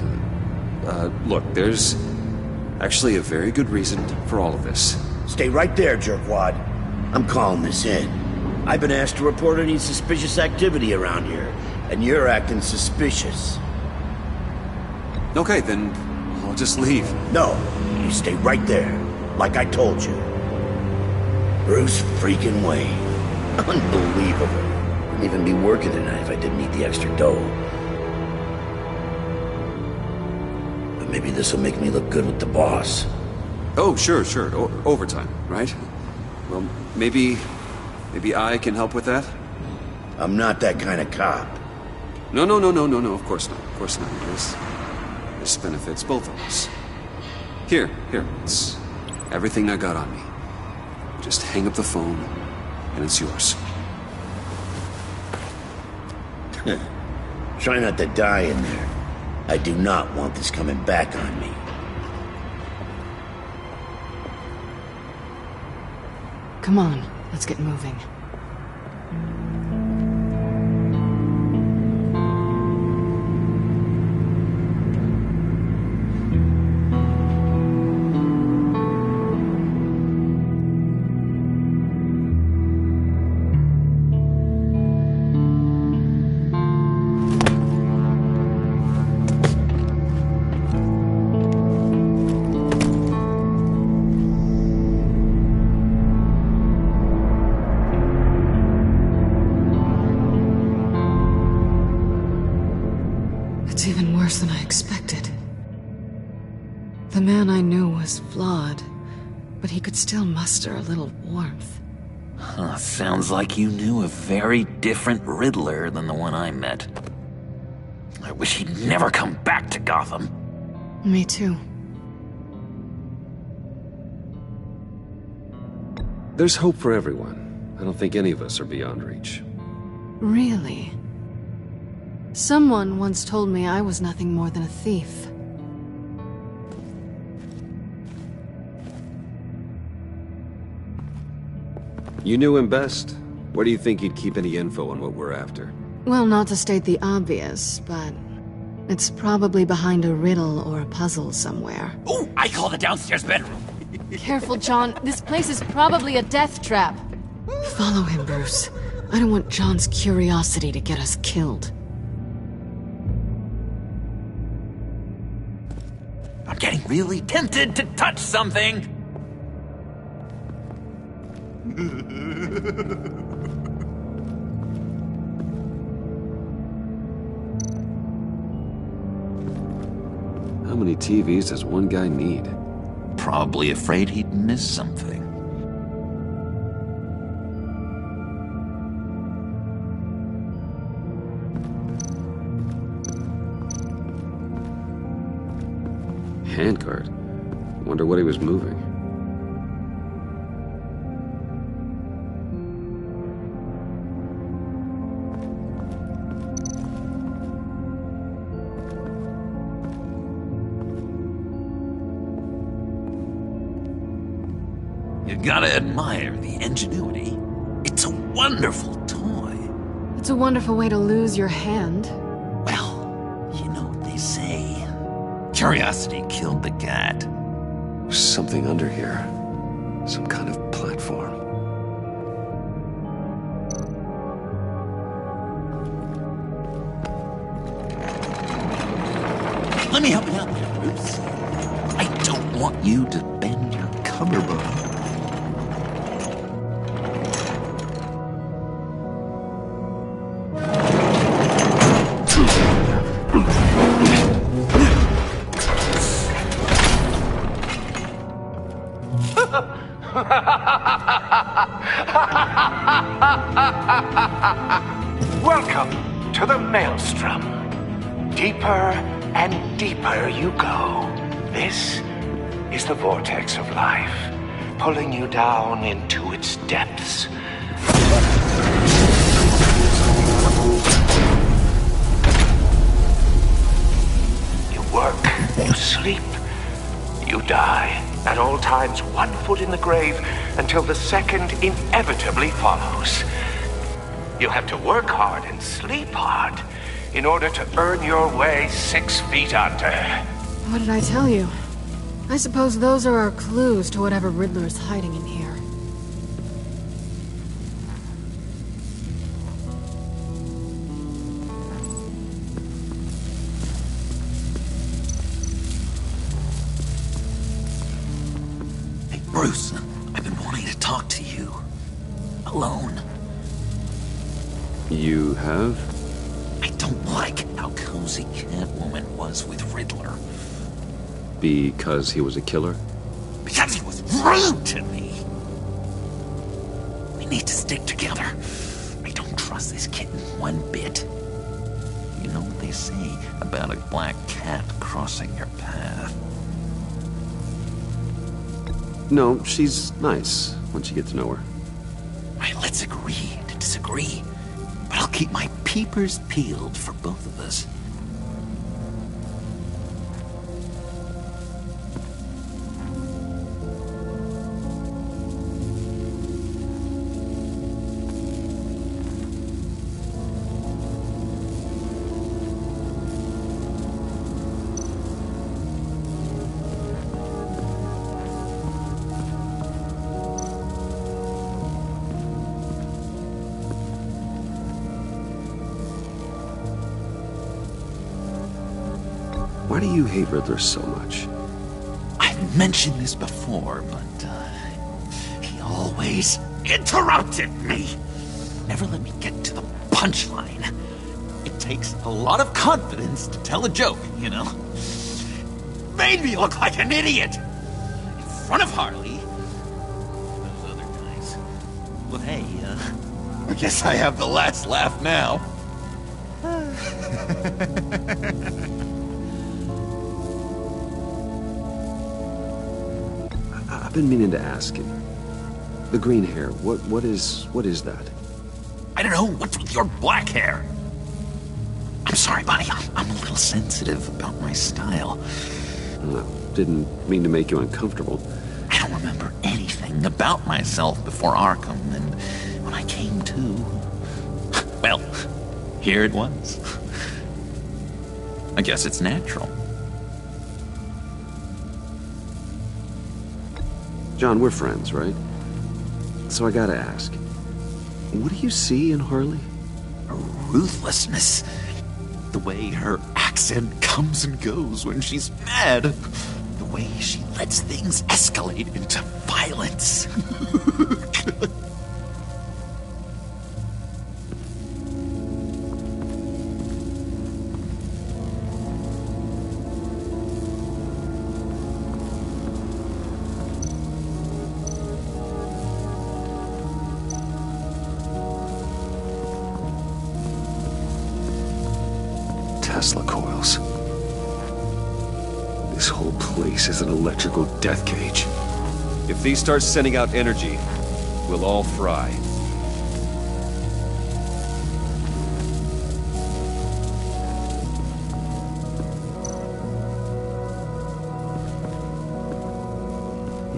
Look, there's actually a very good reason for all of this. Stay right there, jerkwad. I'm calling this in. I've been asked to report any suspicious activity around here, and you're acting suspicious. Okay, then I'll just leave. No, you stay right there, like I told you. Bruce freaking Wayne. Unbelievable. Wouldn't even be working tonight if I didn't need the extra dough. But maybe this'll make me look good with the boss. Oh, sure. Overtime, right? Well, maybe I can help with that? I'm not that kind of cop. No, of course not. This benefits both of us. Here, it's everything I got on me. Just hang up the phone, and it's yours. Try not to die in there. I do not want this coming back on me. Come on, let's get moving. It's even worse than I expected. The man I knew was flawed, but he could still muster a little warmth. Huh, sounds like you knew a very different Riddler than the one I met. I wish he'd never come back to Gotham. Me too. There's hope for everyone. I don't think any of us are beyond reach. Really? Someone once told me I was nothing more than a thief. You knew him best. Where do you think he'd keep any info on what we're after? Well, not to state the obvious, but it's probably behind a riddle or a puzzle somewhere. Ooh, I call the downstairs bedroom. Careful, John. This place is probably a death trap. Follow him, Bruce. I don't want John's curiosity to get us killed. I'm getting really tempted to touch something. How many TVs does one guy need? Probably afraid he'd miss something. Handcart. Wonder what he was moving. You gotta admire the ingenuity. It's a wonderful toy. It's a wonderful way to lose your hand. Well, you know what they say. Curiosity killed the cat. There's something under here. Some kind of platform. Let me help you out there, Bruce. I don't want you to bend your collarbone. Welcome to the Maelstrom. Deeper and deeper you go. This is the vortex of life, pulling you down into its depths. You work, you sleep, you die. At all times, 1 foot in the grave until the second inevitably follows. You have to work hard and sleep hard in order to earn your way 6 feet under. What did I tell you? I suppose those are our clues to whatever Riddler's hiding in here. Hey, Bruce, I've been wanting to talk to you. Alone. You have? I don't like how cozy Catwoman was with Riddler. Because he was a killer? Because he was rude to me! We need to stick together. I don't trust this kitten one bit. You know what they say about a black cat crossing your path? No, she's nice once you get to know her. Right, let's agree to disagree. But I'll keep my peepers peeled for both of us. Why do you hate Riddler so much? I've mentioned this before, but he always interrupted me. Never let me get to the punchline. It takes a lot of confidence to tell a joke, you know? Made me look like an idiot. In front of Harley. Those other guys. Well, hey, I guess I have the last laugh now. I've been meaning to ask you. The green hair, what is that? I don't know, what's with your black hair? I'm sorry, buddy. I'm a little sensitive about my style. No, didn't mean to make you uncomfortable. I don't remember anything about myself before Arkham, and when I came to... well, here it was. I guess it's natural. John, we're friends, right? So I gotta ask, what do you see in Harley? A ruthlessness. The way her accent comes and goes when she's mad. The way she lets things escalate into violence. Tesla coils. This whole place is an electrical death cage. If these start sending out energy, we'll all fry.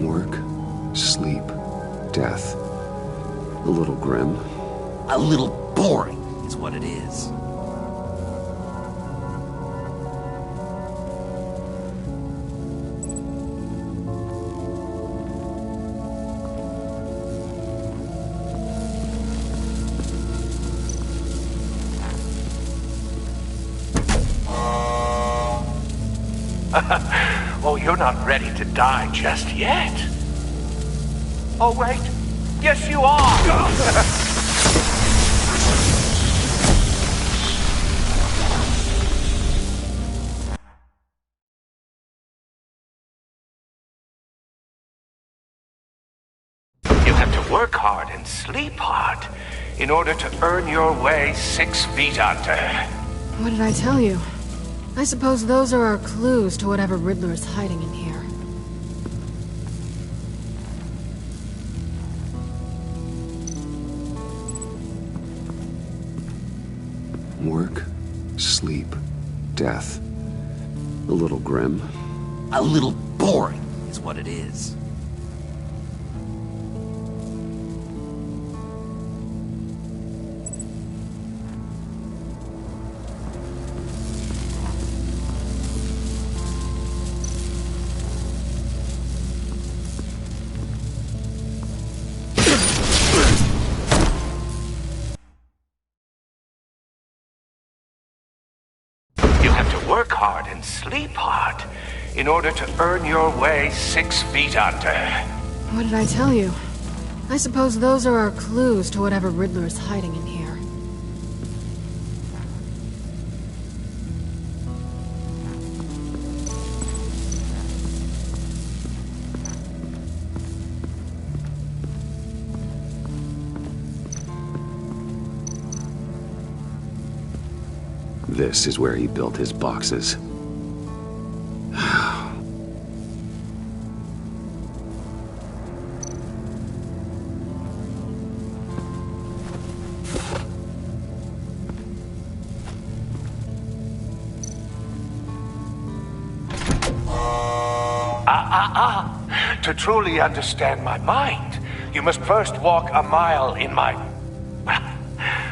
Work, sleep, death. A little grim. A little boring is what it is. Oh, you're not ready to die just yet. Oh, wait. Yes, you are. You have to work hard and sleep hard in order to earn your way 6 feet under. What did I tell you? I suppose those are our clues to whatever Riddler is hiding in here. Work, sleep, death. A little grim. A little boring is what it is. Work hard and sleep hard in order to earn your way 6 feet under. What did I tell you? I suppose those are our clues to whatever Riddler is hiding in here. This is where he built his boxes. To truly understand my mind, you must first walk a mile in my... Well,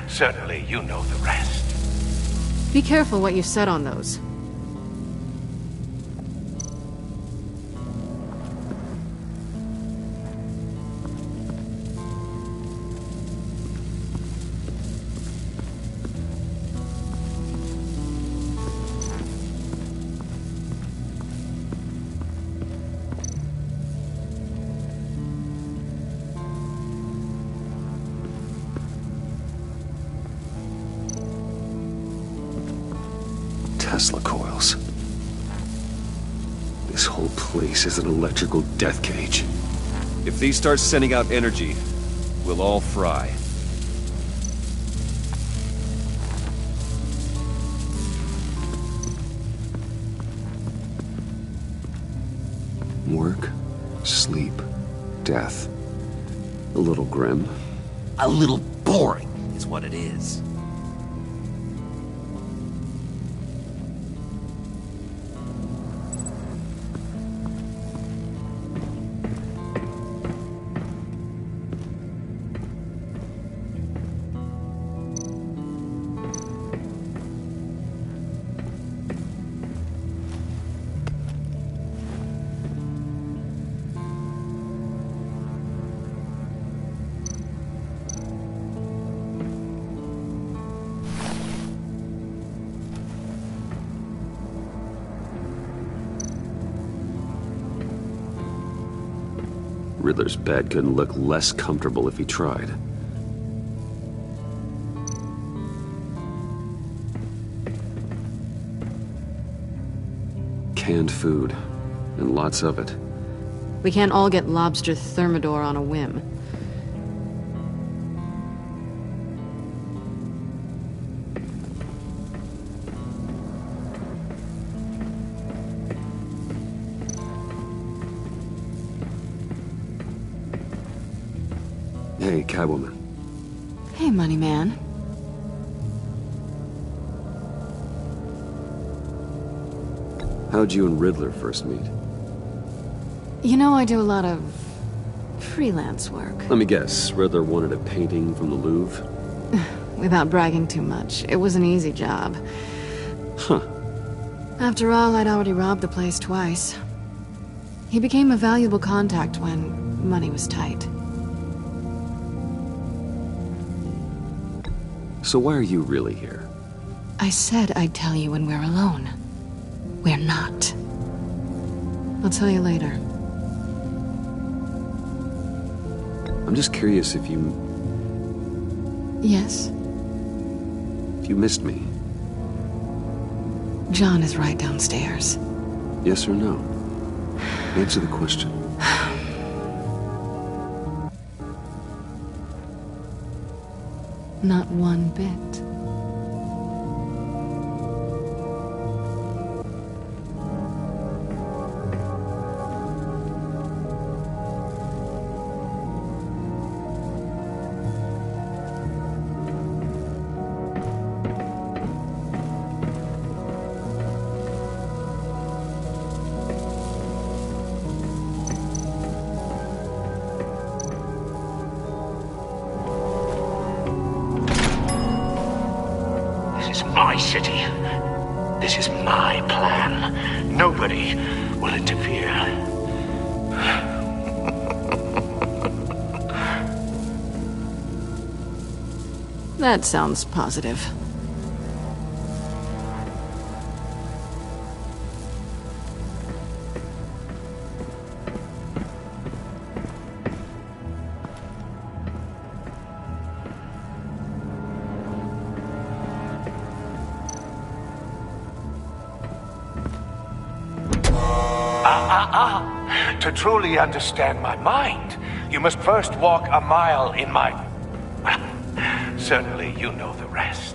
certainly you know the rest. Be careful what you said on those. Tesla coils. This whole place is an electrical death cage. If these start sending out energy, we'll all fry. Work, sleep, death. A little grim. A little boring That's what it is. Riddler's bed couldn't look less comfortable if he tried. Canned food, and lots of it. We can't all get lobster thermidor on a whim. Hey, Catwoman. Hey, money man. How'd you and Riddler first meet? You know, I do a lot of freelance work. Let me guess, Riddler wanted a painting from the Louvre? Without bragging too much, it was an easy job. Huh. After all, I'd already robbed the place twice. He became a valuable contact when money was tight. So why are you really here? I said I'd tell you when we're alone. We're not. I'll tell you later. I'm just curious if you... Yes? If you missed me. John is right downstairs. Yes or no? Answer the question. Not one bit. My city. This is my plan. Nobody will interfere. That sounds positive. To truly understand my mind, you must first walk a mile in my... Well, certainly you know the rest.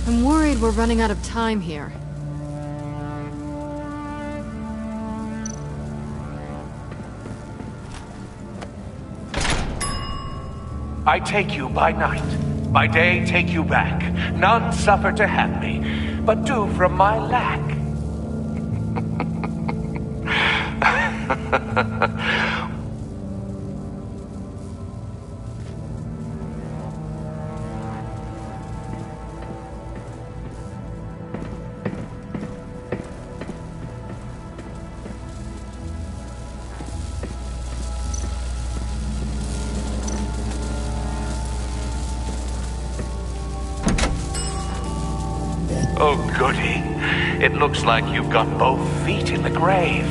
I'm worried we're running out of time here. I take you by night. By day, take you back. None suffer to have me, but do from my lack. Oh, goody. It looks like you've got both feet in the grave.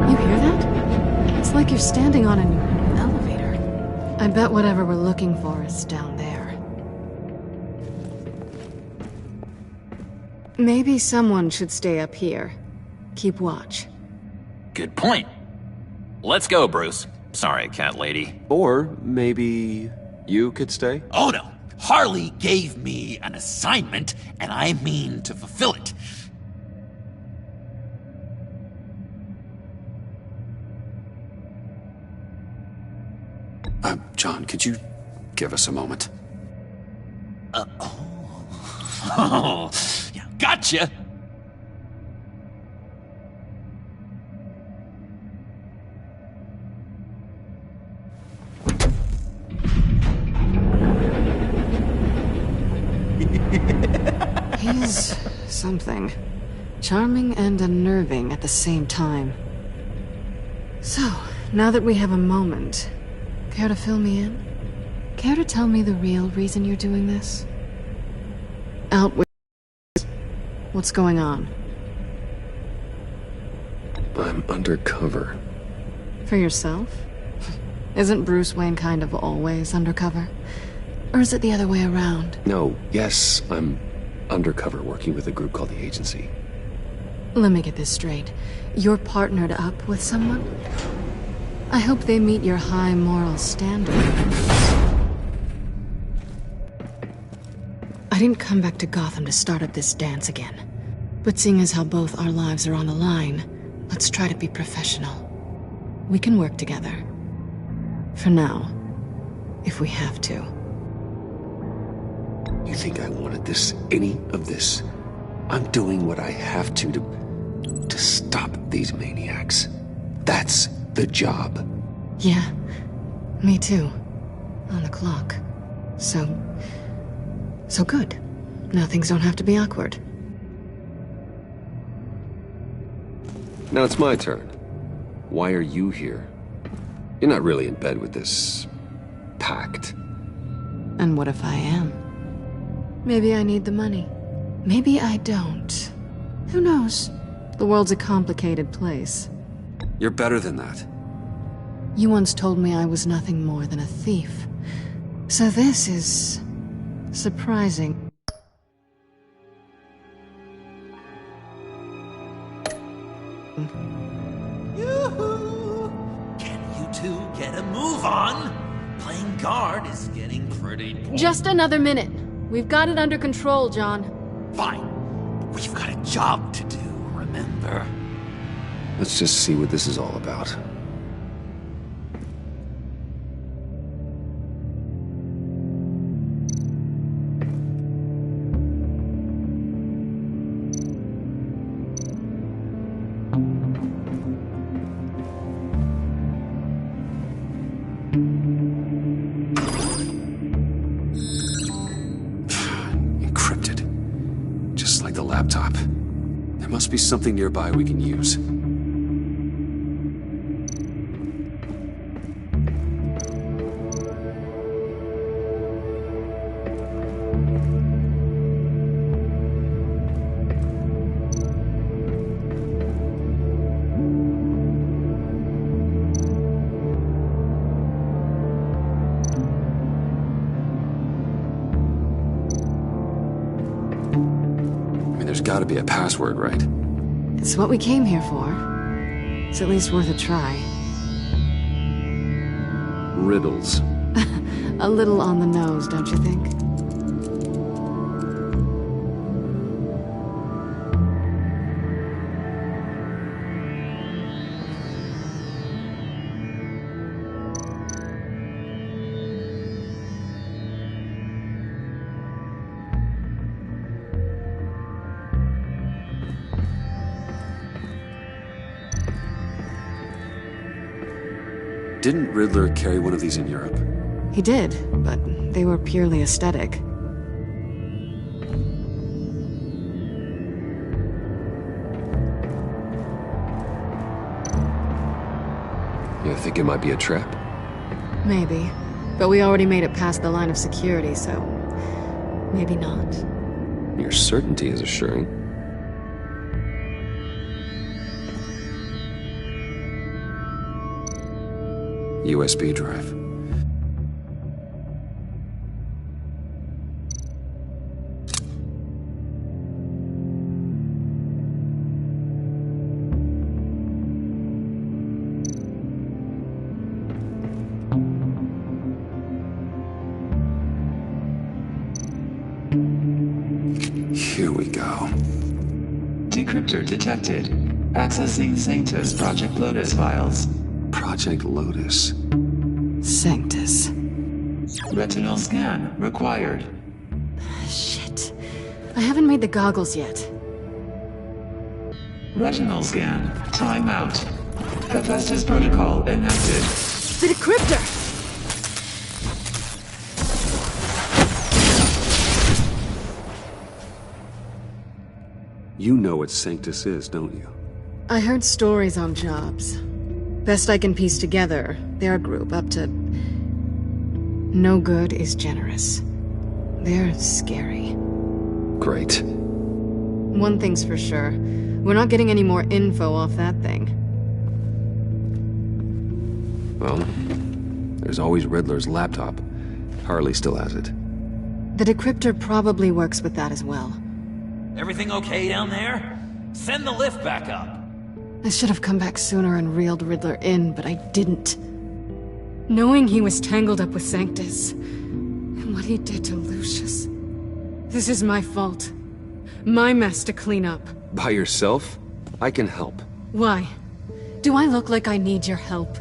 You hear that? It's like you're standing on an elevator. I bet whatever we're looking for is down there. Maybe someone should stay up here. Keep watch. Good point. Let's go, Bruce. Sorry, cat lady. Or maybe you could stay? Oh no. Harley gave me an assignment, and I mean to fulfill it. John, could you give us a moment? Oh, yeah, gotcha! He's something. Charming and unnerving at the same time. So, now that we have a moment, care to fill me in? Care to tell me the real reason you're doing this? Out with... What's going on? I'm undercover. For yourself? Isn't Bruce Wayne kind of always undercover? Or is it the other way around? No, yes, I'm undercover working with a group called the Agency. Let me get this straight. You're partnered up with someone? I hope they meet your high moral standard. I didn't come back to Gotham to start up this dance again. But seeing as how both our lives are on the line, let's try to be professional. We can work together. For now. If we have to. You think I wanted this, any of this? I'm doing what I have to stop these maniacs. That's the job. Yeah, me too. On the clock. So good. Now things don't have to be awkward. Now it's my turn. Why are you here? You're not really in bed with this pact. And what if I am? Maybe I need the money. Maybe I don't. Who knows? The world's a complicated place. You're better than that. You once told me I was nothing more than a thief. So this is... surprising. Yoo-hoo! Can you two get a move on? Playing guard is getting pretty boring. Just another minute. We've got it under control, John. Fine. We've got a job to do, remember? Let's just see what this is all about. Encrypted. Just like the laptop. There must be something nearby we can use. There's gotta be a password, right? It's what we came here for. It's at least worth a try. Riddles. A little on the nose, don't you think? Didn't Riddler carry one of these in Europe? He did, but they were purely aesthetic. You think it might be a trap? Maybe. But we already made it past the line of security, so... maybe not. Your certainty is assuring. USB drive. Here we go. Decryptor detected. Accessing Sanctus Project Lotus files. Project Lotus. Sanctus. Retinal scan required. Shit. I haven't made the goggles yet. Retinal scan. Timeout. Hephaestus protocol enacted. The decryptor! You know what Sanctus is, don't you? I heard stories on jobs. Best I can piece together, they're a group up to... No good is generous. They're scary. Great. One thing's for sure. We're not getting any more info off that thing. Well, there's always Riddler's laptop. Harley still has it. The decryptor probably works with that as well. Everything okay down there? Send the lift back up. I should have come back sooner and reeled Riddler in, but I didn't. Knowing he was tangled up with Sanctus, and what he did to Lucius. This is my fault. My mess to clean up. By yourself? I can help. Why? Do I look like I need your help?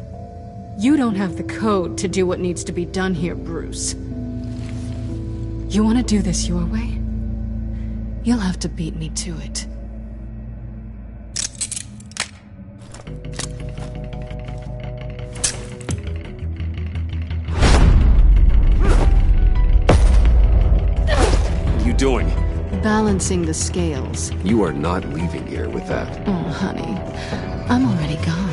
You don't have the code to do what needs to be done here, Bruce. You want to do this your way? You'll have to beat me to it. What are you doing? Balancing the scales. You are not leaving here with that. Oh, honey. I'm already gone.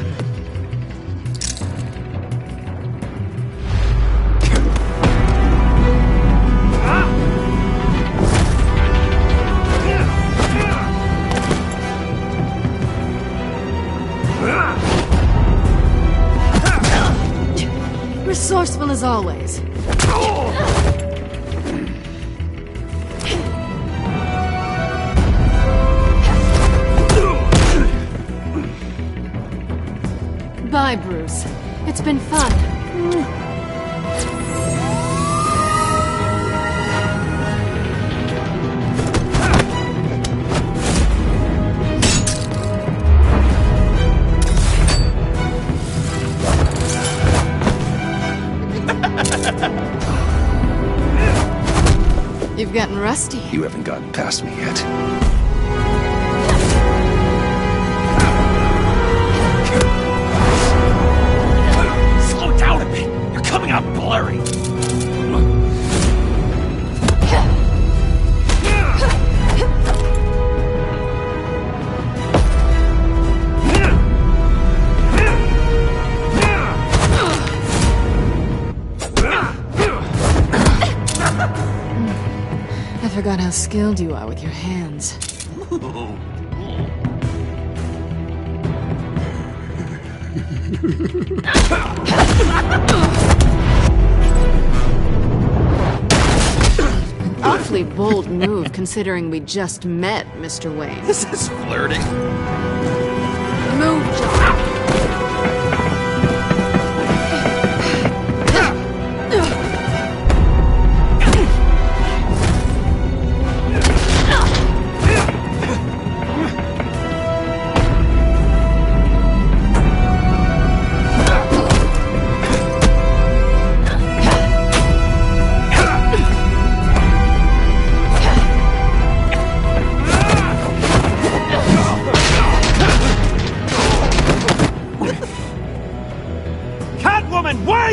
Resourceful as always. Bye, Bruce. It's been fun. You've gotten rusty. You haven't gotten past me yet. Slow down a bit. You're coming out blurry. I forgot how skilled you are with your hands. Awfully bold move, considering we just met, Mr. Wayne. This is flirting. Move,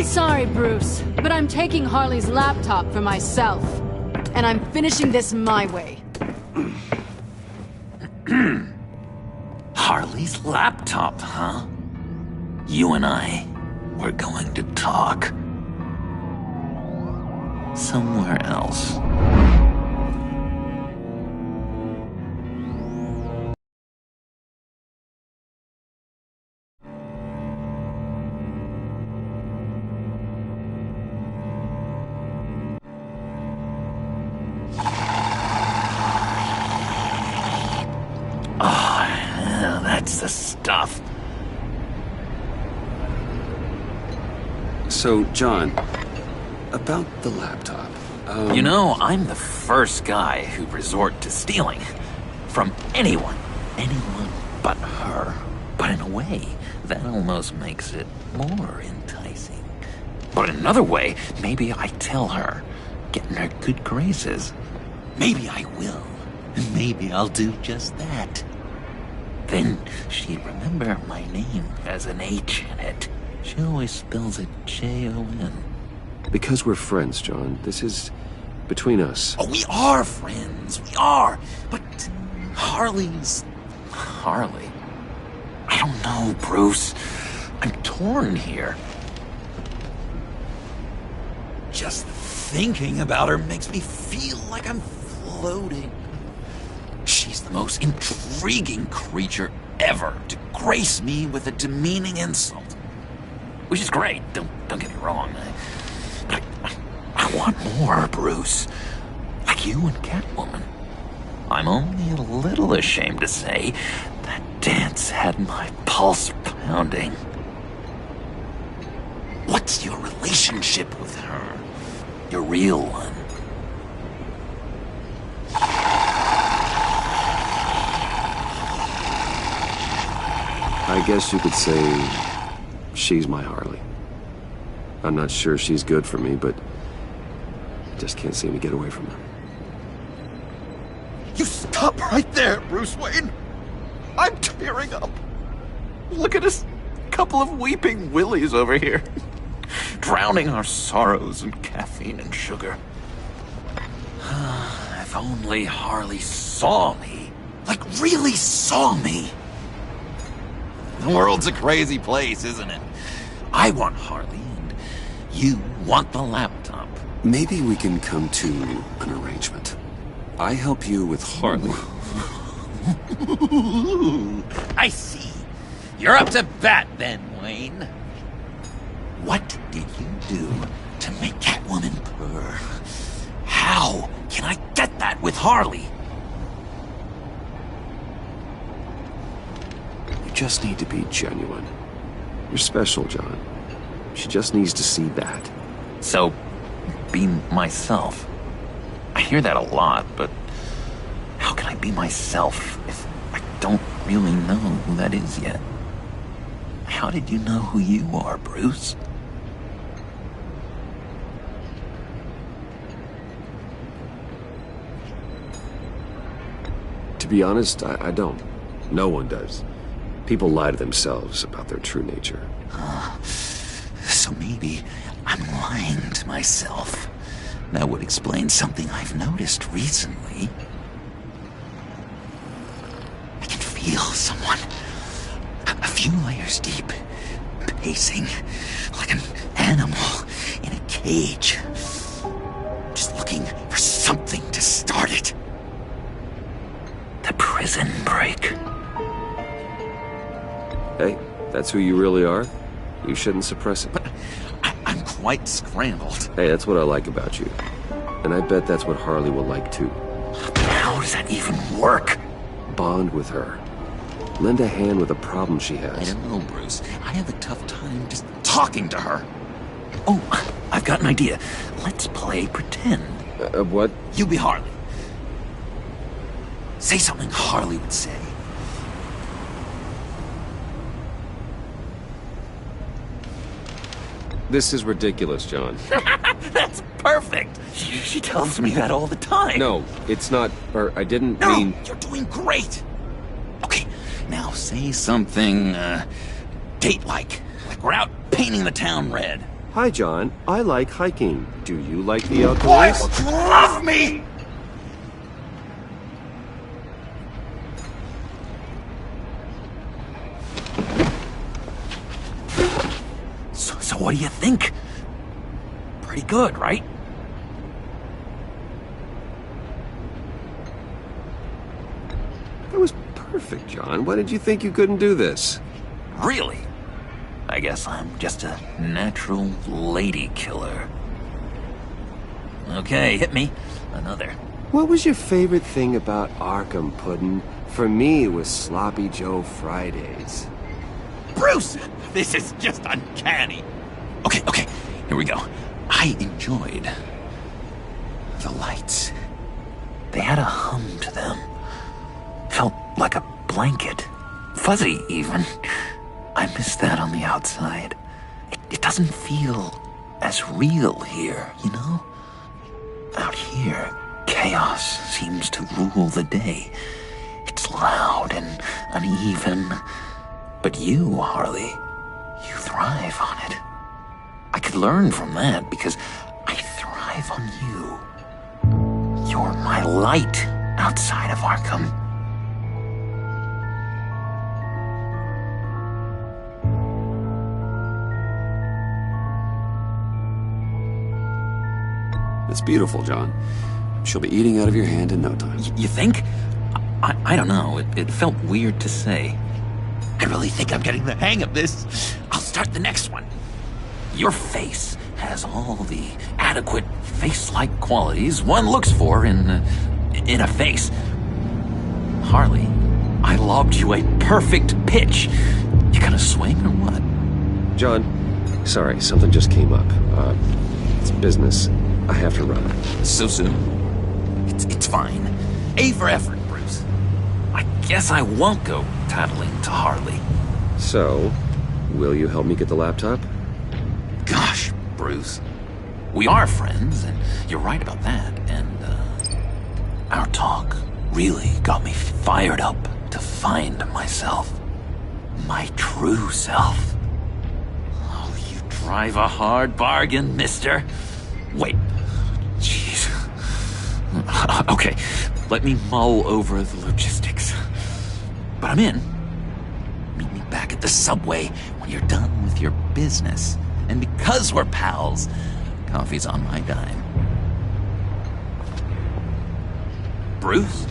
Sorry, Bruce, but I'm taking Harley's laptop for myself. And I'm finishing this my way. Harley's laptop, huh? You and I, we're going to talk. Somewhere else. That's the stuff. So, John, about the laptop. You know, I'm the first guy who'd resort to stealing. From anyone. Anyone but her. But in a way, that almost makes it more enticing. But another way, maybe I tell her, get in her good graces. Maybe I will. Maybe I'll do just that. Then she'd remember my name has an H in it. She always spells it Jon. Because we're friends, John. This is between us. Oh, we are friends. We are. But Harley's... Harley? I don't know, Bruce. I'm torn here. Just thinking about her makes me feel like I'm floating. She's the most intriguing creature ever to grace me with a demeaning insult. Which is great, don't get me wrong. But I want more, Bruce. Like you and Catwoman. I'm only a little ashamed to say that dance had my pulse pounding. What's your relationship with her? Your real one? I guess you could say she's my Harley. I'm not sure she's good for me, but I just can't seem to get away from her. You stop right there, Bruce Wayne! I'm tearing up. Look at us, couple of weeping willies over here. Drowning our sorrows in caffeine and sugar. If only Harley saw me. Like, really saw me. The world's a crazy place, isn't it? I want Harley, and you want the laptop. Maybe we can come to an arrangement. I help you with Harley. I see. You're up to bat then, Wayne. What did you do to make Catwoman purr? How can I get that with Harley? You just need to be genuine. You're special, John. She just needs to see that. So, be myself. I hear that a lot, but how can I be myself if I don't really know who that is yet? How did you know who you are, Bruce? To be honest, I don't. No one does. People lie to themselves about their true nature. So maybe I'm lying to myself. That would explain something I've noticed recently. I can feel someone a few layers deep, pacing like an animal in a cage. Just looking for something to start it. The prison break. Hey, that's who you really are. You shouldn't suppress it. But I'm quite scrambled. Hey, that's what I like about you. And I bet that's what Harley will like too. How does that even work? Bond with her. Lend a hand with a problem she has. I don't know, Bruce. I have a tough time just talking to her. Oh, I've got an idea. Let's play pretend. What? You be Harley. Say something Harley would say. This is ridiculous, John. That's perfect. She tells me that all the time. No, it's not, or I didn't No, mean... you're doing great. Okay, now say something, date-like. Like we're out painting the town red. Hi, John. I like hiking. Do you like the outdoors? Boy, love me! So what do you think? Pretty good, right? That was perfect, John. Why did you think you couldn't do this? Really? I guess I'm just a natural lady killer. Okay, hit me. Another. What was your favorite thing about Arkham, Puddin'? For me, it was Sloppy Joe Fridays. Bruce! This is just uncanny. Okay, here we go. I enjoyed the lights. They had a hum to them. Felt like a blanket. Fuzzy, even. I miss that on the outside. It doesn't feel as real here, you know? Out here, chaos seems to rule the day. It's loud and uneven. But you, Harley, you thrive on it. I could learn from that because I thrive on you. You're my light outside of Arkham. It's beautiful, John. She'll be eating out of your hand in no time. You think? I don't know. It felt weird to say. I really think I'm getting the hang of this. I'll start the next one. Your face has all the adequate face-like qualities one looks for in a face. Harley, I lobbed you a perfect pitch. You gonna swing or what? John, sorry, something just came up. It's business. I have to run. So soon? It's fine. A for effort, Bruce. I guess I won't go tattling to Harley. So, will you help me get the laptop? Gosh, Bruce. We are friends, and you're right about that, and, our talk really got me fired up to find myself. My true self. Oh, you drive a hard bargain, mister. Wait. Jeez. Okay, let me mull over the logistics. But I'm in. Meet me back at the subway when you're done with your business. And because we're pals, coffee's on my dime. Bruce?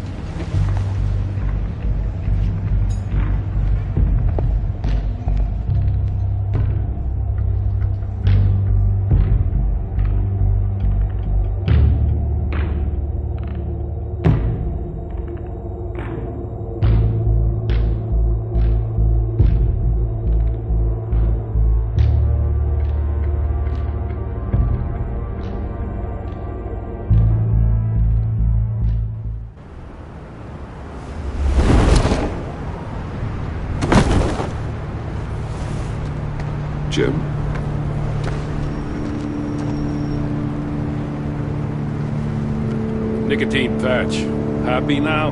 Jim? Nicotine patch. Happy now?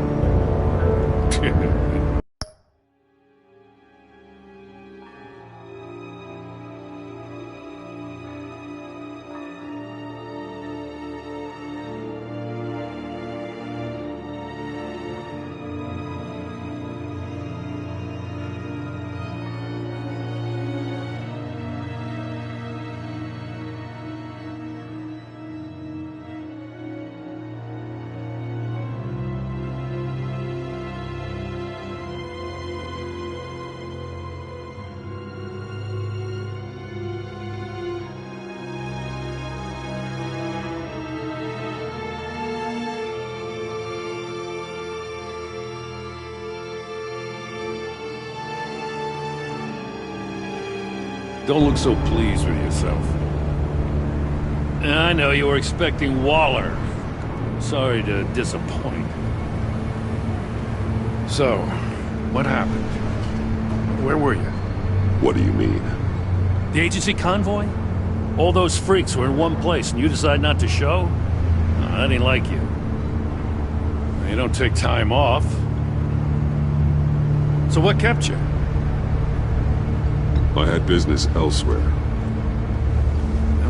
Don't look so pleased with yourself. I know you were expecting Waller. Sorry to disappoint. So, what happened? Where were you? What do you mean? The agency convoy? All those freaks were in one place and you decide not to show? I didn't like you. You don't take time off. So what kept you? I had business elsewhere.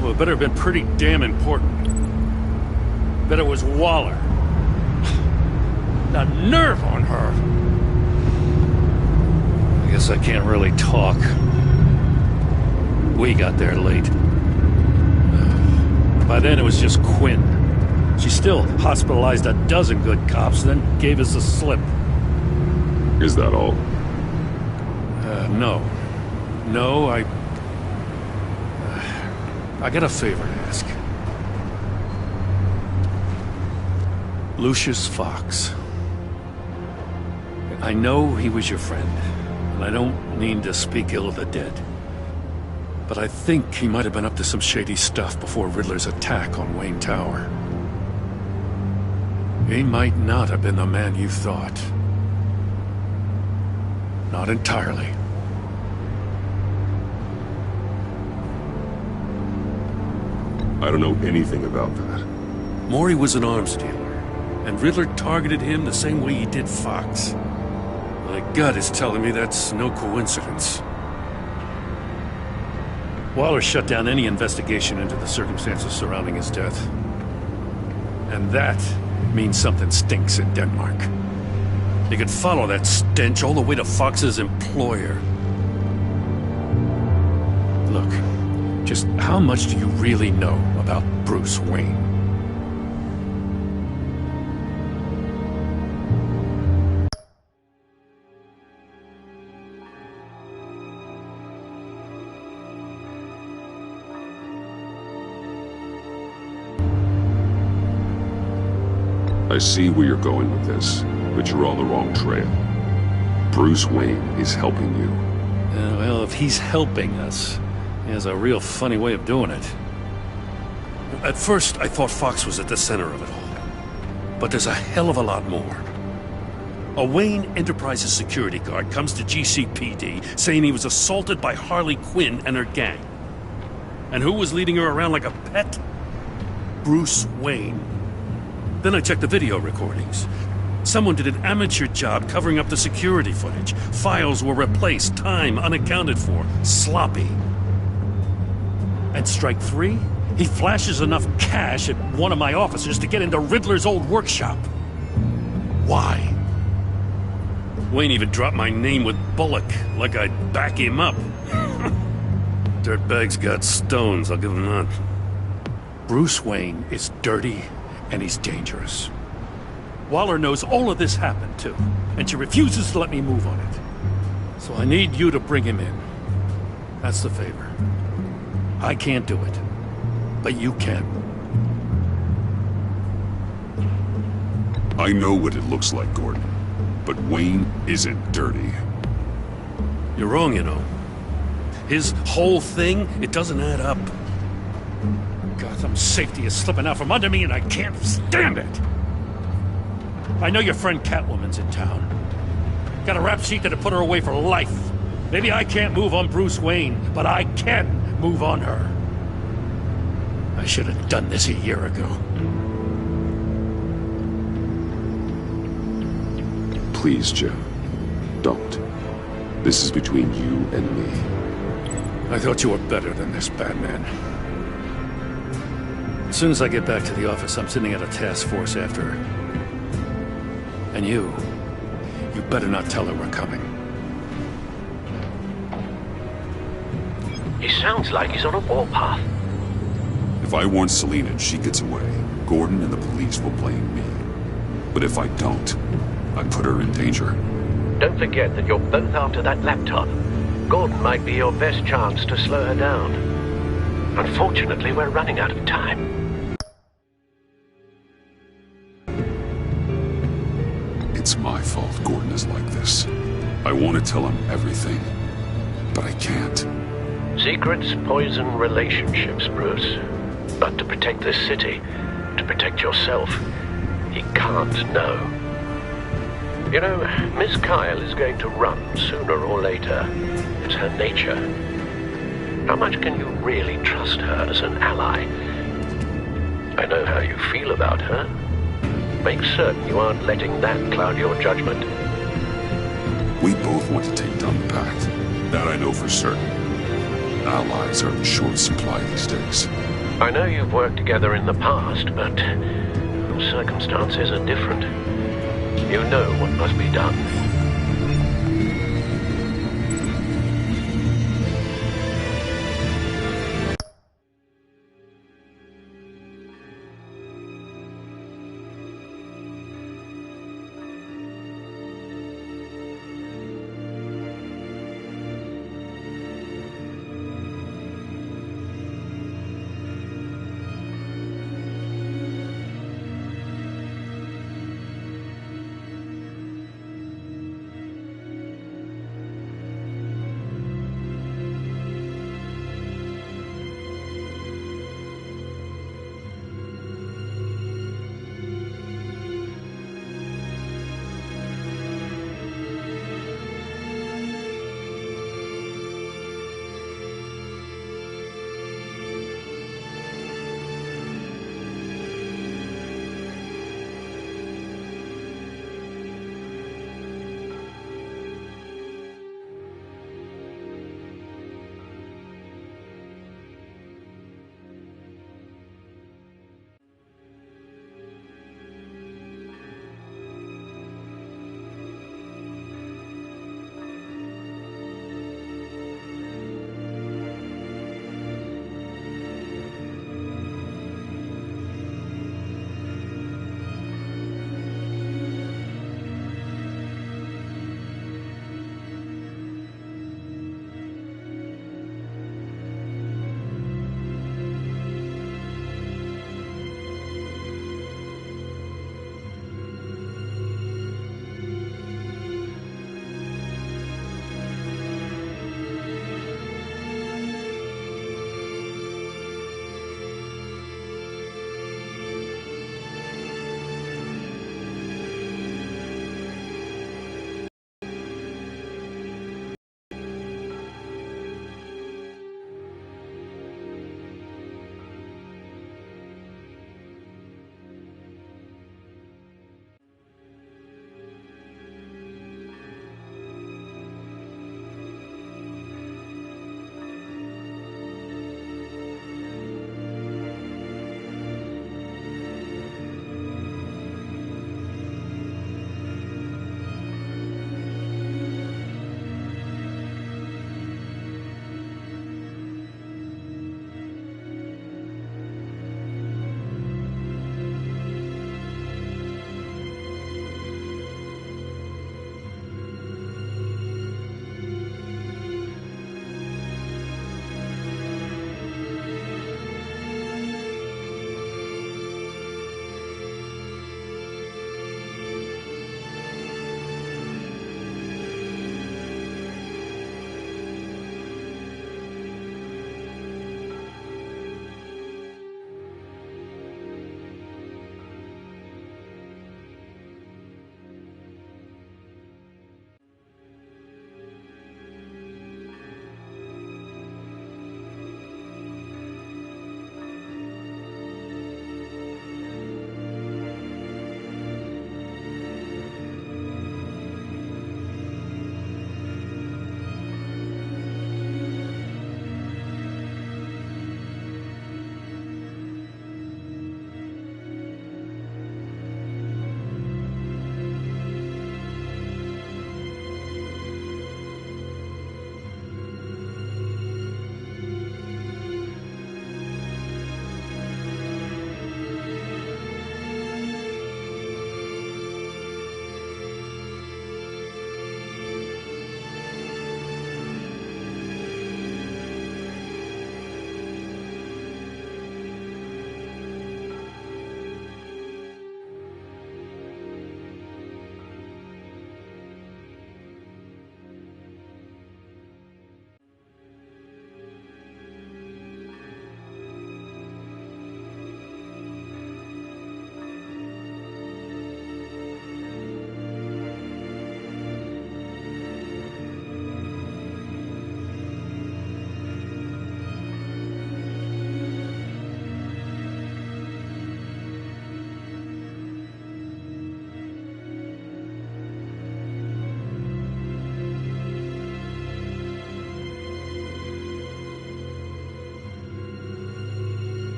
Well, it better have been pretty damn important. Bet it was Waller. The nerve on her! I guess I can't really talk. We got there late. By then it was just Quinn. She still hospitalized a dozen good cops, then gave us the slip. Is that all? No. No, I got a favor to ask. Lucius Fox. I know he was your friend, and I don't mean to speak ill of the dead. But I think he might have been up to some shady stuff before Riddler's attack on Wayne Tower. He might not have been the man you thought. Not entirely. I don't know anything about that. Maury was an arms dealer, and Riddler targeted him the same way he did Fox. My gut is telling me that's no coincidence. Waller shut down any investigation into the circumstances surrounding his death. And that means something stinks in Denmark. You could follow that stench all the way to Fox's employer. Look, just how much do you really know about Bruce Wayne? I see where you're going with this, but you're on the wrong trail. Bruce Wayne is helping you. Well, if he's helping us, he has a real funny way of doing it. At first, I thought Fox was at the center of it all. But there's a hell of a lot more. A Wayne Enterprises security guard comes to GCPD saying he was assaulted by Harley Quinn and her gang. And who was leading her around like a pet? Bruce Wayne. Then I checked the video recordings. Someone did an amateur job covering up the security footage. Files were replaced, time unaccounted for, sloppy. And strike three? He flashes enough cash at one of my officers to get into Riddler's old workshop. Why? Wayne even dropped my name with Bullock, like I'd back him up. Dirtbag's got stones, I'll give him that. Bruce Wayne is dirty, and he's dangerous. Waller knows all of this happened, too, and she refuses to let me move on it. So I need you to bring him in. That's the favor. I can't do it, but you can. I know what it looks like, Gordon, but Wayne isn't dirty. You're wrong, you know. His whole thing, it doesn't add up. Gotham's safety is slipping out from under me, and I can't stand it! I know your friend Catwoman's in town. Got a rap sheet that'll put her away for life. Maybe I can't move on Bruce Wayne, but I can move on her. I should have done this a year ago. Please, Jim. Don't. This is between you and me. I thought you were better than this, Batman. As soon as I get back to the office, I'm sending out a task force after her. And you better not tell her we're coming. He sounds like he's on a warpath. If I warn Selina and she gets away, Gordon and the police will blame me. But if I don't, I put her in danger. Don't forget that you're both after that laptop. Gordon might be your best chance to slow her down. Unfortunately, we're running out of time. It's my fault Gordon is like this. I want to tell him everything, but I can't. Secrets poison relationships, Bruce. But to protect this city, to protect yourself, he can't know. You know, Miss Kyle is going to run sooner or later. It's her nature. How much can you really trust her as an ally? I know how you feel about her. Make certain you aren't letting that cloud your judgment. We both want to take down the Pact. That I know for certain. Allies are in short supply these days. I know you've worked together in the past, but circumstances are different. You know what must be done.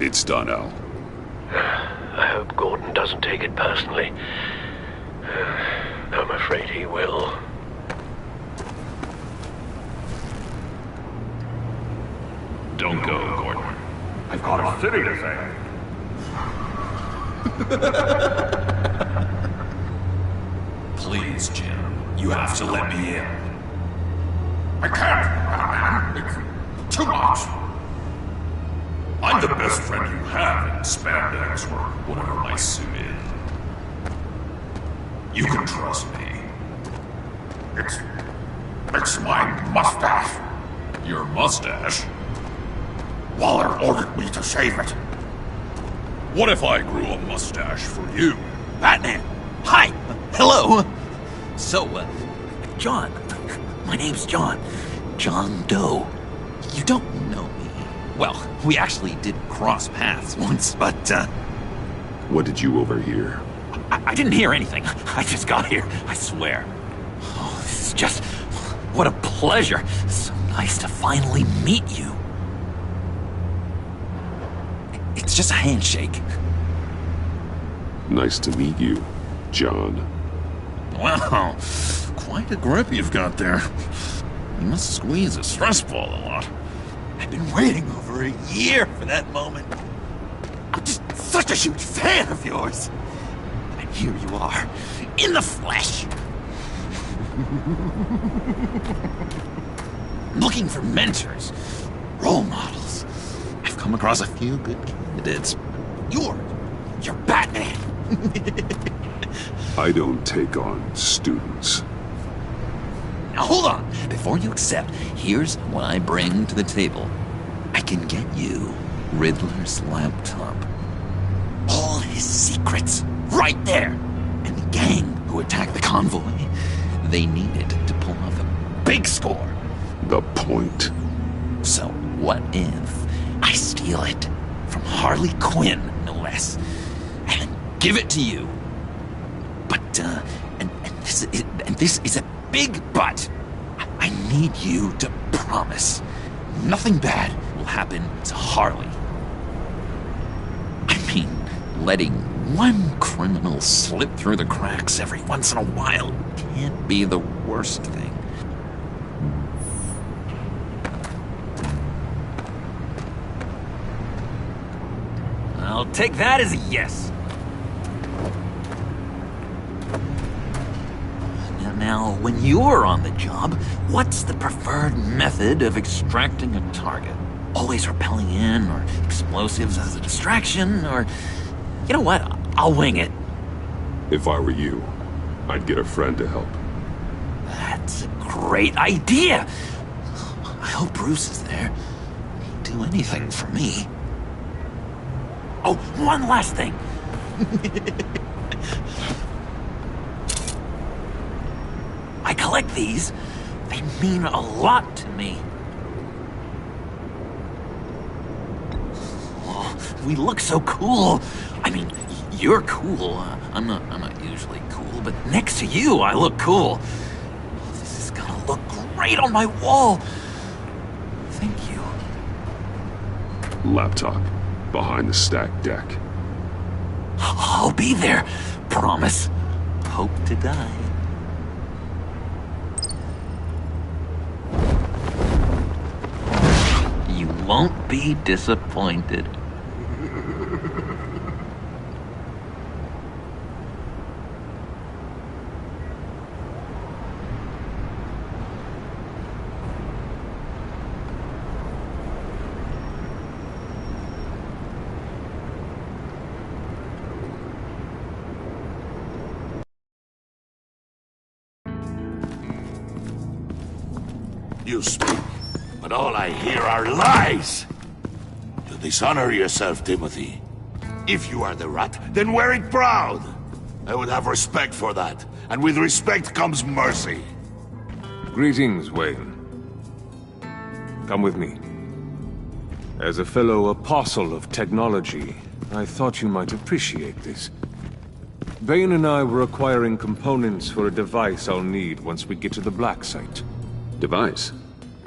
It's done, Al. I hope Gordon doesn't take it personally. I'm afraid he will. Don't go, Gordon. I've got a city to save. Please, Jim. You have to let me in. I can't. It's too much. I'm the best friend you have in spandex or whatever my suit is. You can trust me. It's my mustache. Your mustache? Waller ordered me to shave it. What if I grew a mustache for you? Batman! Hi! Hello! So, John. My name's John. John Doe. You don't know me. Well, we actually did cross paths once, but, What did you overhear? I didn't hear anything. I just got here, I swear. Oh, this is just... What a pleasure. So nice to finally meet you. It's just a handshake. Nice to meet you, John. Wow, quite a grip you've got there. You must squeeze a stress ball a lot. I've been waiting over a year for that moment. I'm just such a huge fan of yours. And here you are, in the flesh. Looking for mentors, role models. I've come across a few good candidates. You're Batman. I don't take on students. Now hold on. Before you accept, here's what I bring to the table. I can get you Riddler's laptop. All his secrets, right there. And the gang who attacked the convoy, they needed to pull off a big score. The point. So what if I steal it from Harley Quinn, no less, and then give it to you? But, and this is a big but. I need you to promise nothing bad will happen to Harley. I mean, letting one criminal slip through the cracks every once in a while can't be the worst thing. I'll take that as a yes. Now, when you're on the job, what's the preferred method of extracting a target? Always rappelling in, or explosives as a distraction, or... You know what? I'll wing it. If I were you, I'd get a friend to help. That's a great idea! I hope Bruce is there. He'd do anything for me. Oh, one last thing. I collect these. They mean a lot to me. Oh, we look so cool. I mean, you're cool. I'm not usually cool, but next to you, I look cool. This is gonna look great on my wall. Thank you. Laptop. Behind the stacked deck. I'll be there. Promise. Hope to die. You won't be disappointed. You speak, but all I hear are lies. You dishonor yourself, Timothy. If you are the rat, then wear it proud. I would have respect for that, and with respect comes mercy. Greetings, Wayne. Come with me. As a fellow apostle of technology, I thought you might appreciate this. Bane and I were acquiring components for a device I'll need once we get to the Black Site. Device?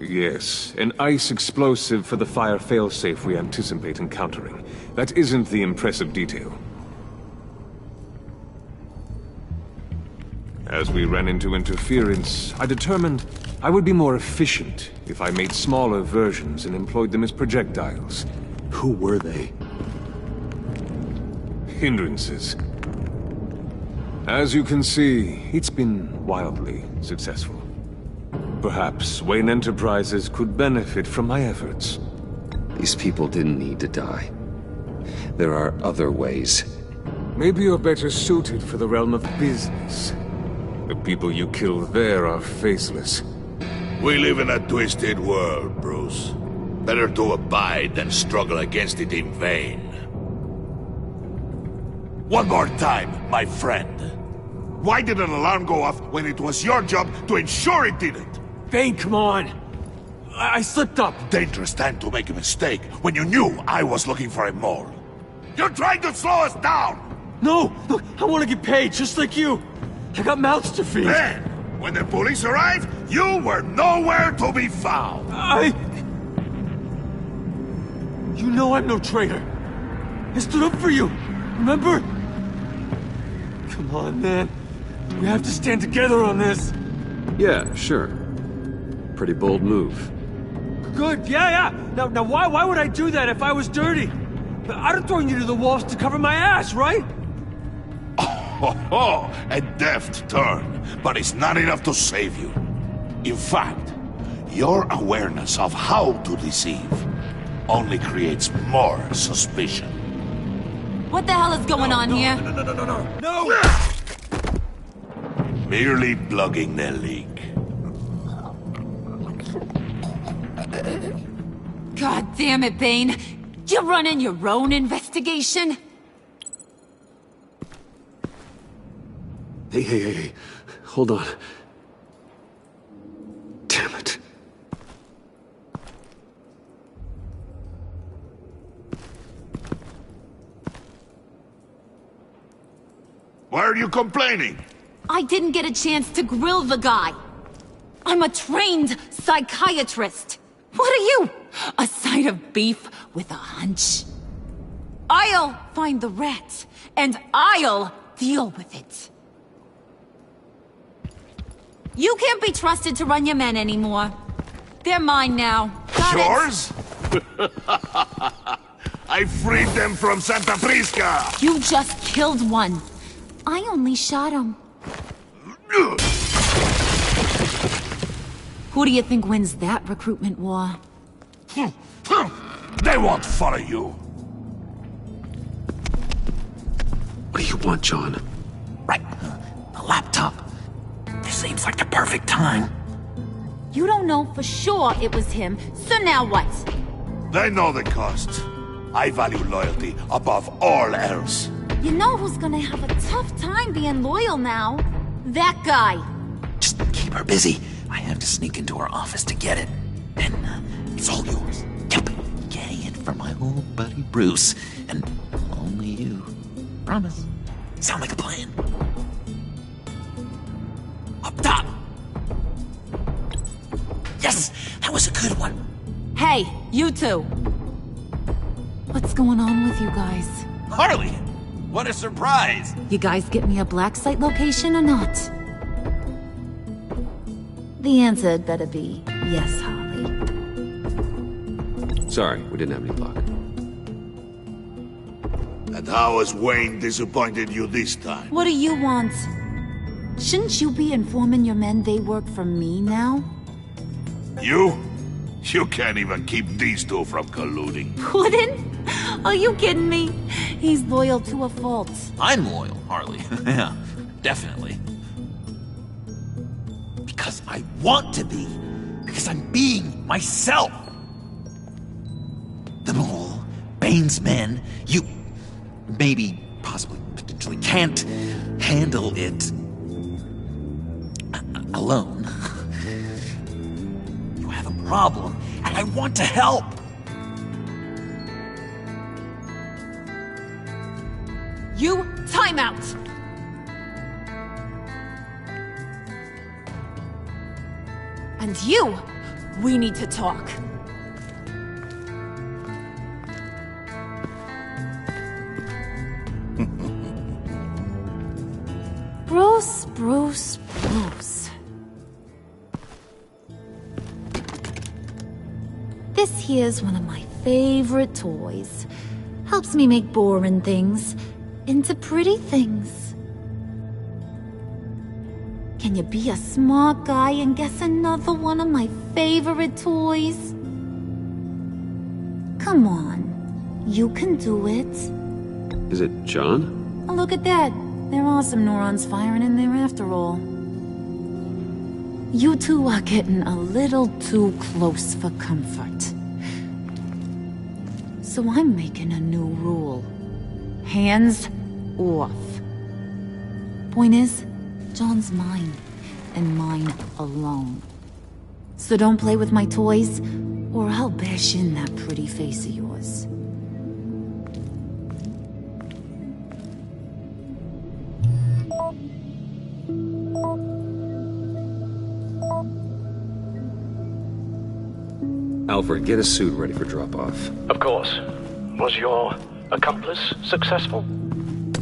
Yes, an ice explosive for the fire failsafe we anticipate encountering. That isn't the impressive detail. As we ran into interference, I determined I would be more efficient if I made smaller versions and employed them as projectiles. Who were they? Hindrances. As you can see, it's been wildly successful. Perhaps Wayne Enterprises could benefit from my efforts. These people didn't need to die. There are other ways. Maybe you're better suited for the realm of business. The people you kill there are faceless. We live in a twisted world, Bruce. Better to abide than struggle against it in vain. One more time, my friend. Why did an alarm go off when it was your job to ensure it didn't? Vayne, come on! I slipped up! Dangerous time to make a mistake when you knew I was looking for a mole. You're trying to slow us down! No! Look, I want to get paid, just like you! I got mouths to feed! Then, when the police arrived, you were nowhere to be found! You know I'm no traitor! I stood up for you, remember? Come on, man. We have to stand together on this! Yeah, sure. Pretty bold move. Good, yeah. Now why would I do that if I was dirty? I'd have thrown you to the wolves to cover my ass, right? Oh, a deft turn, but it's not enough to save you. In fact, your awareness of how to deceive only creates more suspicion. What the hell is going on here? No! Merely plugging the leak. God damn it, Vayne. You're running your own investigation? Hey. Hold on. Damn it. Why are you complaining? I didn't get a chance to grill the guy. I'm a trained psychiatrist. What are you? A side of beef with a hunch? I'll find the rat, and I'll deal with it. You can't be trusted to run your men anymore. They're mine now. Got Yours? I freed them from Santa Prisca! You just killed one. I only shot him. Who do you think wins that recruitment war? They won't follow you. What do you want, John? Right. A laptop. This seems like the perfect time. You don't know for sure it was him, so now what? They know the cost. I value loyalty above all else. You know who's gonna have a tough time being loyal now? That guy. Just keep her busy. I have to sneak into her office to get it. And it's all yours. Yep. Getting it for my old buddy Bruce. And only you. Promise. Sound like a plan? Up top! Yes! That was a good one. Hey, you two. What's going on with you guys? Harley! What a surprise! You guys get me a black site location or not? The answer had better be yes, Harley. Sorry, we didn't have any luck. And how has Wayne disappointed you this time? What do you want? Shouldn't you be informing your men they work for me now? You? You can't even keep these two from colluding. Wouldn't? Are you kidding me? He's loyal to a fault. I'm loyal, Harley. Yeah, definitely. Because I want to be. Because I'm being myself. The mole, Bane's men, you maybe, possibly, potentially can't handle it alone. You have a problem, and I want to help. You, time out! And you, We need to talk. Bruce. This here's one of my favorite toys. Helps me make boring things into pretty things. Can you be a smart guy and guess another one of my favorite toys? Come on, you can do it. Is it John? Oh, look at that. There are some neurons firing in there after all. You two are getting a little too close for comfort. So I'm making a new rule. Hands off. Point is, John's mine, and mine alone. So don't play with my toys, or I'll bash in that pretty face of yours. Alfred, get a suit ready for drop-off. Of course. Was your accomplice successful?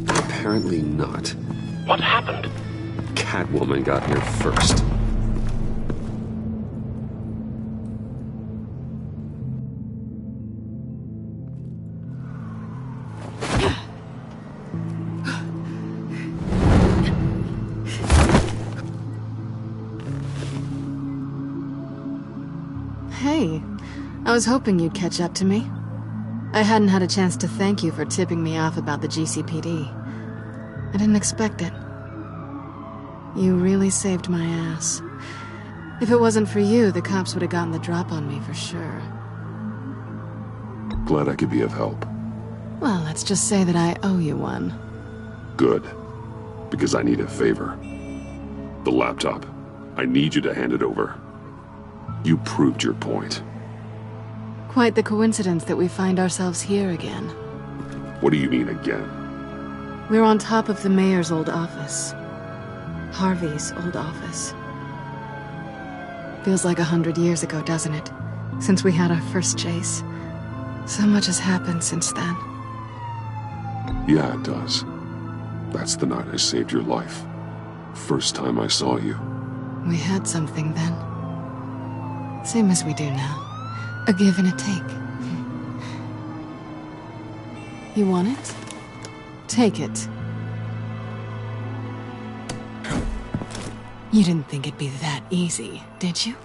Apparently not. What happened? Catwoman got here first. Hey, I was hoping you'd catch up to me. I hadn't had a chance to thank you for tipping me off about the GCPD. I didn't expect it. You really saved my ass. If it wasn't for you, the cops would have gotten the drop on me for sure. Glad I could be of help. Well, let's just say that I owe you one. Good. Because I need a favor. The laptop. I need you to hand it over. You proved your point. Quite the coincidence that we find ourselves here again. What do you mean again? We're on top of the mayor's old office. Harvey's old office. Feels like 100 years ago, doesn't it? Since we had our first chase. So much has happened since then. Yeah, it does. That's the night I saved your life. First time I saw you. We had something then. Same as we do now. A give and a take. You want it? Take it. You didn't think it'd be that easy, did you?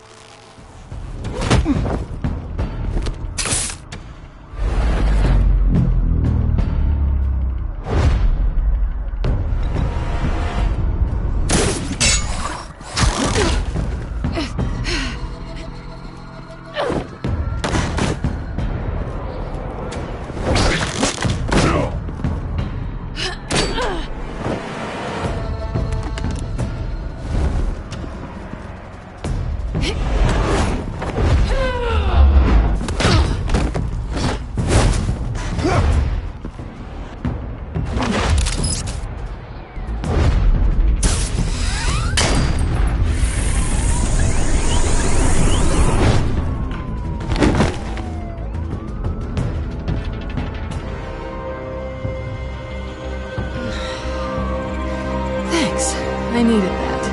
I needed that.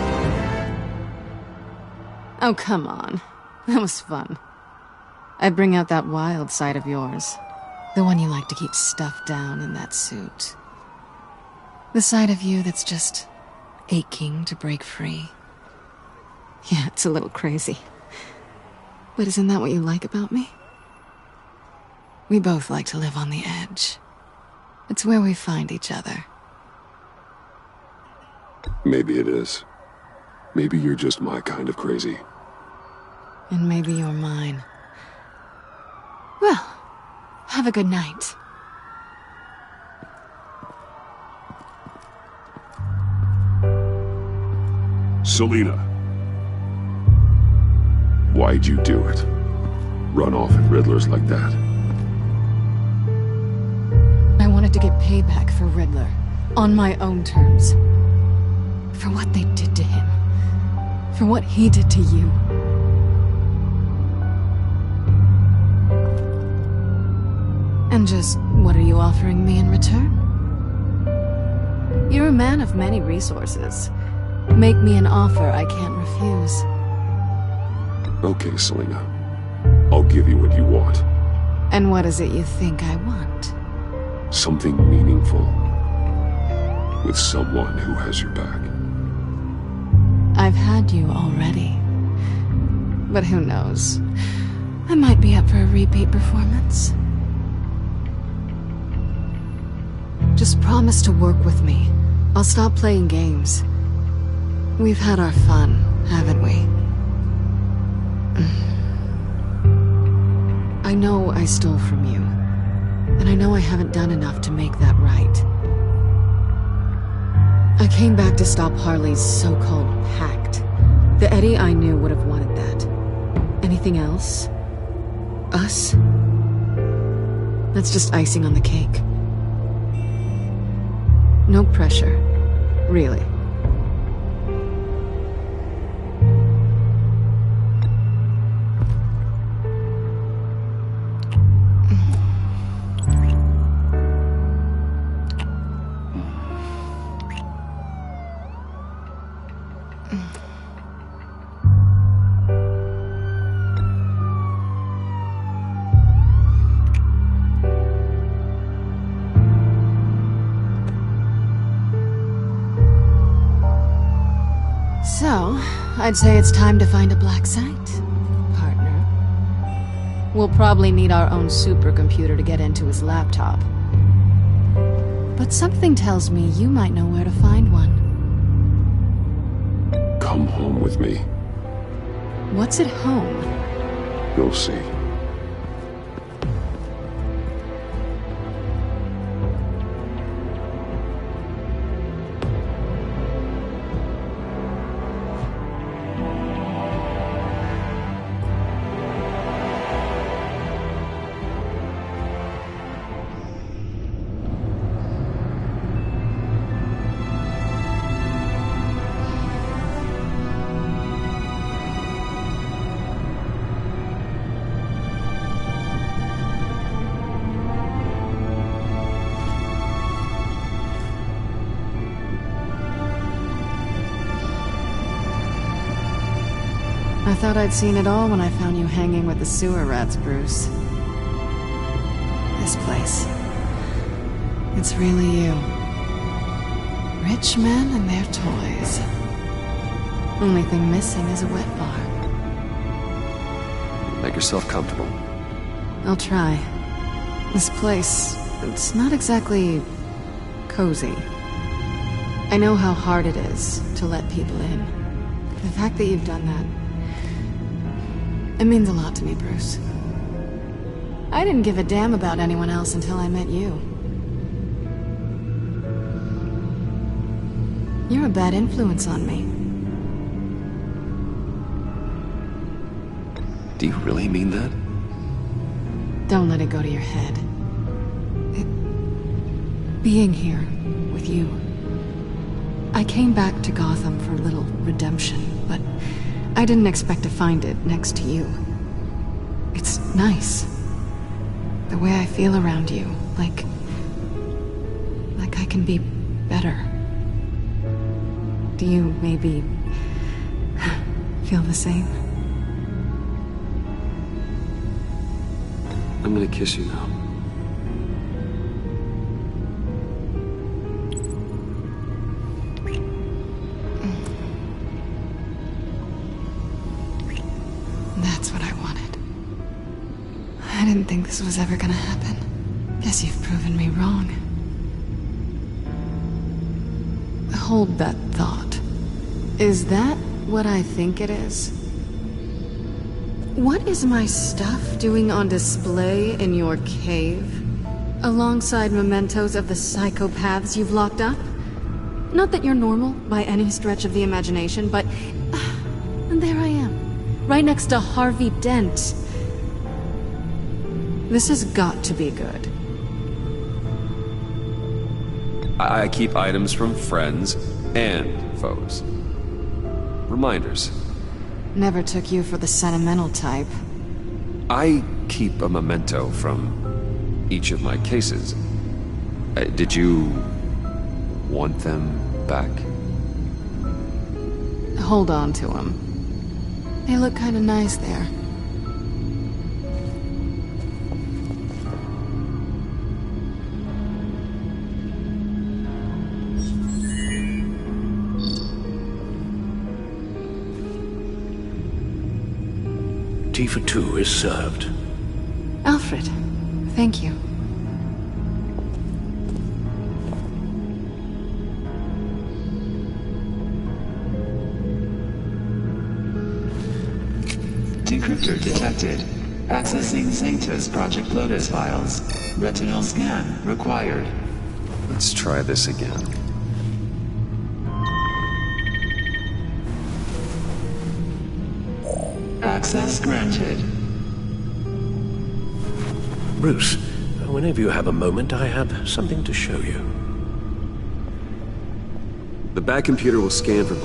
Oh, come on. That was fun. I bring out that wild side of yours. The one you like to keep stuffed down in that suit. The side of you that's just aching to break free. Yeah, it's a little crazy. But isn't that what you like about me? We both like to live on the edge. It's where we find each other. Maybe it is. Maybe you're just my kind of crazy. And maybe you're mine. Well, have a good night. Selina. Why'd you do it? Run off at Riddlers like that? I wanted to get payback for Riddler. On my own terms. For what they did to him. For what he did to you. And just what are you offering me in return? You're a man of many resources. Make me an offer I can't refuse. Okay, Selena. I'll give you what you want. And what is it you think I want? Something meaningful. With someone who has your back. I've had you already. But who knows? I might be up for a repeat performance. Just promise to work with me. I'll stop playing games. We've had our fun, haven't we? I know I stole from you. And I know I haven't done enough to make that right. I came back to stop Harley's so-called pact. The Eddie I knew would have wanted that. Anything else? Us? That's just icing on the cake. No pressure. Really. So, I'd say it's time to find a black site, partner. We'll probably need our own supercomputer to get into his laptop. But something tells me you might know where to find one. Come home with me. What's at home? You'll see. I thought I'd seen it all when I found you hanging with the sewer rats, Bruce. This place. It's really you. Rich men and their toys. Only thing missing is a wet bar. Make yourself comfortable. I'll try. This place, it's not exactly cozy. I know how hard it is to let people in. The fact that you've done that, it means a lot to me, Bruce. I didn't give a damn about anyone else until I met you. You're a bad influence on me. Do you really mean that? Don't let it go to your head. Being here with you. I came back to Gotham for a little redemption, but I didn't expect to find it next to you. It's nice. The way I feel around you, like I can be better. Do you maybe feel the same? I'm gonna kiss you now. That's what I wanted. I didn't think this was ever gonna happen. Guess you've proven me wrong. Hold that thought. Is that what I think it is? What is my stuff doing on display in your cave? Alongside mementos of the psychopaths you've locked up? Not that you're normal by any stretch of the imagination, but... and there I am. Right next to Harvey Dent. This has got to be good. I keep items from friends and foes. Reminders. Never took you for the sentimental type. I keep a memento from each of my cases. Did you want them back? Hold on to them. They look kinda nice there. Tea for two is served. Alfred, thank you. Decryptor detected. Accessing Zeta's Project Lotus files. Retinal scan required. Let's try this again. Access granted. Bruce, whenever you have a moment, I have something to show you. The back computer will scan for